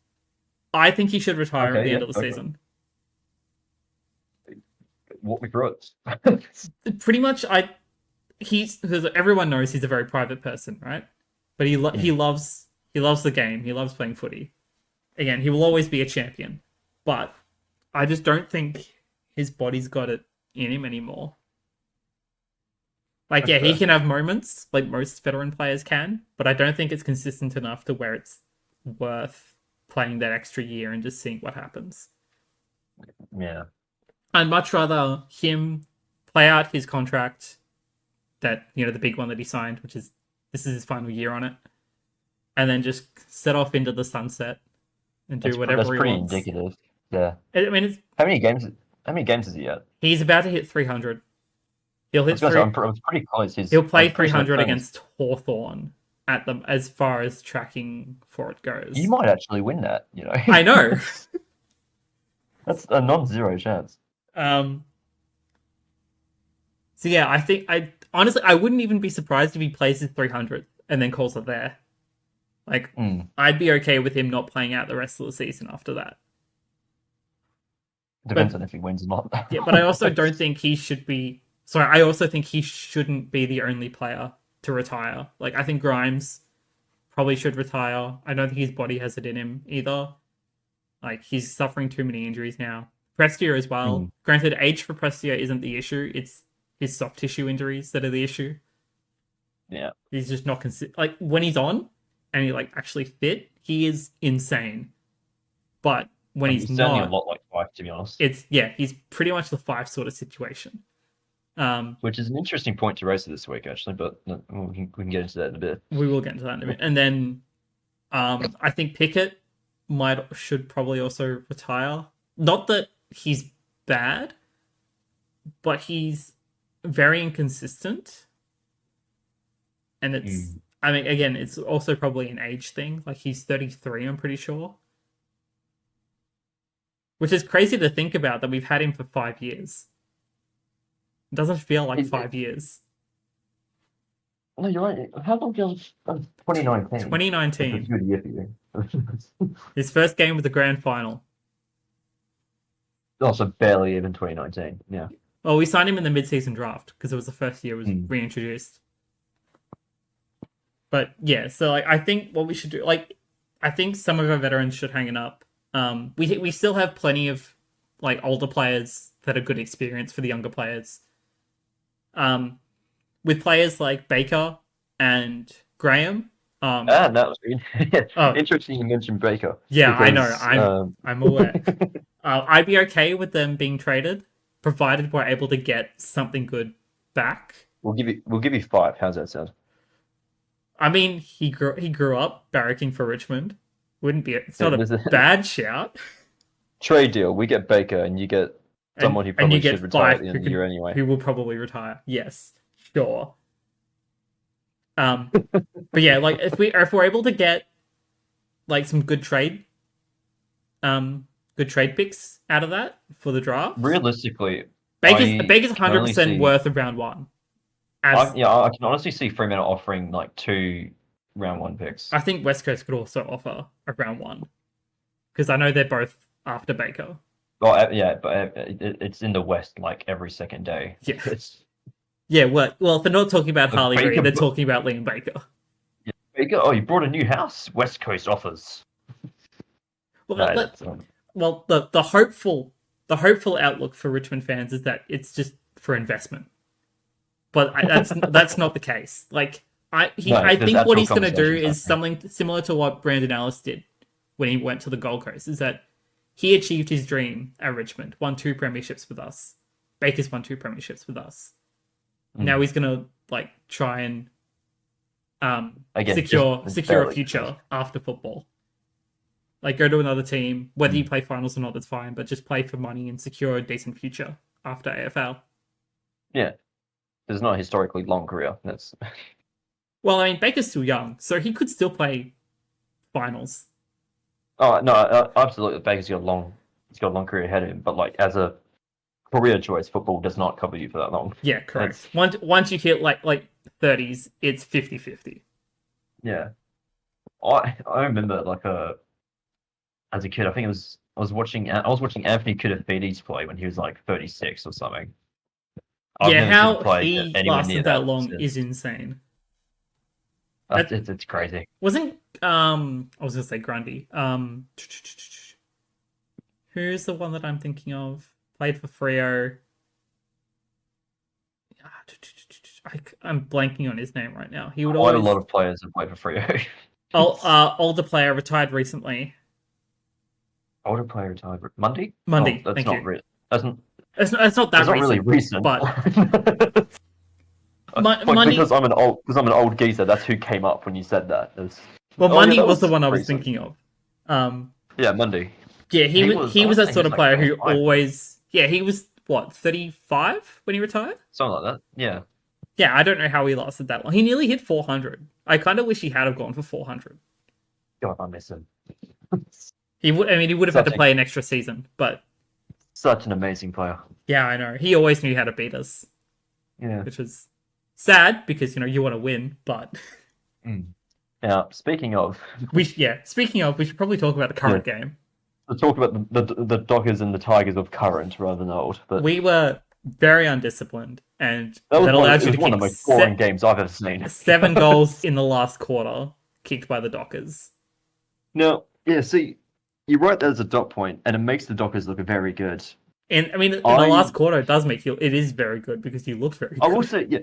I think he should retire at the end of the season. Walk me through it. Pretty much, because everyone knows he's a very private person, right? But he loves the game. He loves playing footy. Again, he will always be a champion. But I just don't think his body's got it in him anymore. Like, yeah, he can have moments, like most veteran players can, but I don't think it's consistent enough to where it's worth playing that extra year and just seeing what happens. Yeah. I'd much rather him play out his contract, that, you know, the big one that he signed, which is, this is his final year on it, and then just set off into the sunset and do whatever he pretty wants. indicative. Yeah. I mean, it's, How many games is he at? he's about to hit 300. He'll hit I was pretty close. He'll play 300 against Hawthorn at the, as far as tracking for it goes. You might actually win that, you know. I know. That's a non-zero chance. So yeah, I honestly I wouldn't even be surprised if he plays his 300 and then calls it there. Like, I'd be okay with him not playing out the rest of the season after that. Depends on if he wins or not. Yeah, but I also don't think he should be. Sorry, I also think he shouldn't be the only player to retire. Like, I think Grimes probably should retire. I don't think his body has it in him either. Like, he's suffering too many injuries now. Prestia as well. Granted, age for Prestia isn't the issue. It's his soft tissue injuries that are the issue. Yeah. He's just not like, when he's on and he like actually fit, he is insane. But when he's not, certainly a lot like Fife, to be honest. He's pretty much the Fife sort of situation. Which is an interesting point to raise this week, actually, but we can get into that in a bit. We will get into that in a bit. And then I think Pickett should probably also retire. Not that he's bad, but he's very inconsistent. And it's, I mean, again, it's also probably an age thing. Like, he's 33, I'm pretty sure. Which is crazy to think about, that we've had him for 5 years. It doesn't feel like 5 years. No, you're right. How long ago was 2019? 2019. That's a good year for you. His first game was the grand final. Also, barely even 2019. Yeah. Well, we signed him in the mid-season draft because it was the first year it was reintroduced. But yeah, so like, I think what we should do, like, I think some of our veterans should hang it up. We still have plenty of like older players that are good experience for the younger players. With players like Baker and Graham. That was interesting you mentioned Baker. Yeah, Because, I know. I'm aware. I'd be okay with them being traded, provided we're able to get something good back. We'll give you 5. How's that sound? I mean, he grew up barracking for Richmond. It's not a bad shout. Trade deal. We get Baker, and you get someone who probably should retire at the end of the year anyway. Who will probably retire? Yes, sure. But yeah, like, if we're able to get like some good trade picks out of that for the draft. Realistically, Baker's 100% worth of round 1. I can honestly see Fremantle offering like 2 round 1 picks. I think West Coast could also offer a round 1 because I know they're both after Baker. Well, yeah, but it's in the West like every second day. Yeah. Yeah, well, if they're not talking about Harley Green, they're talking about Liam Baker. Yeah, Baker, you brought a new house? West Coast offers. Well, the hopeful outlook for Richmond fans is that it's just for investment. But that's not the case. Like, I think what he's going to do is something similar to what Brandon Ellis did when he went to the Gold Coast. Is that he achieved his dream at Richmond, won 2 premierships with us. Baker's won 2 premierships with us. Now he's going to like try and secure a future after football. Like, go to another team, whether you play finals or not, that's fine. But just play for money and secure a decent future after AFL. Yeah. There's not a historically long career. That's well, I mean, Baker's still young, so he could still play finals. Oh no, absolutely. Baker's got a long career ahead of him. But like, as a career choice, football does not cover you for that long. Yeah, correct. Once you hit like 30s, it's 50-50. Yeah, I remember like as a kid, I think I was watching Anthony Koutoufides play when he was like 36 or something. How he lasted that long is insane. It's crazy. Wasn't I was gonna say Grundy. Who's the one that I'm thinking of? Played for Freo. I'm blanking on his name right now. He would Quite always... a lot of players have played for Freo. older player retired recently. Older player retired. Mundy? Mundy, Oh, that's thank not you. real. That's not, It's not that it's not really recent. but Because I'm an old geezer. That's who came up when you said that. Mundy that was the one I was recent. thinking of. Yeah, Mundy. Yeah, he was that sort of player who 35. always... Yeah, he was, what, 35 when he retired? Something like that. Yeah. Yeah, I don't know how he lasted that long. He nearly hit 400. I kind of wish he had have gone for 400. God, I miss him. He would have had to play an extra season, but... Such an amazing player. Yeah, I know. He always knew how to beat us. Yeah. Which was sad, because, you want to win, but... Now, speaking of... we should probably talk about the current game. We'll talk about the Dockers and the Tigers of current rather than old. But we were very undisciplined, and that allowed you to one kick of the most boring games I've ever seen. 7 goals in the last quarter, kicked by the Dockers. No, yeah, see, you write that as a dot point, and it makes the Dockers look very good. And I mean, in the last quarter, it does make you... It is very good, because you look very good. I will say, yeah,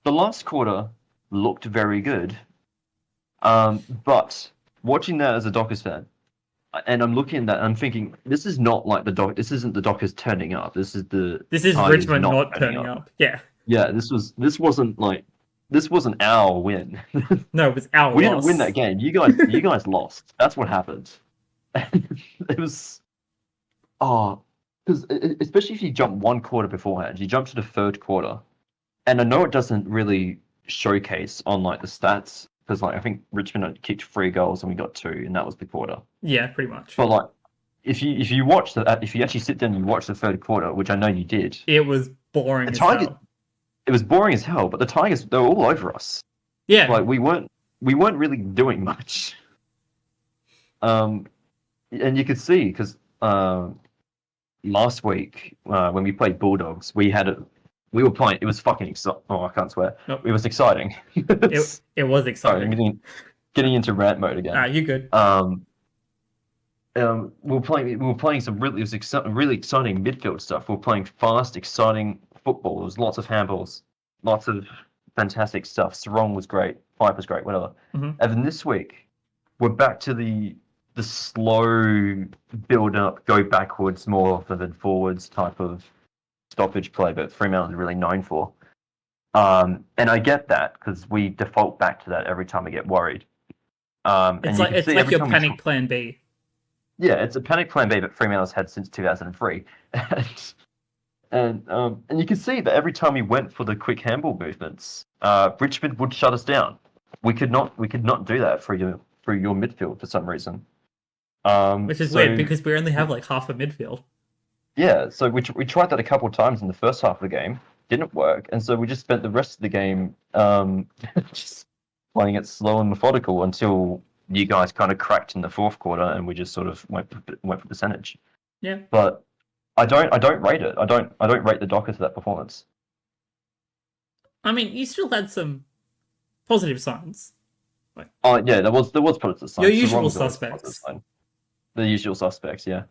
the last quarter looked very good. But watching that as a Dockers fan, and I'm looking at that, and I'm thinking, this is not like this isn't the Dockers turning up. This is Tigers Richmond not turning up. Yeah. Yeah, this wasn't our win. No, it was our loss. We didn't win that game. You guys lost. That's what happened. It was because especially if you jump one quarter beforehand, you jump to the third quarter, and I know it doesn't really showcase on like the stats. Because I think Richmond kicked 3 goals and we got 2, and that was the quarter. Yeah, pretty much. But if you if you actually sit down and you watch the third quarter, which I know you did, it was boring as hell. It was boring as hell. But the Tigers, they were all over us. Yeah, we weren't really doing much. And you could see because last week when we played Bulldogs, we were playing. It was fucking exciting. Oh, I can't swear. Nope. It was exciting. It was exciting. Sorry, getting into rant mode again. You're good. We were playing some really exciting midfield stuff. We were playing fast, exciting football. There was lots of handballs, lots of fantastic stuff. Sarong was great. Pipe was great. Whatever. Mm-hmm. And then this week, we're back to the slow build up, go backwards more often than forwards type of stoppage play that Fremantle is really known for. And I get that because we default back to that every time we get worried. It's like your panic plan B. Yeah, it's a panic plan B that Fremantle's had since 2003. And you can see that every time we went for the quick handball movements, Richmond would shut us down. We could not do that through your midfield for some reason. Which is weird because we only have like half a midfield. Yeah, so we tried that a couple of times in the first half of the game. Didn't work, and so we just spent the rest of the game just playing it slow and methodical until you guys kind of cracked in the fourth quarter, and we just sort of went for percentage. Yeah, but I don't rate it. I don't rate the Dockers for that performance. I mean, you still had some positive signs. Oh yeah, there was positive signs. Your usual suspects. The usual suspects, yeah.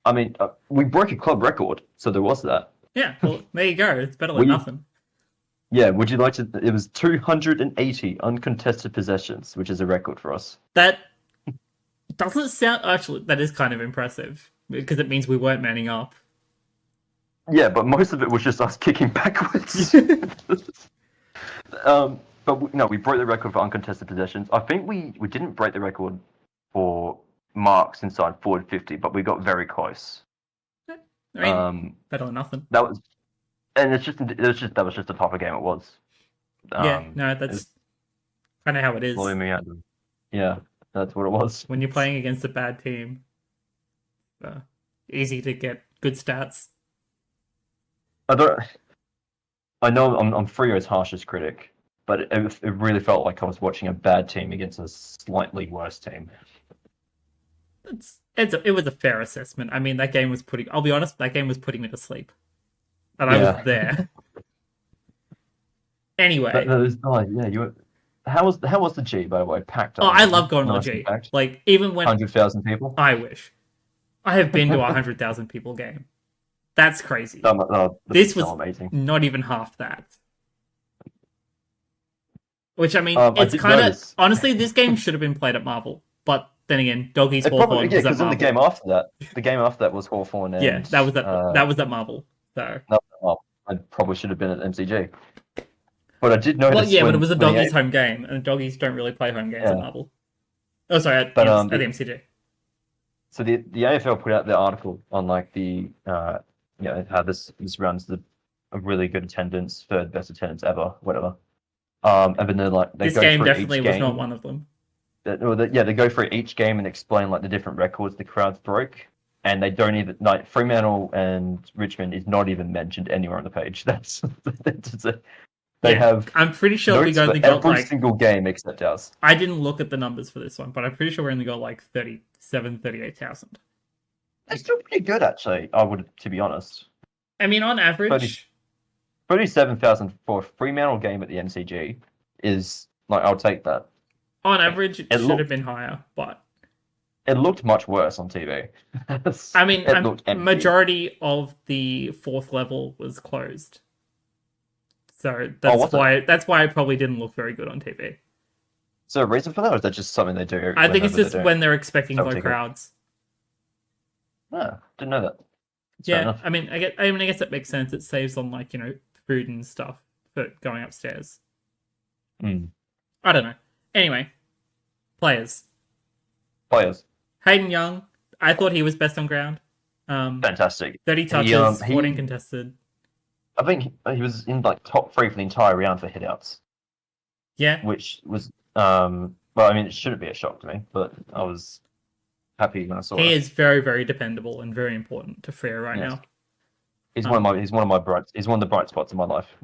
I mean, we broke a club record, so there was that. Yeah, well, there you go. It's better than nothing. Yeah, would you like to... It was 280 uncontested possessions, which is a record for us. That doesn't sound... Actually, that is kind of impressive, because it means we weren't manning up. Yeah, but most of it was just us kicking backwards. But no, we broke the record for uncontested possessions. I think we didn't break the record for marks inside forward 50, but we got very close. I mean, better than nothing. That was just the type of game it was. That's kind of how it is. Blowing me out. Yeah, that's what it was. When you're playing against a bad team, easy to get good stats. I know I'm Freo's harshest critic, but it really felt like I was watching a bad team against a slightly worse team. It was a fair assessment. I mean, that game was I'll be honest, that game was putting me to sleep. And I was there. Anyway. How was the G, by the way? Packed up. Oh, I love going to the G. Packed. Like, even when... 100,000 people? I wish. I have been to a 100,000 people game. That's crazy. This was amazing. Not even half that. Which, I mean, I it's did kind of... notice. Honestly, this game should have been played at Marvel. But then again, Doggies Hawthorn was at because in Marvel. the game after that was Hawthorn and Yeah, that was at Marvel. So... no, well, I probably should have been at MCG. But I did notice. Well, yeah, but it was a when Doggies home game, and Doggies don't really play home games at Yeah. Marvel. Oh, sorry, at But, the MCG. So the AFL put out the article on like the how this runs a really good attendance, third best attendance ever, whatever. And then they This go game through definitely each was game. not one of them. They go through each game and explain like the different records the crowds broke, and they don't even like Fremantle and Richmond is not even mentioned anywhere on the page. They have. I'm pretty sure we notes only for got every like... single game except ours. I didn't look at the numbers for this one, but I'm pretty sure we only got like 38,000. That's still pretty good, actually. I would, to be honest. I mean, on average... 37,000 for a Fremantle game at the MCG is, like, I'll take that. On average, it should have been higher, but... It looked much worse on TV. I mean, It looked empty. majority of the fourth level was closed. So that's why it probably didn't look very good on TV. Is there a reason for that, or is that just something they do? I think it's just when they're expecting low crowds. No, didn't know that. That's yeah, I mean, I guess it makes sense. It saves on like food and stuff for going upstairs. I don't know. Anyway, players. Hayden Young, I thought he was best on ground. Fantastic. 30 touches, 14 contested. I think he was in like top 3 for the entire round for hitouts. Yeah. Which was, well, I mean, it shouldn't be a shock to me, but I was happy when I saw it. He is very, very dependable and very important to Freo right now. He's one of the bright spots in my life.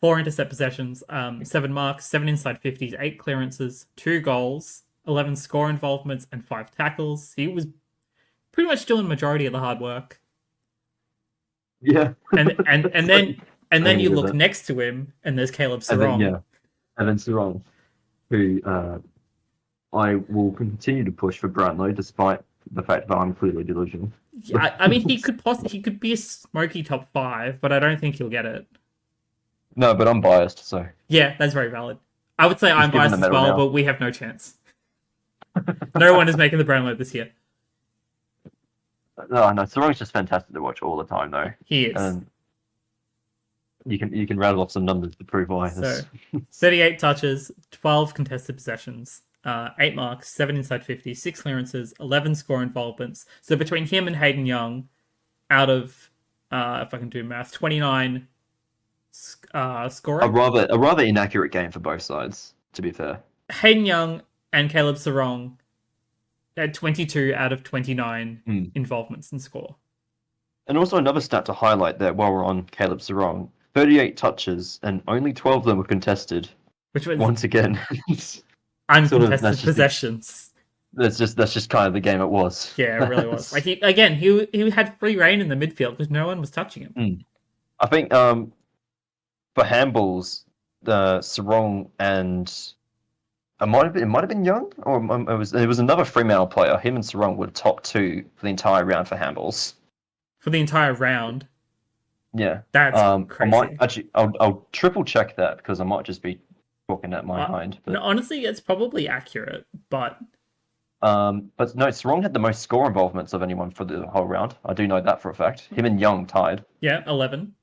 4 intercept possessions, 7 marks, 7 inside 50s, 8 clearances, 2 goals, 11 score involvements, and 5 tackles. He was pretty much doing the majority of the hard work. Yeah. and then you look next to him, and there's Caleb Sarong. And then Sarong, who I will continue to push for Brownlow, despite the fact that I'm clearly delusional. Yeah, I mean, he could be a smoky top 5, but I don't think he'll get it. No, but I'm biased, so... Yeah, that's very valid. I would say I'm biased as well, but we have no chance. No one is making the Brownlow this year. No, Sarong's just fantastic to watch all the time, though. He is. And you can rattle off some numbers to prove why. So, 38 touches, 12 contested possessions, 8 marks, 7 inside 50, 6 clearances, 11 score involvements. So between him and Hayden Young, out of, if I can do math, 29 scoring. A rather inaccurate game for both sides, to be fair. Hayden Young and Caleb Sarong had 22 out of 29 involvements in score. And also another stat to highlight there while we're on Caleb Sarong, 38 touches and only 12 of them were contested. Which was once again uncontested possessions. That's just kind of the game it was. Yeah, it really was. Like he had free reign in the midfield because no one was touching him. I think for handballs, Sarong and it might have been Young, or it was another Fremantle player. Him and Sarong were top 2 for the entire round for handballs. For the entire round. Yeah, that's crazy. I'll triple check that because I might just be talking at my mind. But... No, honestly, it's probably accurate, but no, Sarong had the most score involvements of anyone for the whole round. I do know that for a fact. Him and Young tied. Yeah, 11.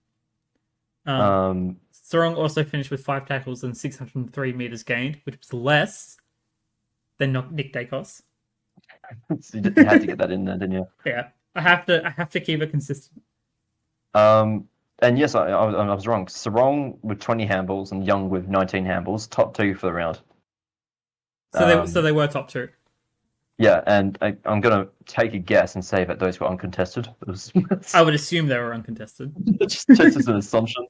Sarong also finished with 5 tackles and 603 meters gained, which was less than Nick Dacos. So you had to get that in there, didn't you? Yeah, I have to keep it consistent. And yes, I was wrong. Sarong with 20 handballs and Young with 19 handballs, top 2 for the round. So they were top 2. Yeah, and I'm gonna take a guess and say that those were uncontested. I would assume they were uncontested. just as an assumption.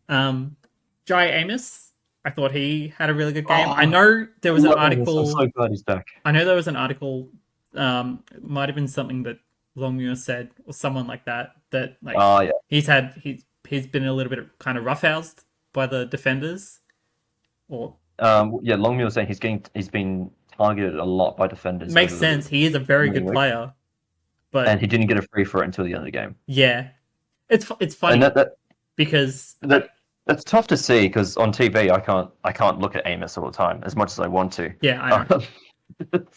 Jai Amos, I thought he had a really good game. I know there was an article. I'm so glad he's back. I know there was an article. It might have been something that Longmuir said, or someone like that. That like he's been a little bit kind of roughhoused by the defenders. Or Longmuir was saying he's been targeted a lot by defenders. Makes sense. He is a very good player, and he didn't get a free for it until the end of the game. Yeah, it's funny because It's tough to see because on TV I can't look at Amos all the time as much as I want to. Yeah, I know.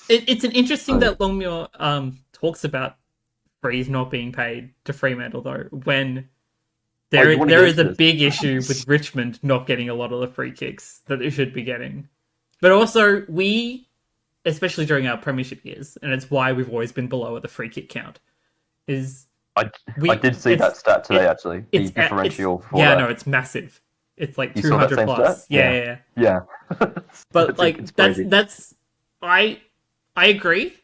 It's an interesting So- that Longmuir talks about Freeze not being paid to Fremantle though, when do you wanna there get is a into this? big issue with Richmond not getting a lot of the free kicks that they should be getting. But also we, especially during our premiership years, and it's why we've always been below at the free kick count, is I did see that stat today actually. The differential for yeah, that. no, it's massive. It's like You saw that 200 same plus. stat? Yeah. Yeah. But It's like crazy. that's I agree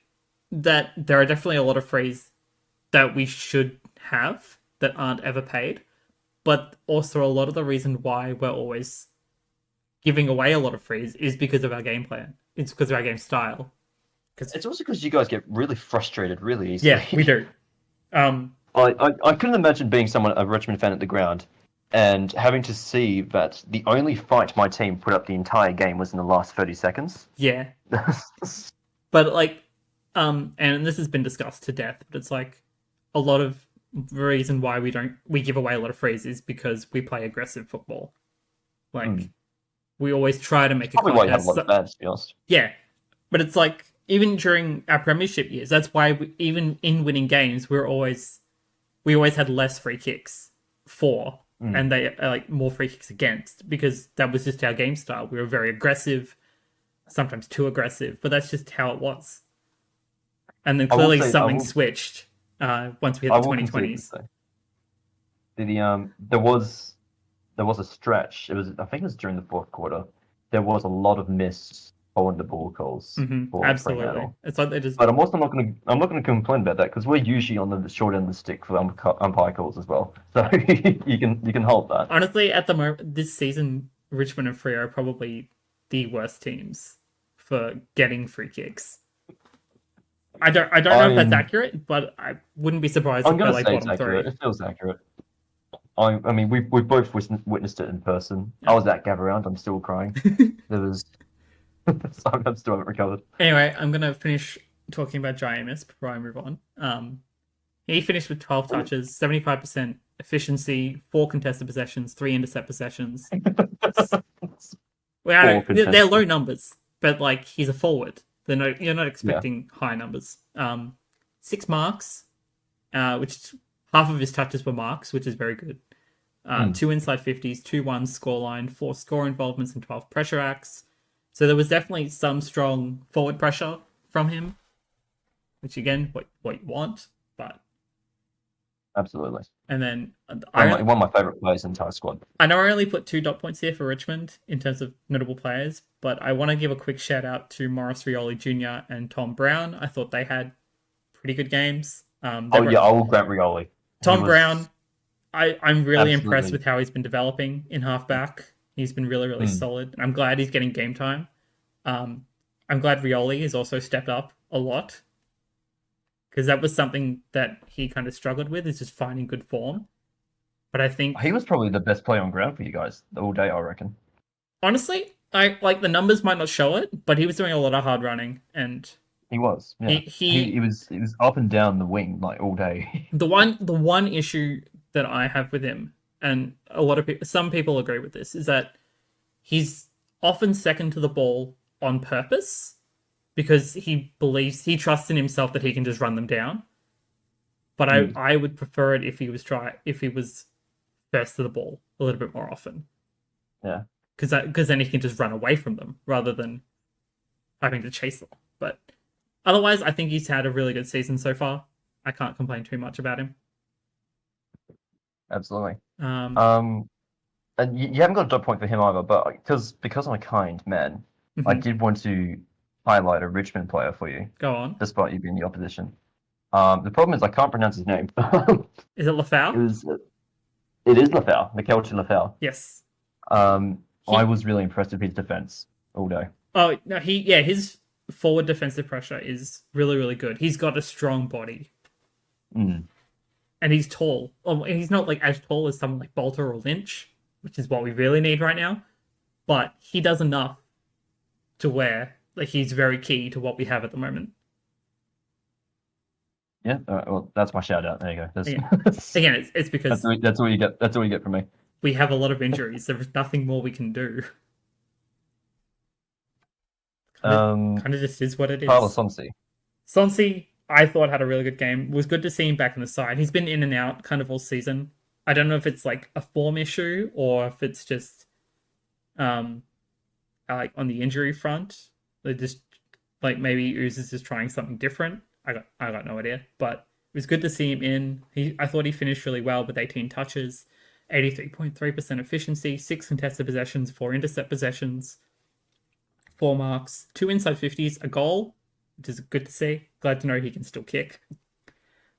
that there are definitely a lot of frees that we should have that aren't ever paid, but also a lot of the reason why we're always giving away a lot of frees is because of our game plan. It's because of our game style. It's also because you guys get really frustrated really easily. Yeah, we do. I couldn't imagine being a Richmond fan at the ground and having to see that the only fight my team put up the entire game was in the last 30 seconds. Yeah. But like, and this has been discussed to death, but it's like a lot of the reason why we give away a lot of frees is because we play aggressive football. Like we always try to make Probably why you have a lot of fans, to be honest. Yeah, but it's like even during our premiership years, that's why even in winning games, we always had less free kicks for, and they like more free kicks against, because that was just our game style. We were very aggressive, sometimes too aggressive, but that's just how it was. And then clearly something switched once we hit the 2020s. There was a stretch. I think it was during the fourth quarter. There was a lot of missed on the ball calls. For Absolutely, Fremantle. it's like they just. But I'm also not going to complain about that because we're usually on the short end of the stick for umpire calls as well. So you can hold that. Honestly, at the moment this season, Richmond and Freo are probably the worst teams for getting free kicks. I don't know if that's accurate, but I wouldn't be surprised if they're like bottom accurate. 3. It feels accurate. I mean, we both witnessed it in person. Yeah. I was at Gab Around. I'm still crying. There was. I'm still haven't recovered. Anyway, I'm gonna finish talking about Jai Amos before I move on. He finished with 12 touches, 75% efficiency, 4 contested possessions, 3 intercept possessions. They're low numbers, but like he's a forward. You're not expecting high numbers. 6 marks, which half of his touches were marks, which is very good. 2 inside 50s, 2 1s scoreline, 4 score involvements, and 12 pressure acts. So there was definitely some strong forward pressure from him, which again, what you want, but absolutely. And then one of my favorite players in the entire squad. I know I only put 2 dot points here for Richmond in terms of notable players, but I want to give a quick shout out to Maurice Rioli Jr. and Tom Brown. I thought they had pretty good games. I will grant Rioli. Tom Brown, I'm really impressed with how he's been developing in halfback. He's been really, really solid. I'm glad he's getting game time. I'm glad Rioli has also stepped up a lot, because that was something that he kind of struggled with, is just finding good form. But I think he was probably the best player on ground for you guys all day, I reckon. Honestly, the numbers might not show it, but he was doing a lot of hard running, and he was. Yeah. He was up and down the wing like all day. The one issue that I have with him, and a lot of people, some people agree with this, is that he's often second to the ball on purpose, because he trusts in himself that he can just run them down. But I would prefer it if he was first to the ball a little bit more often. Yeah. Because then he can just run away from them rather than having to chase them. But otherwise, I think he's had a really good season so far. I can't complain too much about him. Absolutely. And you haven't got a dot point for him either, but because I'm a kind man, I did want to highlight a Richmond player for you. Go on. Despite you being the opposition. The problem is I can't pronounce his name. Is it Lafau? It is Lafau, Mikelchi Lafau. Yes. I was really impressed with his defense all day. Oh no, his forward defensive pressure is really, really good. He's got a strong body. And he's tall. And he's not like as tall as someone like Bolter or Lynch, which is what we really need right now. But he does enough to where he's very key to what we have at the moment. Yeah, well, that's my shout out. There you go. Again, it's because that's all you get. That's all you get from me. we have a lot of injuries. There's nothing more we can do. Kind of just is what it is. Carlos Sonsi. Sonsi, I thought had a really good game. It was good to see him back in the side. He's been in and out kind of all season. I don't know if it's like a form issue or if it's just like on the injury front. They just like maybe Uz is just trying something different. I got no idea. But it was good to see him in. I thought he finished really well with 18 touches, 83.3% efficiency, 6 contested possessions, 4 intercept possessions, 4 marks, 2 inside 50s, a goal, which is good to see. Glad to know he can still kick.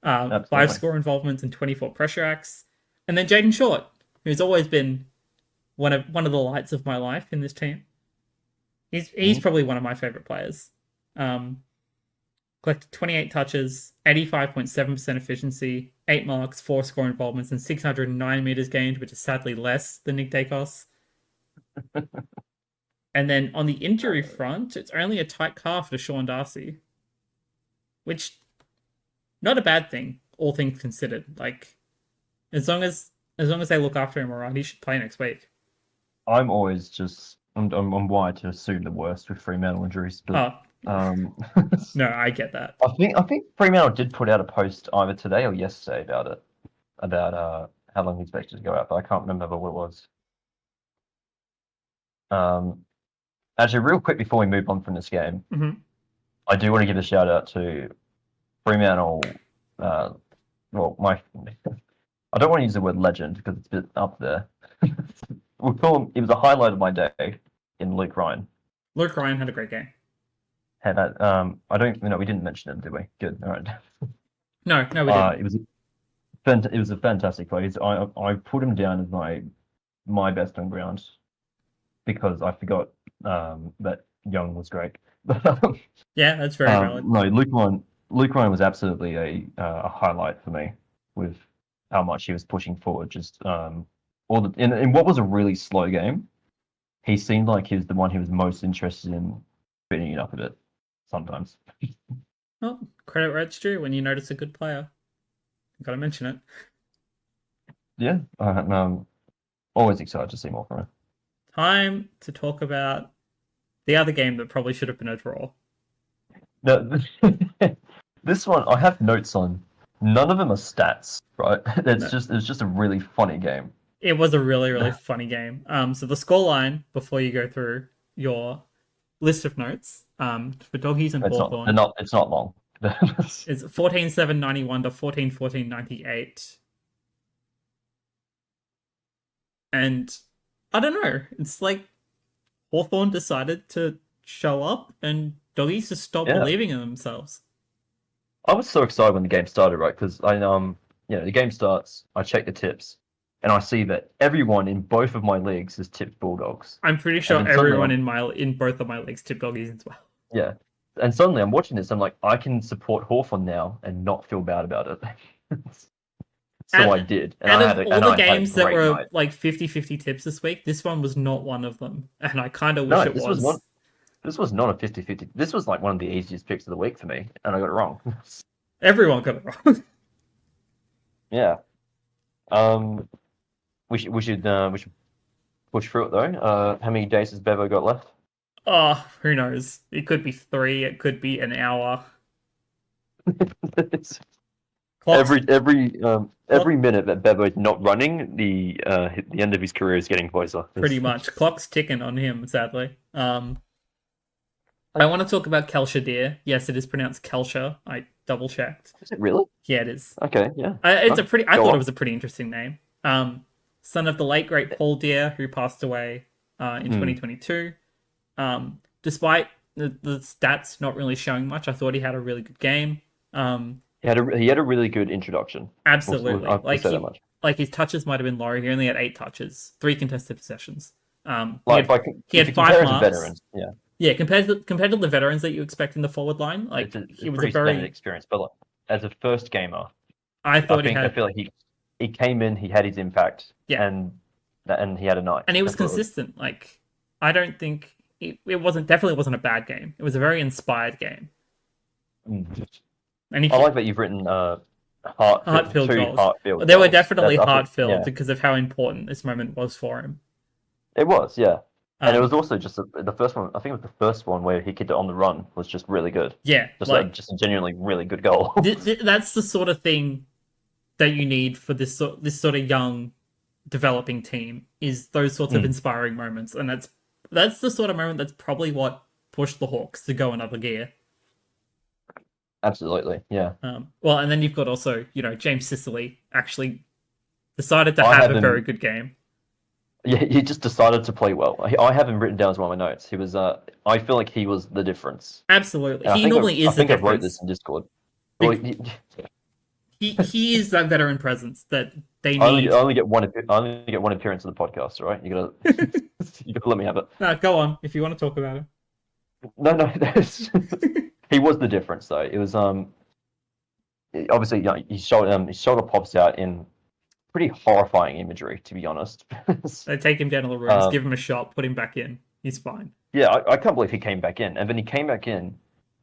5 score involvements and 24 pressure acts. And then Jaden Short, who's always been one of the lights of my life in this team. He's probably one of my favorite players. Collected 28 touches, 85.7% efficiency, 8 marks, 4 score involvements, and 609 meters gained, which is sadly less than Nick Dacos. And then on the injury front, it's only a tight calf to Sean Darcy, which not a bad thing, all things considered. Like, as long as they look after him, alright, he should play next week. I'm always just I'm wired to assume the worst with Fremantle injuries, but no, I get that. I think Fremantle did put out a post either today or yesterday about how long he's expected to go out, but I can't remember what it was. Actually, real quick before we move on from this game, I do want to give a shout out to Fremantle. Well, I don't want to use the word legend because it's a bit up there. We'll call him. It was a highlight of my day in Luke Ryan. Luke Ryan had a great game. Had that. I don't. No, we didn't mention him, did we? Good. All right. No, we didn't. It was a fantastic play. I put him down as my best on ground because I forgot that Young was great. Yeah, that's very valid. No, Luke Ryan was absolutely a highlight for me with how much he was pushing forward. Just in what was a really slow game, he seemed like he was the one who was most interested in speeding it up a bit. Sometimes. Well, credit where it's due when you notice a good player. Got to mention it. Yeah, I'm always excited to see more from him. Time to talk about the other game that probably should have been a draw. No, this one I have notes on. None of them are stats, right? It's just a really funny game. It was a really, really funny game. So the scoreline before you go through your list of notes, for Doggies and Hawthorn. It's not long. It's 14-7-91 to 14-14-98. And I don't know. It's like Hawthorn decided to show up and Doggies just stopped believing in themselves. I was so excited when the game started, right? Because the game starts, I check the tips, and I see that everyone in both of my leagues has tipped Bulldogs. I'm pretty sure everyone in both of my leagues tipped Doggies as well. Yeah. And suddenly I'm watching this, I'm like, I can support Hawthorn now and not feel bad about it. I did. And out of all the games that were like 50-50 tips this week, this one was not one of them. And I kind of wish it was. This was not a 50-50. This was like one of the easiest picks of the week for me, and I got it wrong. Everyone got it wrong. Yeah. We should push through it though. How many days has Bevo got left? Oh, who knows? It could be 3. It could be an hour. Every minute that Bevo's not running, the end of his career is getting closer. Pretty much, clock's ticking on him. Sadly. I want to talk about Kelsha Deer. Yes, it is pronounced Kelsha. I double checked. Is it really? Yeah, it is. Okay, yeah. I thought it was a pretty interesting name. Son of the late great Paul Deer, who passed away in 2022. Despite the stats not really showing much, I thought he had a really good game. He had a really good introduction. Absolutely. I'll say that much. Like his touches might have been low. He only had 8 touches, 3 contested possessions. He had 5 marks. Veterans, yeah. Yeah, compared to the veterans that you expect in the forward line, like he was a very experience. But like, as a first gamer, I feel like he came in, he had his impact, and he had a night, and he was consistent. Like I don't think it definitely wasn't a bad game. It was a very inspired game. And I like that you've written Heart-filled two goals. heart-filled They were goals. definitely I think, heart-filled yeah, because of how important this moment was for him. it was, yeah. And it was Um, also just the first one. I think it was the first one where he kicked it on the run was just really good. yeah, like Just a genuinely really good goal. that's the sort of thing that you need for this sort of young developing team, is those sorts of inspiring moments, and that's the sort of moment that's probably what pushed the Hawks to go another gear. Absolutely, yeah. Well, and then you've got also, James Sicily actually decided to I have have a very him. good game. Yeah, he just decided to play well. I have him written down as one of my notes. He was. I feel like he was the difference. Absolutely, And he normally I is the think I wrote this difference. in Discord. Well, He is that veteran presence that they I need. only get I only get one appearance on the podcast, all right? You gotta you gotta let me have it. No, go on if you want to talk about No, he was the difference though. It was obviously, his shoulder pops out in pretty horrifying imagery, to be honest. They take him down to the rooms, um, give him a shot, put him back in. He's fine. yeah, I can't believe he came back in, and then he came back in,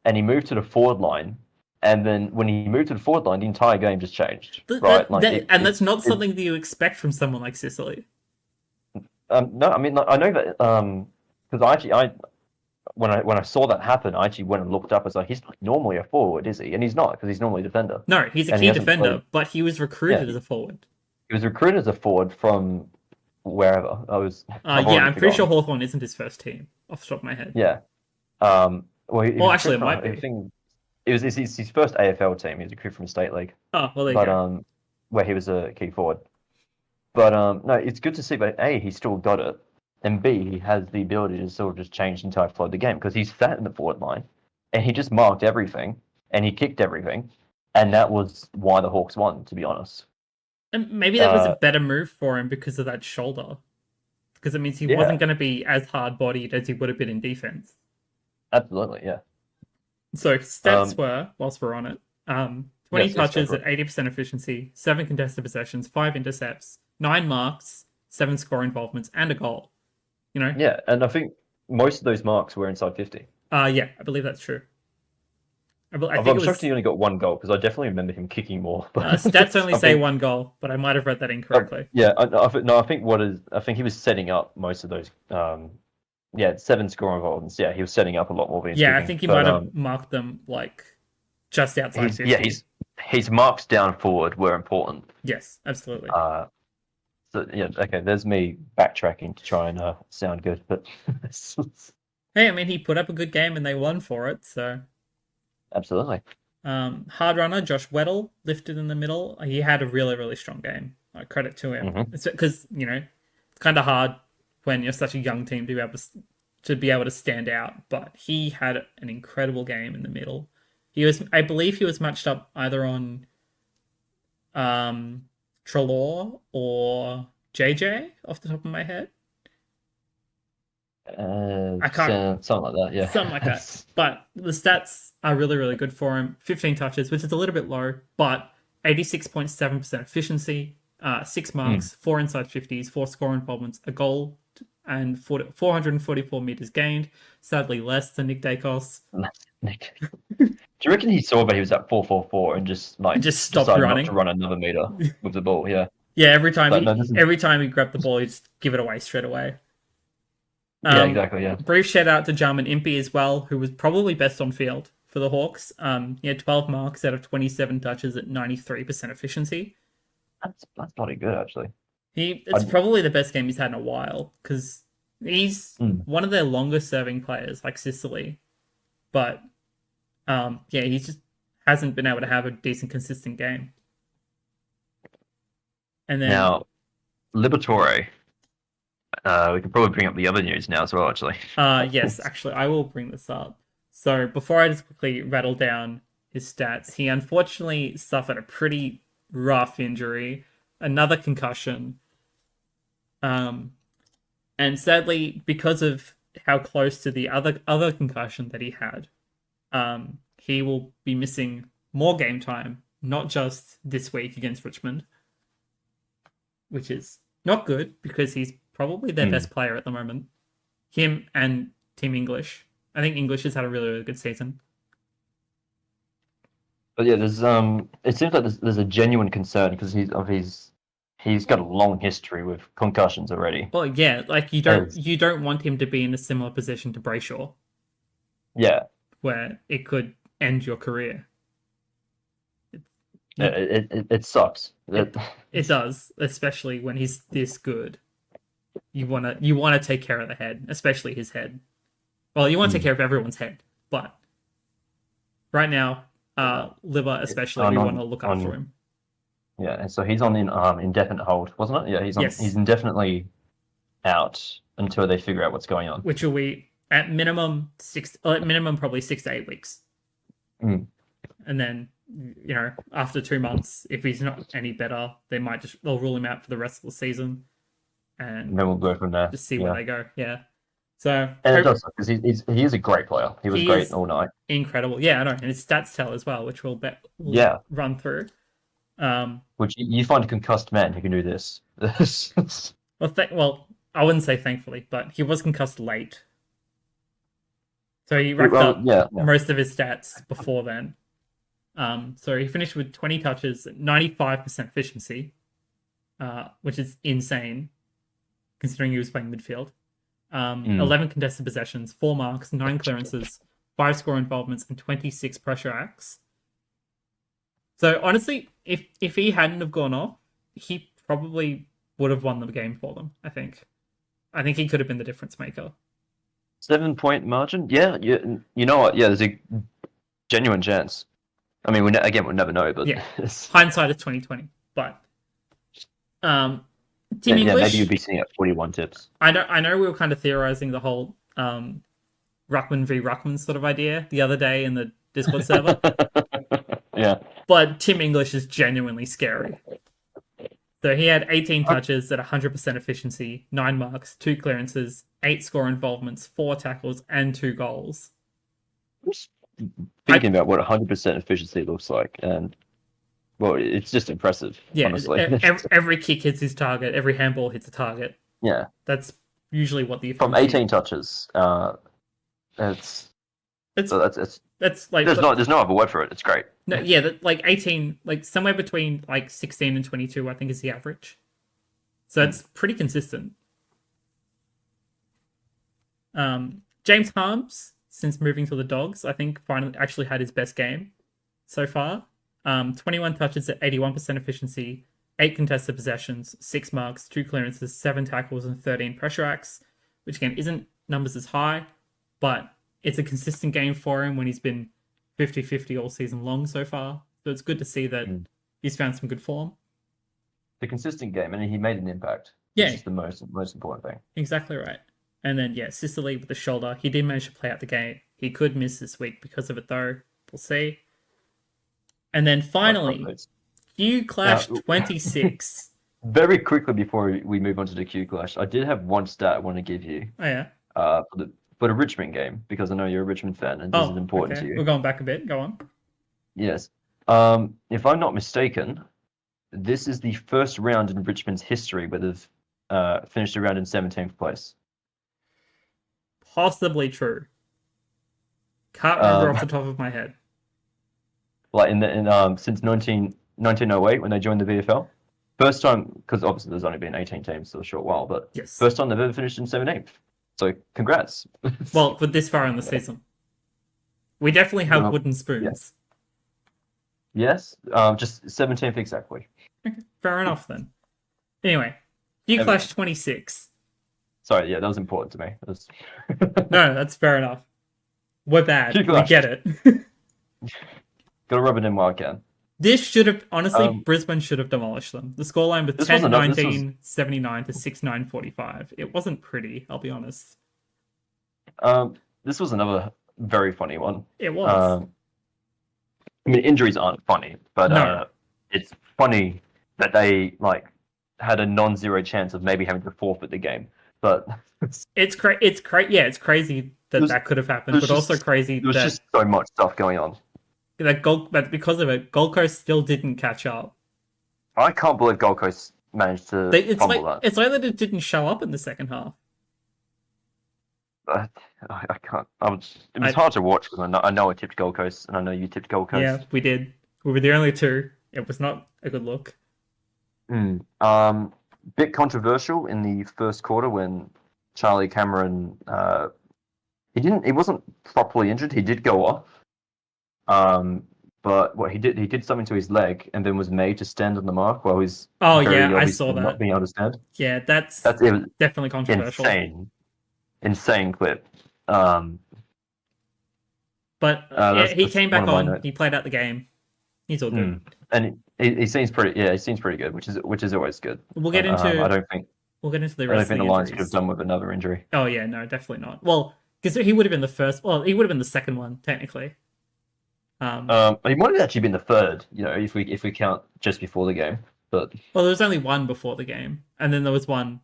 and he moved to the forward line, and then when he moved to the forward line, the entire game just changed, right? Like That's not something that you expect from someone like Sicily. No, I mean, I know that because I when I saw that happen, I actually went and looked up. I was like, he's not normally a forward, is he? And he's not, because he's normally a defender. No, he's a And he key hasn't defender, played. but he was Yeah, recruited as a forward. he was recruited as a forward from wherever. I've Yeah, already I'm pretty sure forgotten. Hawthorn isn't his first team, off the top of my head. Yeah. Well, he Well, was actually, recruited it from, might I be. think it was his first AFL team. He was recruited from State League, Oh, well, there you but go. where he was a key forward. But no, it's good to see. But A, he still got it, and B, he has the ability to sort of just change the entire flow of the game because he's sat in the forward line, and he just marked everything, and he kicked everything, and that was why the Hawks won. To be honest, And maybe that was a uh, better move for him because of that shoulder. Because it means he yeah, wasn't going to be as hard bodied as he would have been in defense. absolutely, yeah. So stats were, whilst we're on it, 20 Yes, go touches for at it. 80% efficiency, 7 contested possessions, 5 intercepts, 9 marks, 7 score involvements, and a goal. Yeah, and I think most of those marks were inside 50. Yeah, I believe that's true. I think I'm it shocked was he only got one goal because I definitely remember him kicking more. But stats only I say think, 1 goal, but I might have read that incorrectly. yeah, no, I think he was setting up most of those. Yeah, 7 scoring goals. Yeah, he was setting up a lot more than he's Yeah, I kicking. think he But might have marked them like just outside he's yeah 50. his marks down forward were important. Yes, absolutely. So yeah, okay. There's me backtracking to try and sound good, but Hey, I mean, he put up a good game and they won for it, so. absolutely. Hard runner Josh Weddle lifted in the middle. He had a really, really strong game. Credit to him. Hmm. It's because it's kind of hard when you're such a young team to be able to stand out. But he had an incredible game in the middle. I believe, he was matched up either on Trelaw or JJ off the top of my head. I can't Something like that. Something like Yeah. that. But the stats are really, really good for him. 15 touches, which is a little bit low, but 86.7% efficiency, 6 marks, 4 inside 50s, 4 score involvements, a goal, and 444 meters gained. Sadly, less than Nick Dacos. Nick. Do you reckon he saw that he was at 4-4-4 and just And like just stopped decided not to running. run another meter with the ball? Yeah. Yeah, every time But he no, this is every time he grabbed the ball, he'd just give it away straight away. yeah, exactly. Yeah. Brief shout out to Jarman Impey as well, who was probably best on field for the Hawks. He had 12 marks out of 27 touches at 93% efficiency. That's bloody good actually. It's probably the best game he's had in a while because he's one of their longest serving players, like Sicily. But yeah, he just hasn't been able to have a decent, consistent game. And then Now, Liberatore. We can probably bring up the other news now as well, actually. yes, actually, I will bring this up. So before I just quickly rattle down his stats, he unfortunately suffered a pretty rough injury, another concussion. And sadly, because of how close to the other concussion that he had, he will be missing more game time, not just this week against Richmond, which is not good because he's probably their best player at the moment. Him and Team English. I think English has had a really, really good season. But yeah, there's it seems like there's a genuine concern because he's got a long history with concussions already. Well, yeah, like As, you don't want him to be in a similar position to Brayshaw, yeah, where it could end your career. You, it sucks. it does, especially when he's this good. You wanna take care of the head, especially his head. Well, you want to take care of everyone's head, but right now, liver especially, we want to look after him. Yeah, and so he's on indefinite hold, wasn't it? Yeah, Yes. He's indefinitely out until they figure out what's going on. Which will be at minimum probably 6 to 8 weeks. Mm. And then, after 2 months, if he's not any better, they'll rule him out for the rest of the season, and then we'll go from there. Just see where they go. Yeah. So and it does because he is a great player. He was great all night. Incredible. Yeah, I know, and his stats tell as well, which we'll run through. Which you find a concussed man who can do this. Well, I wouldn't say thankfully, but he was concussed late. So he racked up most of his stats before then. So he finished with 20 touches, 95% efficiency, which is insane, considering he was playing midfield. 11 contested possessions, 4 marks, 9 clearances, 5 score involvements, and 26 pressure acts. So honestly, if he hadn't have gone off, he probably would have won the game for them. I think he could have been the difference maker. 7-point margin? Yeah, you know what? Yeah, there's a genuine chance. I mean, we'll never know, but yeah, hindsight is 2020. But Team English, maybe you'd be seeing at 41 tips. I know we were kind of theorizing the whole Ruckman v Ruckman sort of idea the other day in the Discord server. Yeah. But Tim English is genuinely scary. So he had 18 touches at 100% efficiency, 9 marks, 2 clearances, 8 score involvements, 4 tackles, and 2 goals. Thinking about what 100% efficiency looks like, and well, it's just impressive. Yeah, honestly. Every kick hits his target, every handball hits a target. Yeah, that's usually what the from 18 touches. That's like there's no other word for it. It's great. No, yeah, like 18, like somewhere between like 16 and 22, I think is the average. So it's pretty consistent. James Harms, since moving to the Dogs, I think finally actually had his best game so far. 21 touches at 81% efficiency, 8 contested possessions, 6 marks, 2 clearances, 7 tackles, and 13 pressure acts, which again isn't numbers as high, but it's a consistent game for him when he's been 50-50 all season long so far. So it's good to see that he's found some good form. The consistent game, and he made an impact. Yeah. Which is the most important thing. Exactly right. And then, Sicily with the shoulder. He did manage to play out the game. He could miss this week because of it, though. We'll see. And then finally, Q Clash 26. Very quickly before we move on to the Q Clash, I did have one stat I want to give you. Oh, yeah? For the Richmond game, because I know you're a Richmond fan, and this is important to you. We're going back a bit. Go on. Yes. If I'm not mistaken, this is the first round in Richmond's history where they've finished a round in 17th place. Possibly true. Can't remember off the top of my head. Like since 1908 when they joined the VFL, first time, because obviously there's only been 18 teams for a short while, but first time they've ever finished in 17th. So congrats. Well, for this far in the season, we definitely have wooden spoons. Yes, just 17th exactly. Okay, fair enough then. Anyway, Q Clash 26. Sorry, yeah, that was important to me. No, that's fair enough. We're bad. We get it. Gotta rub it in while I can. This should have, honestly, Brisbane should have demolished them. The scoreline was 10-19, 79 to 6-9-45. It wasn't pretty, I'll be honest. This was another very funny one. It was. I mean, injuries aren't funny, but it's funny that they had a non-zero chance of maybe having to forfeit the game. But it's crazy that could have happened, but also crazy there was just so much stuff going on. But because of it, Gold Coast still didn't catch up. I can't believe Gold Coast managed to fumble that. It's like that it didn't show up in the second half. I can't. It was hard to watch because I know I tipped Gold Coast and I know you tipped Gold Coast. Yeah, we did. We were the only two. It was not a good look. Bit controversial in the first quarter when Charlie Cameron he wasn't properly injured. He did go off. But what he did something to his leg and then was made to stand on the mark while he's I saw that. not being able to stand. Yeah, that's definitely controversial. Insane clip. But he came back on. He played out the game. He's all good. And he seems pretty. Yeah, he seems pretty good, which is always good. We'll get into. I don't think the rest. The Lions could have done with another injury. Oh yeah, no, definitely not. Well, because he would have been the first. Well, he would have been the second one technically. He might have actually been the third. You know, if we count just before the game. But there was only one before the game, and then there was one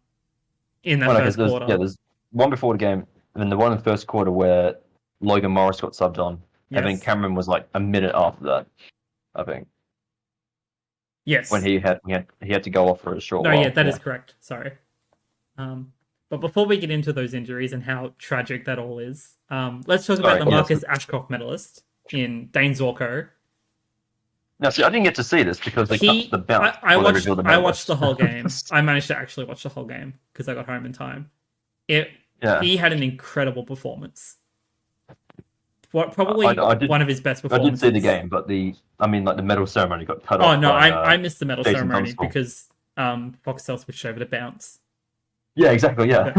in that first quarter. Yeah, there's one before the game, and then the one in the first quarter where Logan Morris got subbed on. Yes. And then Cameron was like a minute after that, I think. Yes. When he had to go off for a short while. No, yeah, that is correct. Sorry. But before we get into those injuries and how tragic that all is, let's talk about the Marcus Ashcroft medalist in Dane Zorko. Now, see, I didn't get to see this because they cut the bounce. I watched the whole game. I managed to actually watch the whole game because I got home in time. He had an incredible performance. Probably one of his best performances. I did see the game, but the medal ceremony got cut off. Oh no, I missed the medal ceremony because Foxtel switched over to bounce. Yeah, exactly. Yeah.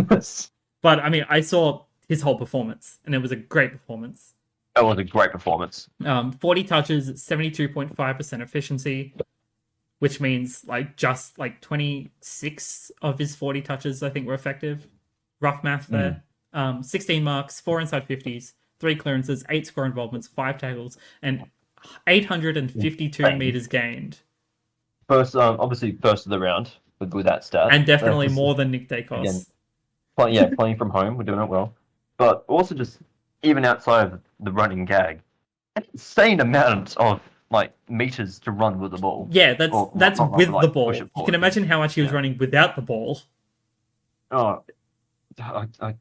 But I mean, I saw his whole performance, and it was a great performance. It was a great performance. 40 touches, 72.5% efficiency, which means just 26 of his 40 touches I think were effective. Rough math there. 16 marks, 4 inside 50s, 3 clearances, 8 score involvements, 5 tackles, and 852 meters gained. Obviously first of the round with that stat. And definitely more than Nick Dacos. Again, playing from home, we're doing it well. But also just even outside of the running gag, an insane amount of meters to run with the ball. Yeah, that's with the ball. You can imagine how much he was running without the ball. Oh, it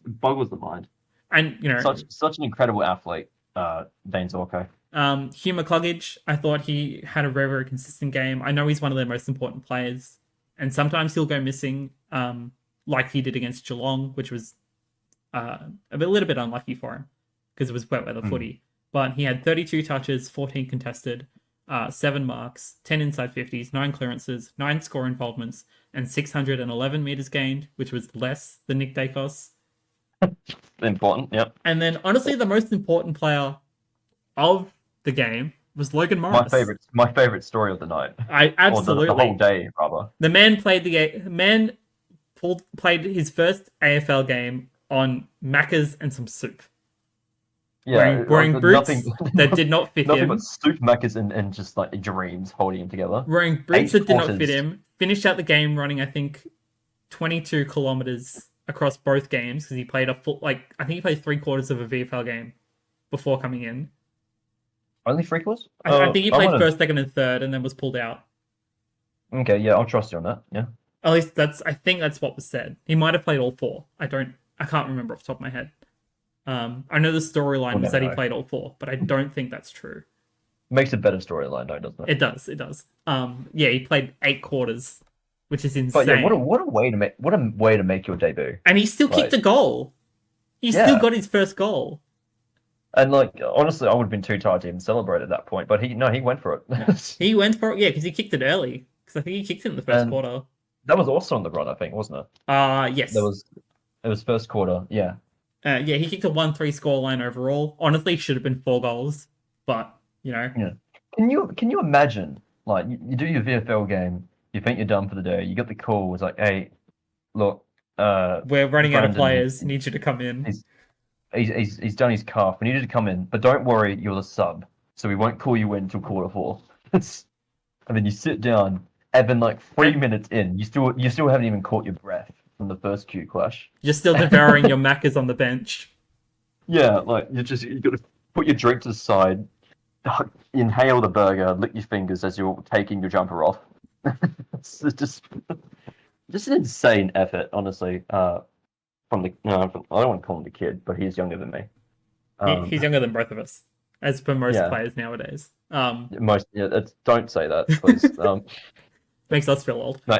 boggles the mind. And such an incredible athlete, Dane Zorko. Hugh McCluggage, I thought he had a very, very consistent game. I know he's one of their most important players, and sometimes he'll go missing, like he did against Geelong, which was a little bit unlucky for him because it was wet weather footy. But he had 32 touches, 14 contested, 7 marks, 10 inside 50s, 9 clearances, 9 score involvements, and 611 meters gained, which was less than Nick Dacos. Important, yep. And then, honestly, the most important player of the game was Logan Morris. My favorite story of the night. Absolutely. Or the whole day, rather. The man played played his first AFL game on Macca's and some soup. Yeah, wearing boots that did not fit nothing him. But soup, Macca's, and just dreams holding him together. Wearing boots that did not fit him. Finished out the game running, I think, 22 kilometers across both games because he played I think he played 3/4 of a VFL game before coming in. Only 3/4? I think he played first, second, and third, and then was pulled out. Okay, yeah, I'll trust you on that. Yeah. At least I think that's what was said. He might have played all 4. I can't remember off the top of my head. I know the storyline was that he played all 4, but I don't think that's true. Makes a better storyline, though, doesn't it? It does. Yeah, he played 8 quarters, which is insane. But yeah, what a way to make your debut. And he still kicked a goal. He still got his first goal. And honestly, I would have been too tired to even celebrate at that point. But he went for it. He went for it, yeah, because he kicked it early. Because I think he kicked it in the first quarter. That was also on the run, I think, wasn't it? Yes. It was first quarter, yeah. Yeah, he kicked a 1-3 scoreline overall. Honestly, should have been 4 goals, but Yeah. Can you imagine? You do your VFL game, you think you're done for the day, you get the call. It's like, hey, look, we're running out of players. Need you to come in. He's done his calf. We need you to come in, but don't worry, you're the sub, so we won't call you in until quarter 4. And then you sit down, and then 3 minutes in, you still haven't even caught your breath from the first Q clash. You're still devouring your Maccas on the bench. Yeah, you got to put your drink to the side, inhale the burger, lick your fingers as you're taking your jumper off. It's just an insane effort, honestly. From the I don't want to call him the kid, but he's younger than me. He's younger than both of us, as per most players nowadays. Don't say that, please. Makes us feel old. No,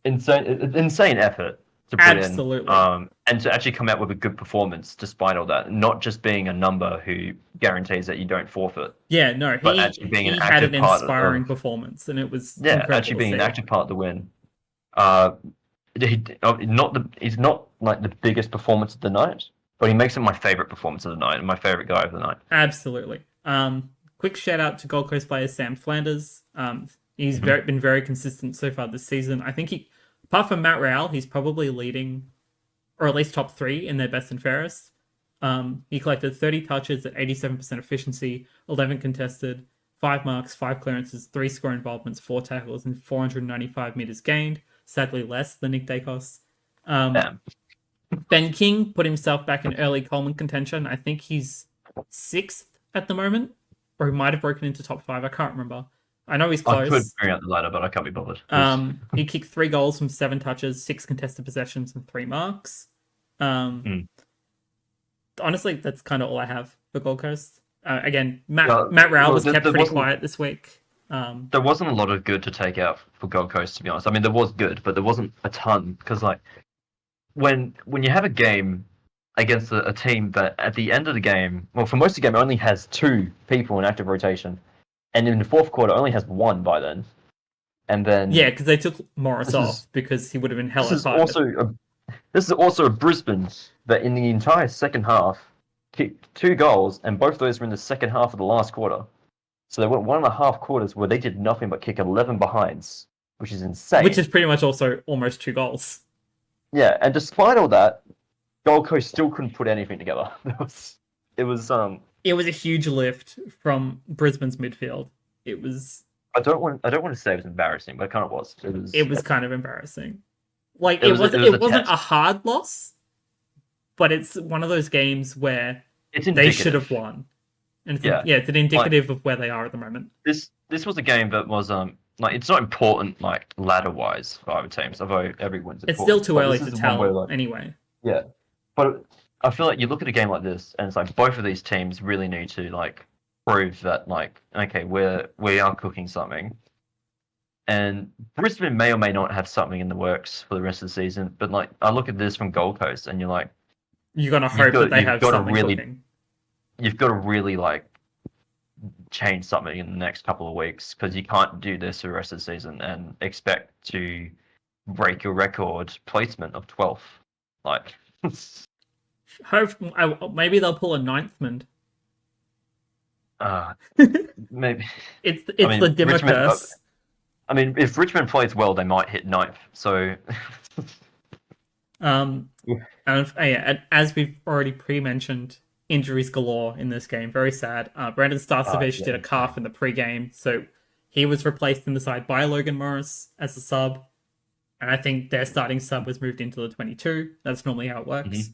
insane effort to put Absolutely. in, and to actually come out with a good performance despite all that, not just being a number who guarantees that you don't forfit. Yeah, no, but actually being an he had active an part inspiring of performance, and it was incredible actually to being see. an active part of the win. He's not like the biggest performance of the night, but he makes it my favorite performance of the night and my favorite guy of the night. Absolutely. Quick shout out to Gold Coast player Sam Flanders. He's been very consistent so far this season. I think apart from Matt Rowell, he's probably leading, or at least top 3 in their best and fairest. He collected 30 touches at 87% efficiency, 11 contested, 5 marks, 5 clearances, 3 score involvements, 4 tackles, and 495 meters gained. Sadly, less than Nick Dacos. Ben King put himself back in early Coleman contention. I think he's 6th at the moment, or he might have broken into top 5. I can't remember. I know he's close. I could bring out the ladder, but I can't be bothered. He kicked 3 goals from 7 touches, 6 contested possessions, and 3 marks. Honestly, that's kind of all I have for Gold Coast. Again, Matt Rowell was kept pretty quiet this week. There wasn't a lot of good to take out for Gold Coast, to be honest. I mean, there was good, but there wasn't a ton, because like when you have a game against a team that at the end of the game, well, for most of the game, only has 2 people in active rotation, and in the fourth quarter only has 1 by then, and then because they took Morris off because he would have been hella tired. This is also a Brisbane that in the entire second half kicked 2 goals, and both of those were in the second half of the last quarter. So they went 1.5 quarters where they did nothing but kick 11 behinds, which is insane. Which is pretty much also almost 2 goals. Yeah, and despite all that, Gold Coast still couldn't put anything together. It was a huge lift from Brisbane's midfield. It was. I don't want to say it was embarrassing, but it kind of was. It was kind of embarrassing. Like it wasn't a hard loss, but it's one of those games where they should have won. And it's an indicative of where they are at the moment. This was a game that was it's not important like ladder wise for either teams, although every win's important. It's still too early to tell anyway. Yeah. But I feel like you look at a game like this and it's like both of these teams really need to like prove that like, okay, we are cooking something. And Brisbane may or may not have something in the works for the rest of the season, but like I look at this from Gold Coast and you're like, you're gonna hope that they have something cooking. You've got to really like change something in the next couple of weeks, because you can't do this for the rest of the season and expect to break your record placement of 12th. Like, maybe they'll pull a 9th man. Maybe it's the Dimmer curse. I mean, if Richmond plays well, they might hit 9th. So, and as we've already pre-mentioned, injuries galore in this game. Very sad. Brandon Starcevich did a calf in the pre-game, so he was replaced in the side by Logan Morris as a sub, and I think their starting sub was moved into the 22. That's normally how it works.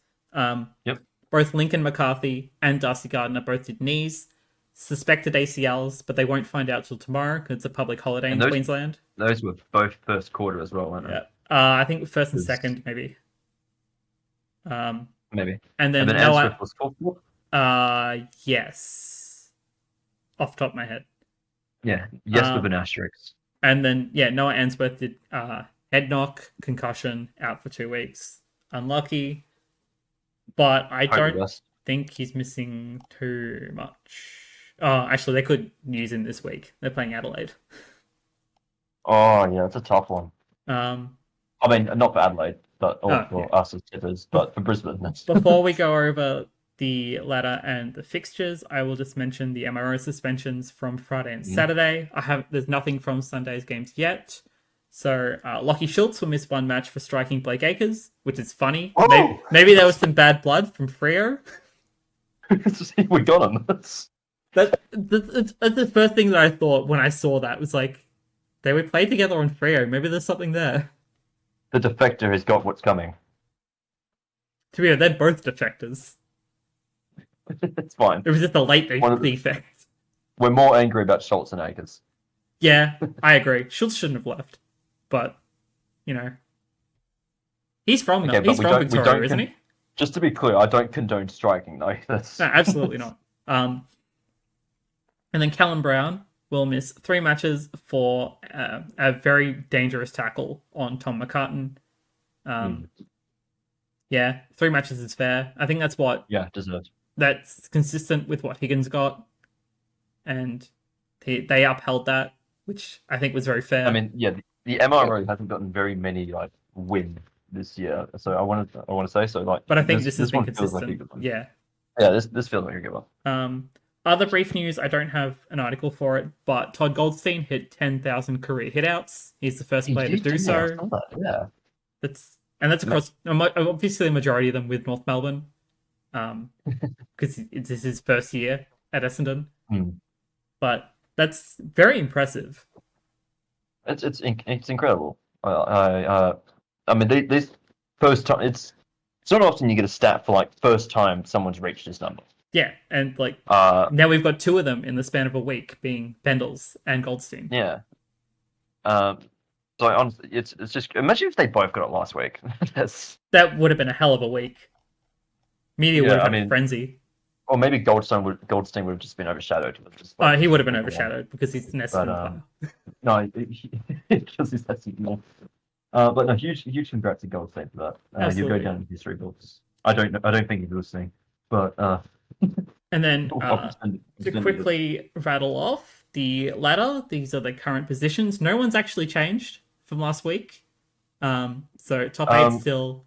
Both Lincoln McCarthy and Darcy Gardner both did knees. Suspected ACLs, but they won't find out till tomorrow because it's a public holiday in Queensland. Those were both first quarter as well, weren't they? Yeah. I think first and second, maybe. Maybe. And then Noah was fourth quarter? Yes. Off the top of my head. Yeah. Yes, with an asterisk. And then Noah Answorth did head knock, concussion, out for 2 weeks. Unlucky. But I don't think he's missing too much. Oh, actually, they could use him this week. They're playing Adelaide. Oh, yeah, it's a tough one. I mean, not for Adelaide, but for us as tippers, but for Brisbane. Before we go over the ladder and the fixtures, I will just mention the MRO suspensions from Friday and Saturday. There's nothing from Sunday's games yet. So Lockie Schultz will miss 1 match for striking Blake Acres, which is funny. Oh! Maybe there was some bad blood from Freo. We got him. That's the first thing that I thought when I saw that was like, they would play together on Freo. Maybe there's something there. The defector has got what's coming. To be honest, they're both defectors. It's fine. It was just a late defect. We're more angry about Schultz and Acres. Yeah, I agree. Schultz shouldn't have left. But, he's from Victoria, isn't he? Just to be clear, I don't condone striking, though. No, absolutely not. And then Callum Brown will miss 3 matches for a very dangerous tackle on Tom McCartan. Yeah, 3 matches is fair. I think that's what... Yeah, deserved. That's consistent with what Higgins got. And they upheld that, which I think was very fair. I mean, yeah, the MRO hasn't gotten very many like wins this year, so I want to say so. Like, but I think this has been one feels like a consistent. good one. Yeah. Yeah, this feels like a good one. Other brief news, I don't have an article for it, but Todd Goldstein hit 10,000 carear hitouts. He's the first player to do so. Yeah. That's across obviously the majority of them with North Melbourne, because this is his first year at Essendon. But that's very impressive. It's incredible. I mean, these first time it's not often you get a stat for like first time someone's reached this number. Yeah, and like now we've got 2 of them in the span of a week, being Bendels and Goldstein. Yeah. So honestly, it's just imagine if they both got it last week. That would have been a hell of a week. Media would have had a frenzy. Or maybe Goldstein would have just been overshadowed. He would have been overshadowed because he's an Essendon player. No, because he's Essendon. But no, huge congrats to Goldstein for that. You'll go down in history books. I don't think he's listening, but. And then to quickly rattle off the ladder, these are the current positions. No one's actually changed from last week. So top 8 still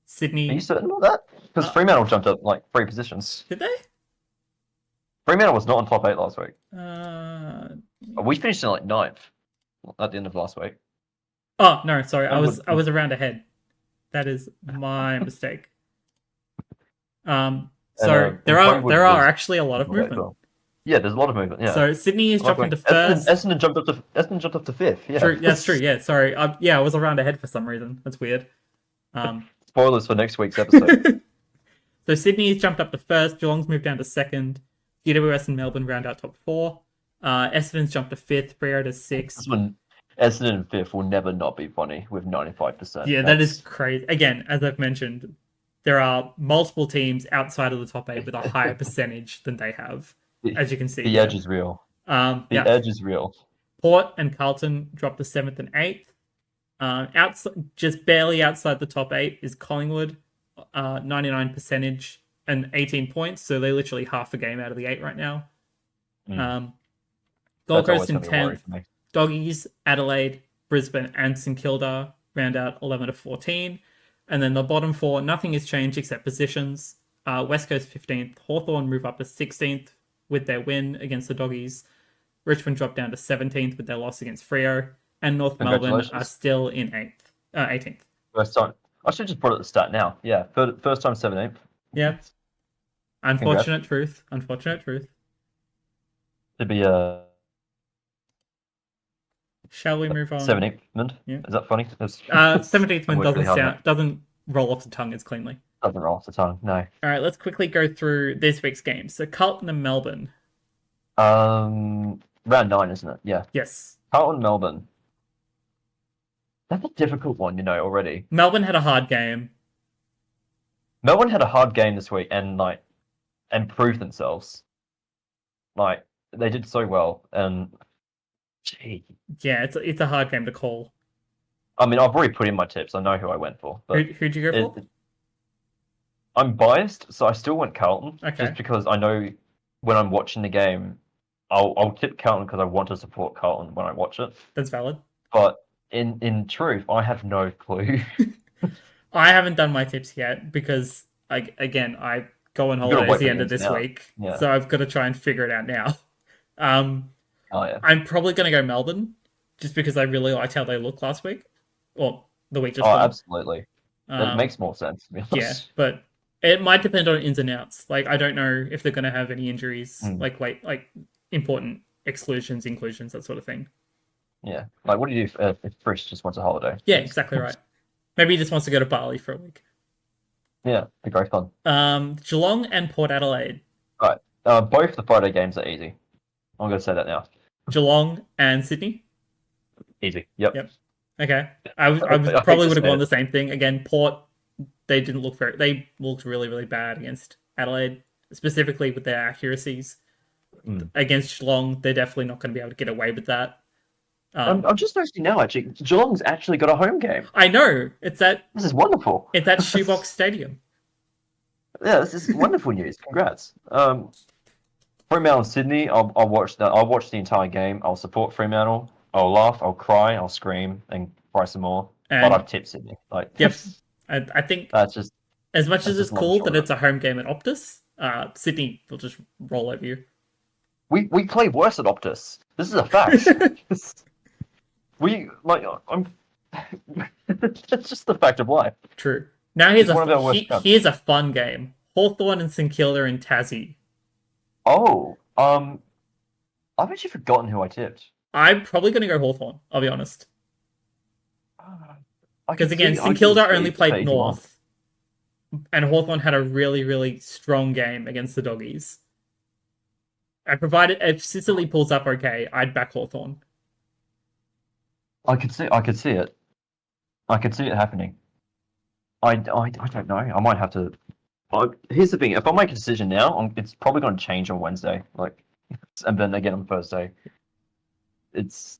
Sydney. Are you certain about that? Because Fremantle jumped up like 3 positions. Did they? Fremantle was not in top 8 last week. We finished in like 9th at the end of last week. Oh no, sorry, I was a round ahead. That is my mistake. So there are actually a lot of movement. Well. Yeah, there's a lot of movement. Yeah. So Sydney is dropping to first. Essendon jumped up to 5th. Yeah. True. That's true. Yeah. Sorry. I was a round ahead for some reason. That's weird. Spoilers for next week's episode. So Sydney has jumped up to first. Geelong's moved down to second. GWS and Melbourne round out top 4. Essendon's jumped to 5th. Freo to 6th. This one, Essendon in 5th will never not be funny with 95%. Yeah, that is crazy. Again, as I've mentioned, there are multiple teams outside of the top 8 with a higher percentage than they have, as you can see. The edge is real. Edge is real. Port and Carlton dropped to 7th and 8th. Just barely outside the top 8 is Collingwood, 99 percentage and 18 points. So they're literally half a game out of the 8 right now. Gold Coast in 10th. Doggies, Adelaide, Brisbane, and St Kilda round out 11 to 14. And then the bottom 4, nothing has changed except positions. West Coast 15th. Hawthorn move up to 16th with their win against the Doggies. Richmond dropped down to 17th with their loss against Freo. And North Melbourne are still in 18th. First time. I should just put it the stat now. Yeah, first time 17th. Yeah. Unfortunate truth. It'd be Shall we move on? 17th wind. Yeah. Is that funny? 17th wind doesn't roll off the tongue as cleanly. Doesn't roll off the tongue, no. All right, let's quickly go through this week's games. So Carlton and Melbourne. Round 9, isn't it? Yeah. Yes. Carlton, Melbourne. That's a difficult one, already. Melbourne had a hard game. Melbourne had a hard game this week and proved themselves. They did so well, and gee. Yeah, it's a hard game to call. I mean, I've already put in my tips. I know who I went for. But who'd you go for? I'm biased, so I still went Carlton. Okay. Just because I know when I'm watching the game, I'll tip Carlton because I want to support Carlton when I watch it. That's valid. But in truth, I have no clue. I haven't done my tips yet because, I go on holiday at the end of this week. Yeah. So I've got to try and figure it out now. Yeah. I'm probably going to go Melbourne just because I really liked how they looked last week. Or the week just gone. Absolutely. That makes more sense, to be honest. Yeah, but it might depend on ins and outs. I don't know if they're going to have any injuries, like important exclusions, inclusions, that sort of thing. Yeah. What do you do if Frisch just wants a holiday? Yeah, exactly right. Maybe he just wants to go to Bali for a week. Yeah, be great fun. Geelong and Port Adelaide. Right. Both the Friday games are easy. I'm going to say that now. Geelong and Sydney? Easy. Yep. Okay. I probably would have gone the same thing. Again, Port, they looked really, really bad against Adelaide, specifically with their accuracies. against Geelong, they're definitely not going to be able to get away with that. I'm just noticing now, actually, Geelong's actually got a home game. I know. This is wonderful. It's at Shoebox Stadium. Yeah, this is wonderful news. Congrats. Fremantle Sydney, I'll watch that. I'll watch the entire game. I'll support Fremantle. I'll laugh. I'll cry. I'll scream and cry some more. But I've tipped Sydney. Yep. I think that's just as much as it's cool that it's a home game at Optus, Sydney will just roll over you. We play worse at Optus. This is a fact. That's just the fact of life. True. Now here's a fun game. Hawthorn and St Kilda in Tassie. Oh, I've actually forgotten who I tipped. I'm probably going to go Hawthorn, I'll be honest. Because again, St Kilda only played North, and Hawthorn had a really, really strong game against the Doggies. Provided if Sicily pulls up okay, I'd back Hawthorn. I could see it. I could see it happening. I don't know. I might have to. Here's the thing: if I make a decision now, it's probably going to change on Wednesday. And then again on Thursday. It's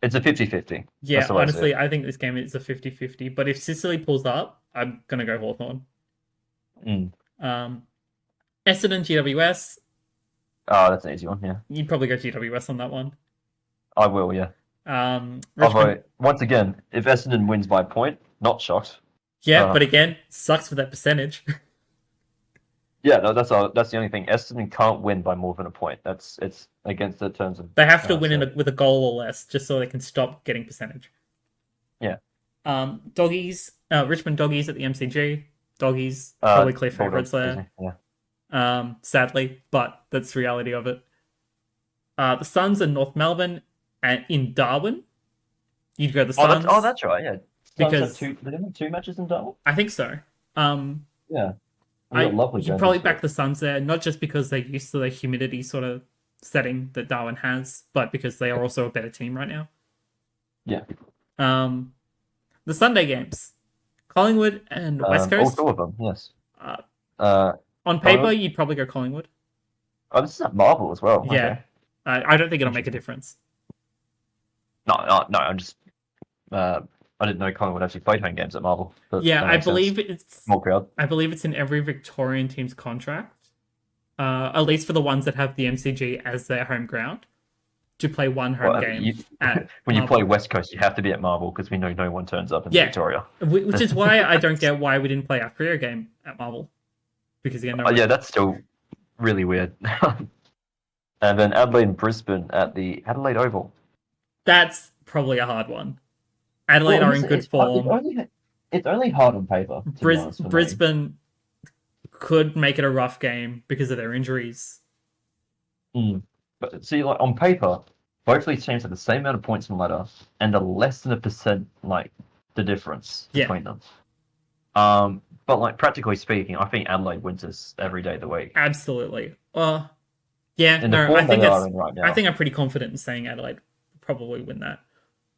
a 50-50. Yeah, honestly, I think this game is a 50-50. But if Sicily pulls up, I'm going to go Hawthorn. Essendon GWS. Oh, that's an easy one, yeah. You'd probably go GWS on that one. I will, yeah. Although, once again, if Essendon wins by a point, not shocked. Yeah, but again, sucks for that percentage. Yeah, no, that's the only thing. Essendon can't win by more than a point. It's against the terms of. They have to win with a goal or less, just so they can stop getting percentage. Yeah. Doggies, Richmond Doggies at the MCG. Doggies probably clear favourites there. Yeah. Sadly, but that's the reality of it. The Suns and North Melbourne in Darwin. You'd go the Suns. That's right. Yeah. Because they have two matches in Darwin. I think so. Yeah. You probably back the Suns there, not just because they're used to the humidity sort of setting that Darwin has, but because they are also a better team right now. Yeah. The Sunday games, Collingwood and West Coast. All four of them, yes. On paper, you'd probably go Collingwood. Oh, this is at Marvel as well. Yeah. Okay. I don't think it'll make a difference. No. I'm just. I didn't know Collingwood actually played home games at Marvel. Yeah, I believe it's small crowd. I believe it's in every Victorian team's contract, at least for the ones that have the MCG as their home ground, to play one home game. When you play West Coast, you have to be at Marvel because we know no one turns up in Victoria. Which is why I don't get why we didn't play our Freo game at Marvel. Because again, that's still really weird. And then Adelaide and Brisbane at the Adelaide Oval. That's probably a hard one. Adelaide are in good form. It's only hard on paper. Brisbane could make it a rough game because of their injuries. But see, on paper, both these teams have the same amount of points in the ladder and are less than 1%, the difference between them. But practically speaking, I think Adelaide wins this every day of the week. Absolutely. I think I'm pretty confident in saying Adelaide will probably win that.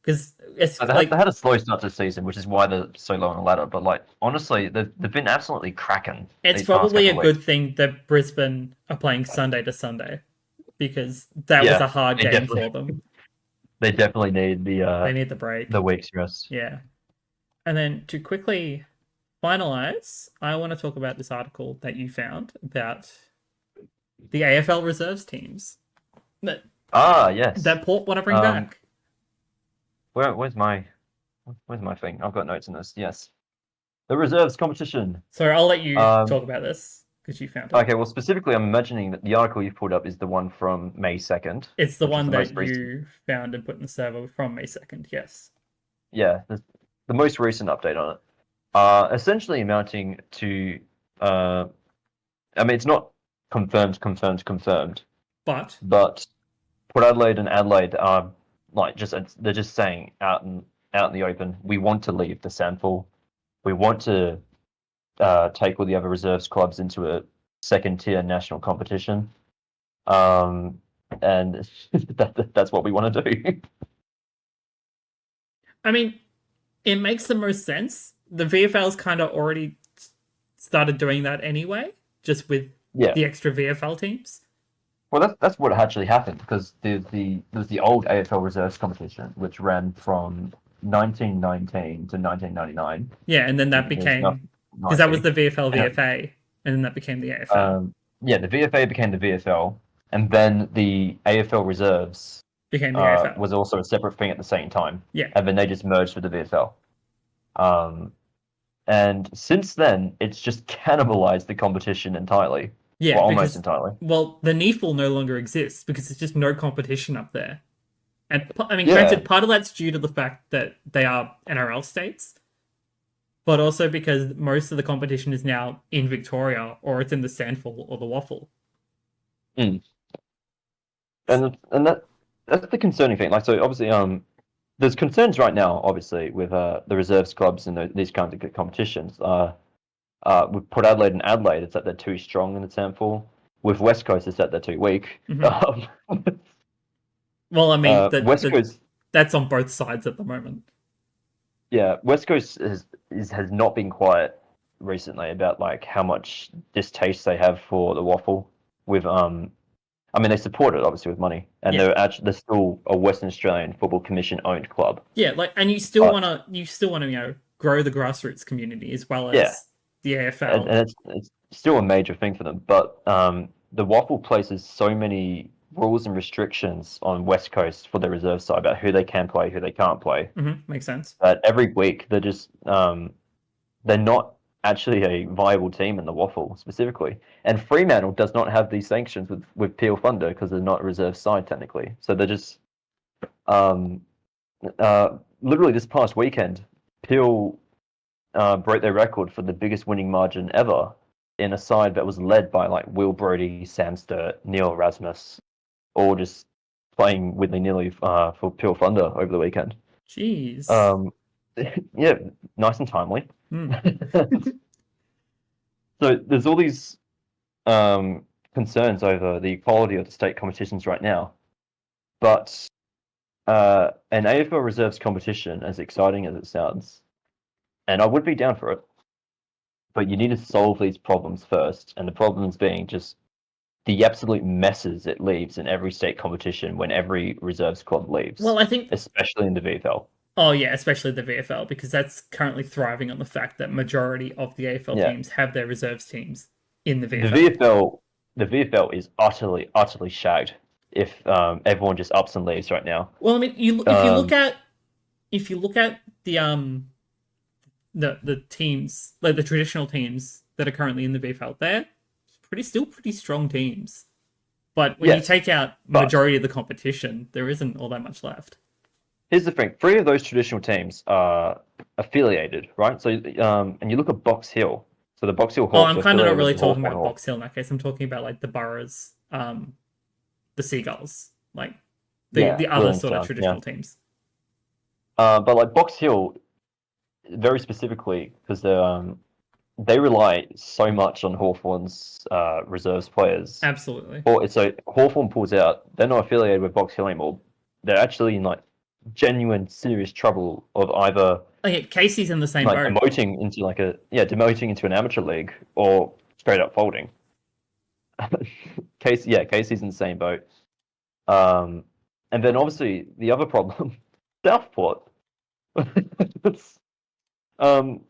Because they had a slow start to the season, which is why they're so low on the ladder. But honestly, they've been absolutely cracking. It's probably a good thing that Brisbane are playing Sunday to Sunday, because that was a hard game for them. They definitely need the break, the week's rest. Yeah, and then to quickly finalize, I want to talk about this article that you found about the AFL reserves teams. Yes. That Port want to bring back. Where's my thing? I've got notes in this. Yes, the reserves competition. So I'll let you talk about this because you found it. Okay, well, specifically, I'm imagining that the article you've pulled up is the one from May 2nd. It's the one that you found and put in the server from May 2nd. Yes. Yeah, the most recent update on it. Essentially amounting to, it's not confirmed, but Port Adelaide and Adelaide are. They're just saying out in the open, we want to leave the SANFL. We want to take all the other reserves clubs into a second-tier national competition, and that's what we want to do. I mean, it makes the most sense. The VFL's kind of already started doing that anyway, just with the extra VFL teams. Well, that's what actually happened because there's the old AFL reserves competition, which ran from 1919 to 1999. Yeah, and then that It was became because that was 90. the VFL And VFA, and then that became the AFL. yeah, the VFA became the VFL, and then the AFL reserves Became the AFL. was also a separate thing at the same time, Yeah, and then they just merged with the VFL. And since then, it's just cannibalized the competition entirely. yeah, Well, almost because entirely. the NEAFL no longer exists because there's just no competition up there. And I mean, Yeah, granted, part of that's due to the fact that they are NRL states, but also because most of the competition is now in Victoria or it's in the Sandful or the Waffle. mm. and that's the concerning thing. Like, so obviously, there's concerns right now, obviously, with the reserves clubs and these kinds of competitions. With Port Adelaide and Adelaide, it's that they're too strong in the sample. With West Coast, it's that they're too weak. Mm-hmm. Well, I mean, West Coast, that's on both sides at the moment. yeah, West Coast has not been quiet recently about like how much distaste they have for the waffle. With I mean, they support it obviously with money, and Yeah, they're still a Western Australian Football Commission owned club. yeah, like, and But you still wanna, grow the grassroots community as well yeah, as the and AFL. it's still a major thing for them. But the waffle places so many rules and restrictions on West Coast for the reserve side about who they can play, who they can't play. Makes sense. That every week they're just they're not actually a viable team in the waffle specifically. And Fremantle does not have these sanctions with Peel Thunder because they're not a reserve side technically. So they're just um, literally this past weekend, Peel broke their record for the biggest winning margin ever in a side that was led by like Will Brodie, Sam Sturt, Neil Erasmus, all just playing willy-nilly for Peel Thunder over the weekend. Jeez. Um, yeah, nice and timely. Hmm. So there's all these concerns over the quality of the state competitions right now, but an AFL reserves competition, as exciting as it sounds, and I would be down for it, but you need to solve these problems first, and the problems being just the absolute messes it leaves in every state competition when every reserves club leaves, Well, I think especially in the VFL. Oh yeah, especially the VFL because that's currently thriving on the fact that majority of the AFL Yeah, teams have their reserves teams in the the VFL. VFL, the VFL is utterly shagged if everyone just ups and leaves right now. Well, I mean, Um, if you look at the teams like the traditional teams that are currently in the VFL, they're pretty strong teams. But when you yes, take out but majority of the competition, there isn't all that much left. here's the thing: three of those traditional teams are affiliated, right? So, and you look at Box Hill. So the Box Hill Oh, Hawks I'm are kind of not affiliated with really the talking Hawthorn about Hawks. Box Hill in that case. I'm talking about like the Boroughs, the Seagulls, like Yeah, the other sort of Williamstown. Yeah, traditional teams. but like Box Hill, very specifically, because they rely so much on Hawthorn's reserves players. Absolutely. Or so Hawthorn pulls out, they're not affiliated with Box Hill anymore. They're actually in like genuine serious trouble of either Oh yeah, Casey's in the same like boat. demoting into an amateur league or straight up folding. Casey's in the same boat. Um, and then obviously the other problem, Southport. It's, um,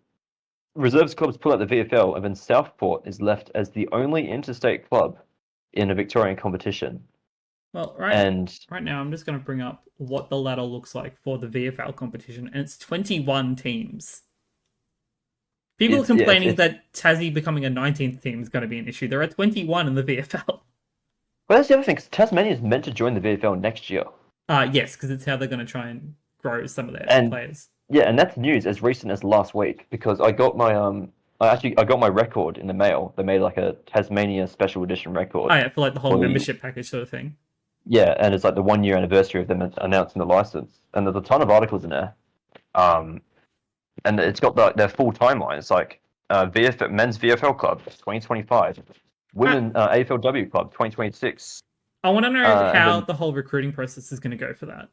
reserves clubs pull out the VFL, and then Southport is left as the only interstate club in a Victorian competition. Well, And right now I'm just going to bring up what the ladder looks like for the VFL competition, and it's 21 teams. People are complaining it's that Tassie becoming a 19th team is going to be an issue. There are 21 in the VFL. well, that's the other thing. 'Cause Tasmania is meant to join the VFL next year, Yes, because it's how they're going to try and grow some of their and players. yeah, and that's news as recent as last week because I got my I got my record in the mail. They made like a Tasmania special edition record Oh yeah, for like the whole for the membership package sort of thing. yeah, and it's like the 1 year anniversary of them announcing the license, and there's a ton of articles in there. Um, and it's got their full timeline. It's like men's VFL club 2025, I, women AFLW club 2026, I want to know and how then the whole recruiting process is going to go for that.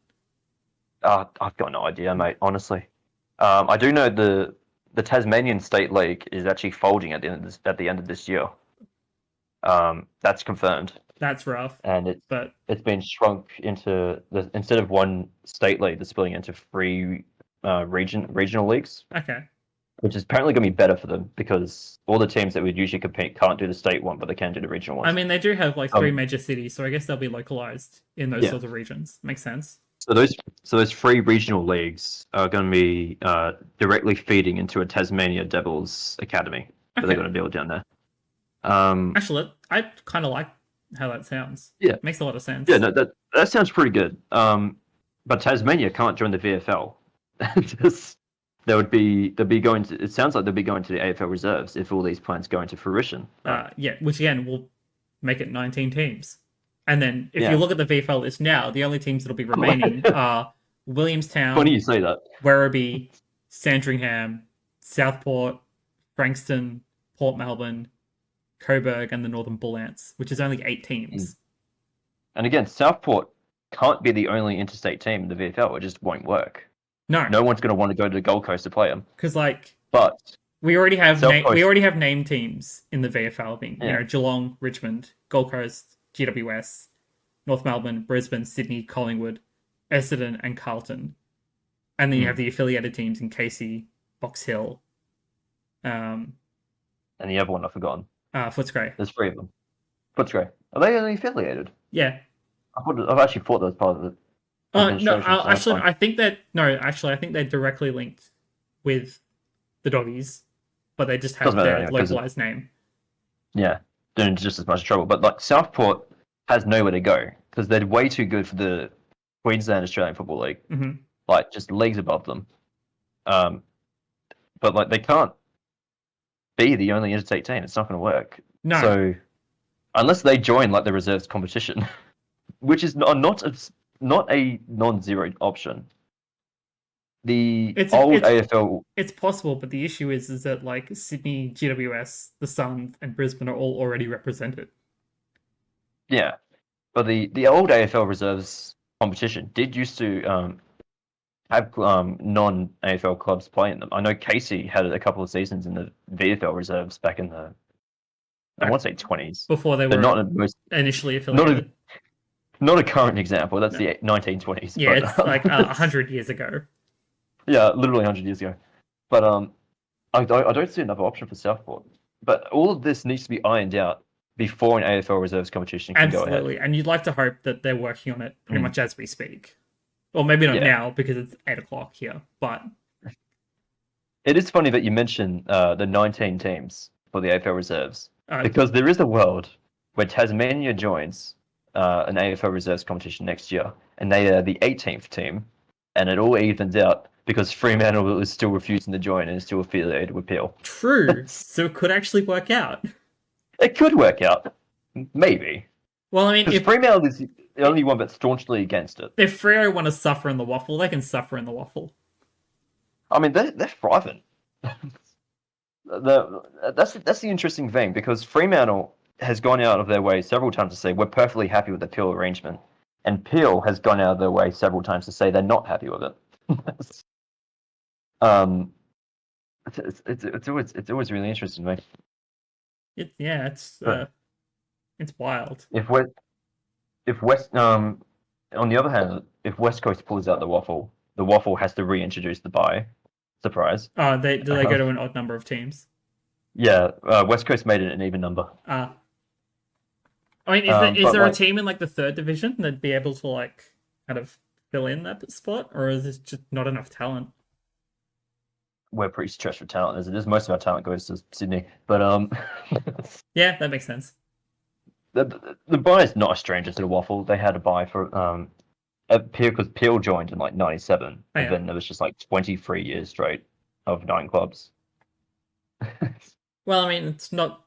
I've got no idea, mate. Honestly, I do know the Tasmanian State League is actually folding at the end of this year. That's confirmed. That's rough. and But it's been shrunk into instead of one state league, they're splitting into three regional leagues, okay. which is apparently going to be better for them because all the teams that would usually compete can't do the state one, but they can do the regional ones. I mean, they do have like three major cities, so I guess they'll be localized in those sorts of regions. Makes sense. So those three regional leagues are going to be directly feeding into a Tasmania Devils academy that they're going to build down there. Actually, I kind of like how that sounds. Yeah, makes a lot of sense. Yeah, no, that sounds pretty good. But Tasmania can't join the VFL. They'll be going to. It sounds like they'll be going to the AFL reserves if all these plans go into fruition. Yeah, which again will make it 19 teams. And then if you look at the VFL list now, the only teams that'll be remaining are Williamstown, Funny you say that. Werribee, Sandringham, Southport, Frankston, Port Melbourne, Coburg, and the Northern Bull Ants, which is only 8 teams. And again, Southport can't be the only interstate team in the VFL. It just won't work. No one's going to want to go to the Gold Coast to play them. Because but we already have name teams in the VFL, being Geelong, Richmond, Gold Coast, GWS, North Melbourne, Brisbane, Sydney, Collingwood, Essendon, and Carlton. And then you have the affiliated teams in Casey, Box Hill, and the other one I've forgotten. Footscray. There's 3 of them. Footscray. Are they only affiliated? Yeah. I've actually thought that was part of it. I think they're directly linked with the Doggies, but they just have their localized name. Yeah, doing just as much trouble. But Southport has nowhere to go because they're way too good for the Queensland Australian Football League. Mm-hmm. Just leagues above them. But they can't be the only interstate team. It's not going to work. No. So unless they join the reserves competition, which is not a non-zero option. AFL. It's possible, but the issue is that Sydney, GWS, the Suns, and Brisbane are all already represented. Yeah, but the old AFL reserves competition did used to have non-AFL clubs play in them. I know Casey had a couple of seasons in the VFL reserves back in the I want to say 20s before they were not initially affiliated. Not a current example. That's the 1920s. Yeah, but, it's 100 years ago. Yeah, literally 100 years ago. But I don't see another option for Southport. But all of this needs to be ironed out before an AFL reserves competition can go ahead. Absolutely, and you'd like to hope that they're working on it pretty much as we speak. Well, maybe not now because it's 8 o'clock here, but... It is funny that you mention the 19 teams for the AFL reserves. Because there is a world where Tasmania joins an AFL reserves competition next year, and they are the 18th team, and it all evens out because Fremantle is still refusing to join and is still affiliated with Peel. True. So it could actually work out. It could work out. Maybe. Well, I mean, if Fremantle is the only one that's staunchly against it. If Freo want to suffer in the waffle, they can suffer in the waffle. I mean, they're thriving. That's the interesting thing, because Fremantle has gone out of their way several times to say we're perfectly happy with the Peel arrangement, and Peel has gone out of their way several times to say they're not happy with it. It's always really interesting to me. It's wild. If West on the other hand, if West Coast pulls out the waffle has to reintroduce the bye. Surprise. Do they go to an odd number of teams? Yeah, West Coast made it an even number. I mean, is there a team in the 3rd division that'd be able to kind of fill in that spot, or is this just not enough talent? We're pretty stretched for talent as it is. Most of our talent goes to Sydney, but yeah, that makes sense. The bye is not a stranger to the waffle. They had a bye for because Peel joined in 97, and then there was just 23 years straight of 9 clubs. Well, I mean, it's not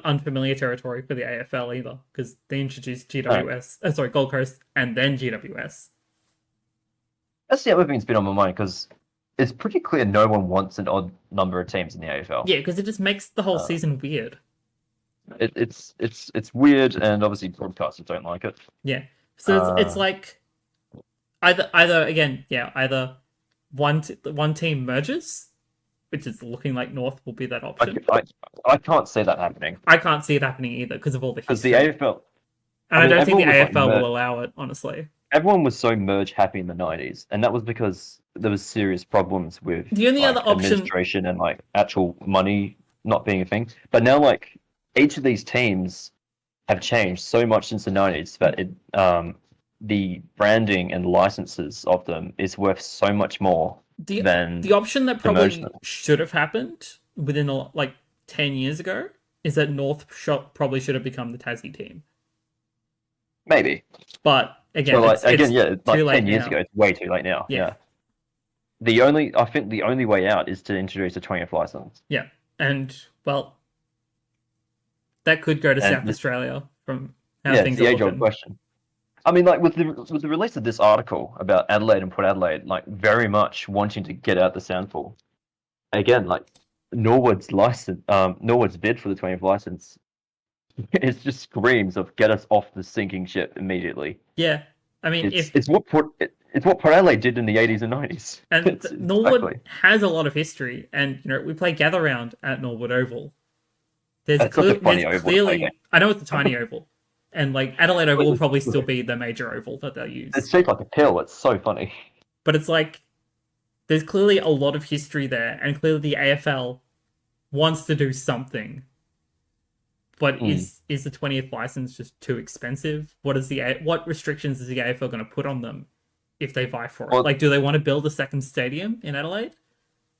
unfamiliar territory for the AFL either, because they introduced GWS, Gold Coast, and then GWS. That's the other thing that's been on my mind, because it's pretty clear no one wants an odd number of teams in the AFL. Yeah, because it just makes the whole season weird. It's weird, and obviously broadcasters don't like it. Yeah, so it's either one team merges, which is looking like North will be that option. I can't see that happening. I can't see it happening either because of all the history. Because And I I mean, don't think the everyone was like AFL will allow it, honestly. everyone was so merge happy in the 90s, and that was because there was serious problems with The only other like option, administration and like actual money not being a thing. But now like each of these teams have changed so much since the 90s that the branding and licenses of them is worth so much more the than the option that the merge. probably should have happened within like 10 years ago is that probably should have become the Tassie team. Maybe. But So again, like again, it's yeah, too like late 10 years now. ago, it's way too late now. Yeah. Yeah. I think the only way out is to introduce a 20th license. Yeah, and well, that could go to And South Australia from how yeah, it's things are the age-old looking. question. I mean, like with the release of this article about Adelaide and Port Adelaide, like very much wanting to get out the Sandful. Again, like Norwood's bid for the 20th license, it just screams of get us off the sinking ship immediately. Yeah, I mean, It's what Port Adelaide did in the 80s and 90s. Norwood Exactly. has a lot of history, and we play Gather Round at Norwood Oval. That's such a funny there's oval to play clearly, I know it's a tiny oval, and like Adelaide Oval will probably still game. be the major oval that they'll use. It's shaped like a pill. It's so funny. But it's like there's clearly a lot of history there, and clearly the AFL wants to do something. But is the 20th license just too expensive? What restrictions is the AFL going to put on them if they vie for it? Well, Like, do they want to build a second stadium in Adelaide?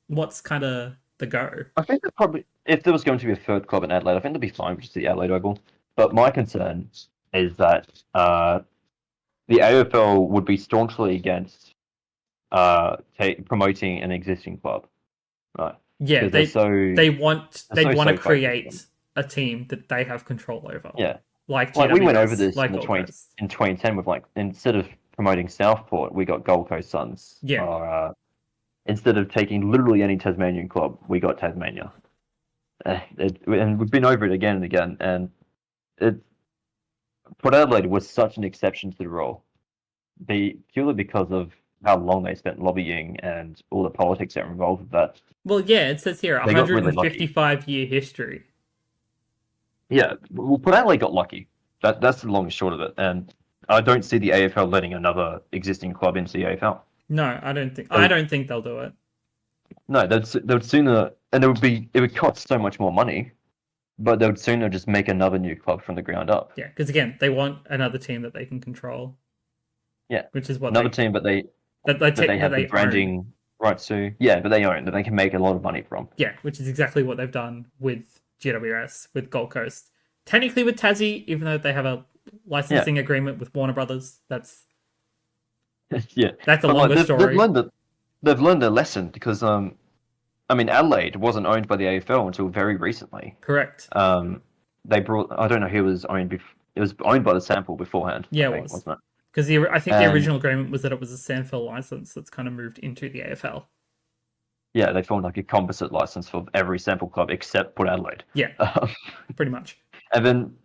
What's kind of the go? I think that probably, if there was going to be a third club in Adelaide, I think they'd be fine with just the Adelaide Oval. But my concern is that the AFL would be staunchly against promoting an existing club, right? Yeah, Because they want to focused create a team that they have control over. Yeah, like like we went over GWS, this like in Gold Coast. in 2010 with like instead of promoting Southport, we got Gold Coast Suns. Yeah. Or instead of taking literally any Tasmanian club, we got Tasmania. And we've been over it again and again, and Port Adelaide was such an exception to the rule, purely because of how long they spent lobbying and all the politics that were involved with that. Well, yeah, it says here They got really lucky. 155-year history. Yeah, well, Port Adelaide got lucky. That's the long and short of it, and I don't see the AFL letting another existing club into the AFL. No, I don't think they'll do it. No, they'd sooner, and it would cost so much more money, but they would sooner just make another new club from the ground up. Yeah, because again, they want another team that they can control. Yeah, which is what another team, but they have the branding rights to. Yeah, but they own that they can make a lot of money from. Yeah, which is exactly what they've done with GWS, with Gold Coast. Technically with Tassie, even though they have a licensing agreement with Warner Brothers, that's that's a longer story. They've learned their lesson because I mean Adelaide wasn't owned by the AFL until very recently. Correct. They brought, I don't know who was owned it was owned by the Sample beforehand. Yeah, it was. Wasn't it? Because I think the original agreement was that it was a Sandfell license that's kind of moved into the AFL. Yeah, they formed like a composite license for every Sample club except Port Adelaide. Yeah, pretty much. And then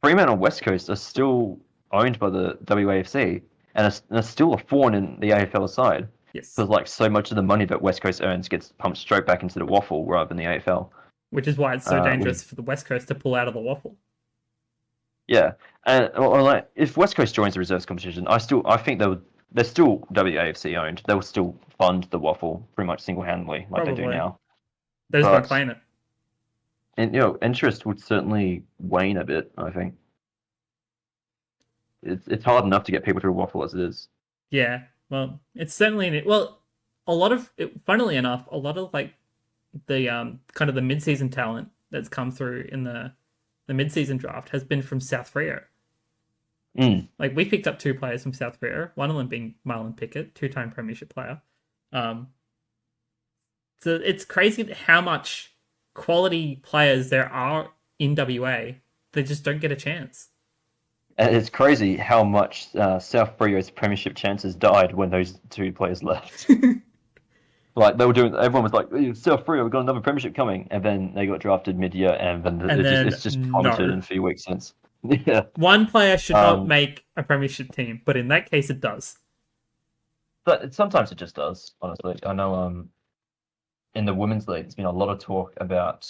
Fremantle and West Coast are still owned by the WAFC and are still a thorn in the AFL side. Yes. Because like so much of the money that West Coast earns gets pumped straight back into the waffle rather than the AFL. Which is why it's so dangerous for the West Coast to pull out of the waffle. Yeah, and like if West Coast joins the reserves competition, I think they're still WAFC owned. They will still fund the waffle pretty much single handedly, like they do now. They just won't play in it. And interest would certainly wane a bit. I think it's hard enough to get people to a waffle as it is. Yeah, well, it's certainly funnily enough, a lot of like the kind of the mid-season talent that's come through in the mid-season draft has been from South Freo. Like we picked up 2 players from South Freo, one of them being Marlon Pickett, 2-time premiership player. So it's crazy how much quality players there are in WA. They just don't get a chance. And it's crazy how much South Freo's premiership chances died when those 2 players left. Like they were doing, everyone was like, South Freo, we've got another premiership coming, and then they got drafted mid-year, and then it's just plummeted in a few weeks since. Yeah, one player should not make a premiership team, but in that case, it does. But sometimes it just does. Honestly, I know. In the women's league, there's been a lot of talk about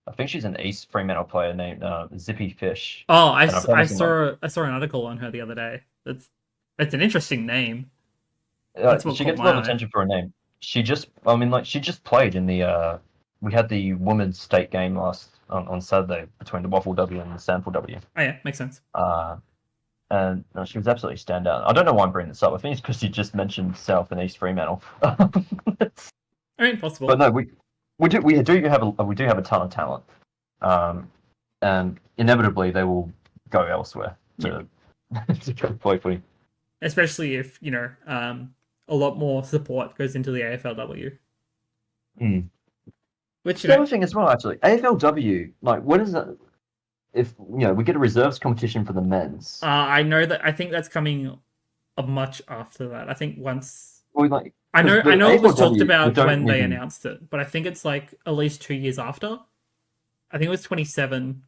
I think she's an East Fremantle player named Zippy Fish. Oh, And I promise I saw an article on her the other day. It's an interesting name. you, That's what she caught gets a lot my of eye. attention for her name. She just played in the. We had the women's state game on Saturday between the Waffle W and the Sandford W. Oh yeah, makes sense. And no, she was absolutely standout. I don't know why I'm bringing this up. I think it's because you just mentioned South and East Fremantle. I mean, possible. But no, we do have a ton of talent, and inevitably they will go elsewhere to to go play footy. Especially if a lot more support goes into the AFLW. Mm. Which The other thing as well, actually, AFLW, like, what is it? If we get a reserves competition for the men's, I know that I think that's coming much after that. I think once we like. I know it was talked AFLW, about when they announced it, but I think it's like at least 2 years after. I think it was 27,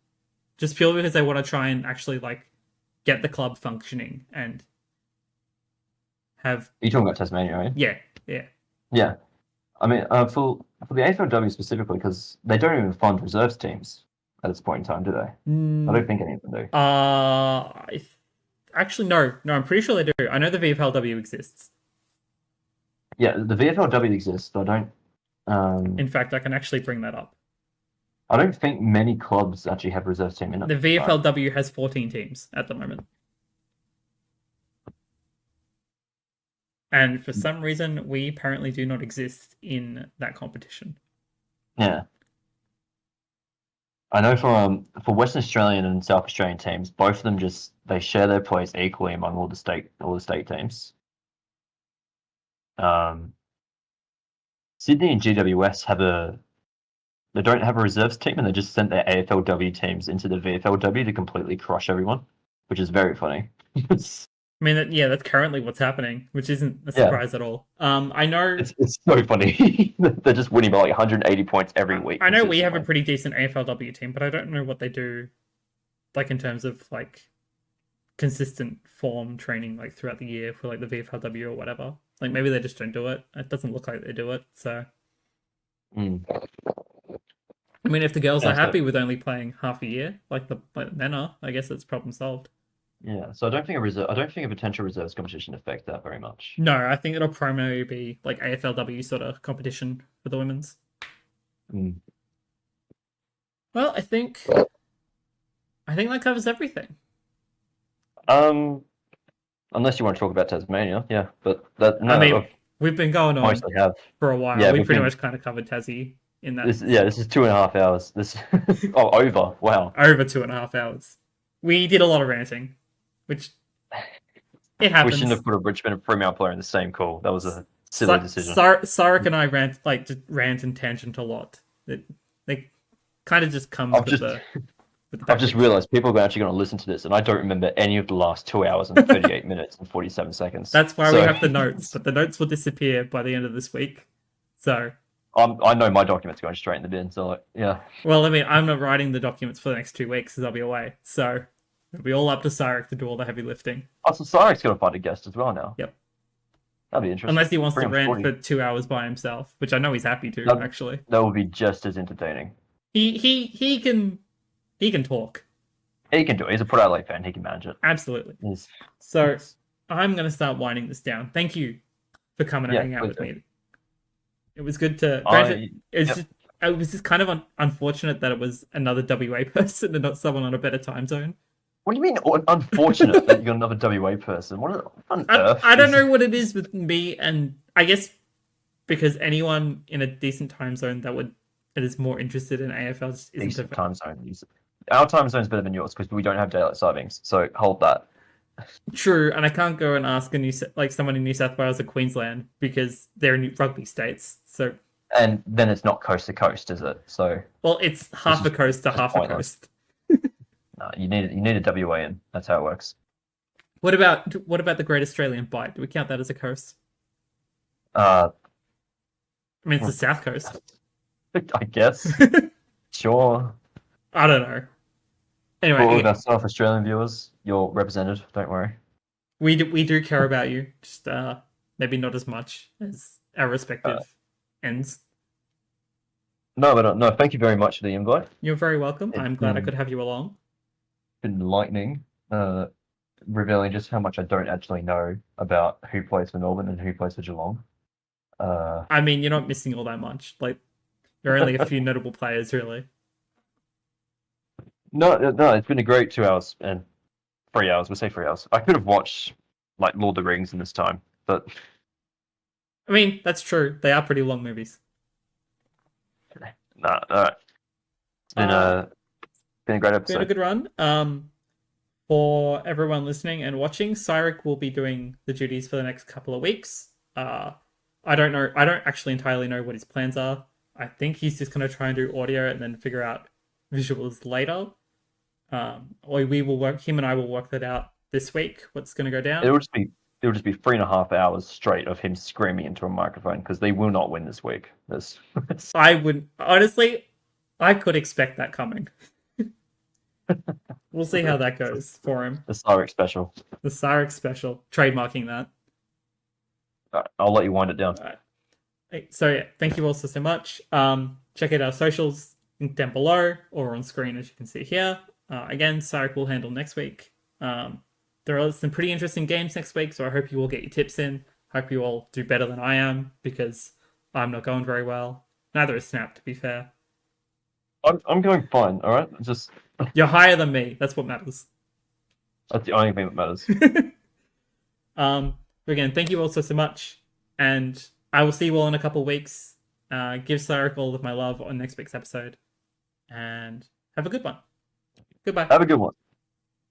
just purely because they want to try and actually like get the club functioning and have. Are you talking about Tasmania, right? Yeah. Yeah. I mean, for the AFLW specifically, because they don't even fund reserves teams at this point in time, do they? I don't think any of them do. Actually, no, I'm pretty sure they do. I know the VFLW exists. Yeah, the VFLW exists, but I don't. In fact, I can actually bring that up. I don't think many clubs actually have reserves team in it. The VFLW has 14 teams at the moment. And for some reason, we apparently do not exist in that competition. Yeah. I know for Western Australian and South Australian teams, both of them they share their place equally among all the state teams. Sydney and GWS they don't have a reserves team, and they just sent their AFLW teams into the VFLW to completely crush everyone, which is very funny. I mean, that's currently what's happening, which isn't a surprise at all. I know it's so funny. They're just winning by like 180 points every week. I know we have a pretty decent AFLW team, but I don't know what they do, like in terms of like consistent form training, like throughout the year for like the VFLW or whatever. Like maybe they just don't do it. It doesn't look like they do it. So, I mean, if the girls are happy with only playing half a year, like the men are, I guess it's problem solved. Yeah, so I don't think a potential reserves competition affect that very much. No, I think it'll primarily be like AFLW sort of competition for the women's. Well, I think that covers everything. Unless you want to talk about Tasmania, yeah, but I mean, we've been going on for a while. Yeah, we pretty much kind of covered Tassie in that. This is 2.5 hours. Over. Wow. Over 2.5 hours. We did a lot of ranting, which it happens. We shouldn't have put a Richmond and Fremantle player in the same call. That was a silly decision. Sarek and I rant and tangent a lot. They kind of just come with the. I've just realised people are actually going to listen to this, and I don't remember any of the last 2 hours and 38 minutes and 47 seconds. That's why we have the notes, but the notes will disappear by the end of this week. So I know my document's going straight in the bin. So yeah. Well, I mean, I'm not writing the documents for the next 2 weeks because I'll be away. So it'll be all up to Sarek to do all the heavy lifting. Oh, so Sarek's going to find a guest as well now. Yep. That'd be interesting. Unless he wants to rant for 2 hours by himself, which I know he's happy to. Actually, that would be just as entertaining. He can talk. He can do it. He's a Port Adelaide fan. He can manage it. Absolutely. So I'm going to start winding this down. Thank you for coming and hanging out with me. It was good to. It was just kind of unfortunate that it was another WA person and not someone on a better time zone. What do you mean unfortunate that you're another WA person? What on earth? I don't know what it is with me, and I guess because anyone in a decent time zone that is more interested in AFL just isn't decent time zone. Our time zone's better than yours because we don't have daylight savings. So hold that. True, and I can't go and ask someone in New South Wales or Queensland because they're in rugby states. So. And then it's not coast to coast, is it? So. Well, it's half a coast to half a coast. No, you need a WA in. That's how it works. What about the Great Australian Bight? Do we count that as a coast? I mean, it's the South Coast. I guess. Sure. I don't know. Anyway, for all of our South Australian viewers, you're represented. Don't worry. We do care about you. Just maybe not as much as our respective ends. No. Thank you very much for the invite. You're very welcome. It's I'm glad I could have you along. been enlightening, revealing just how much I don't actually know about who plays for Melbourne and who plays for Geelong. I mean, you're not missing all that much. Like, there are only a few notable players, really. No, it's been a great 2 hours and 3 hours. We'll say 3 hours. I could have watched like Lord of the Rings in this time, but I mean, that's true. They are pretty long movies. no. It's been a great episode. Been a good run. For everyone listening and watching, Cyric will be doing the duties for the next couple of weeks. I don't know. I don't actually entirely know what his plans are. I think he's just going to try and do audio and then figure out visuals later. Or we will work. Him and I will work that out this week. What's going to go down? It'll just be 3.5 hours straight of him screaming into a microphone because they will not win this week. I would honestly. I could expect that coming. We'll see how that goes for him. The Cyric special. The Cyric special. Trademarking that. All right, I'll let you wind it down. All right. So yeah, thank you all so much. Check out our socials down below or on screen as you can see here. Again, Cyric will handle next week. There are some pretty interesting games next week, so I hope you all get your tips in. Hope you all do better than I am because I'm not going very well. Neither is Snap, to be fair. I'm going fine. All right, just You're higher than me. That's what matters. that's the only thing that matters. But again, thank you all so much, and I will see you all in a couple of weeks. Give Cyric all of my love on next week's episode, and have a good one. Goodbye. Have a good one.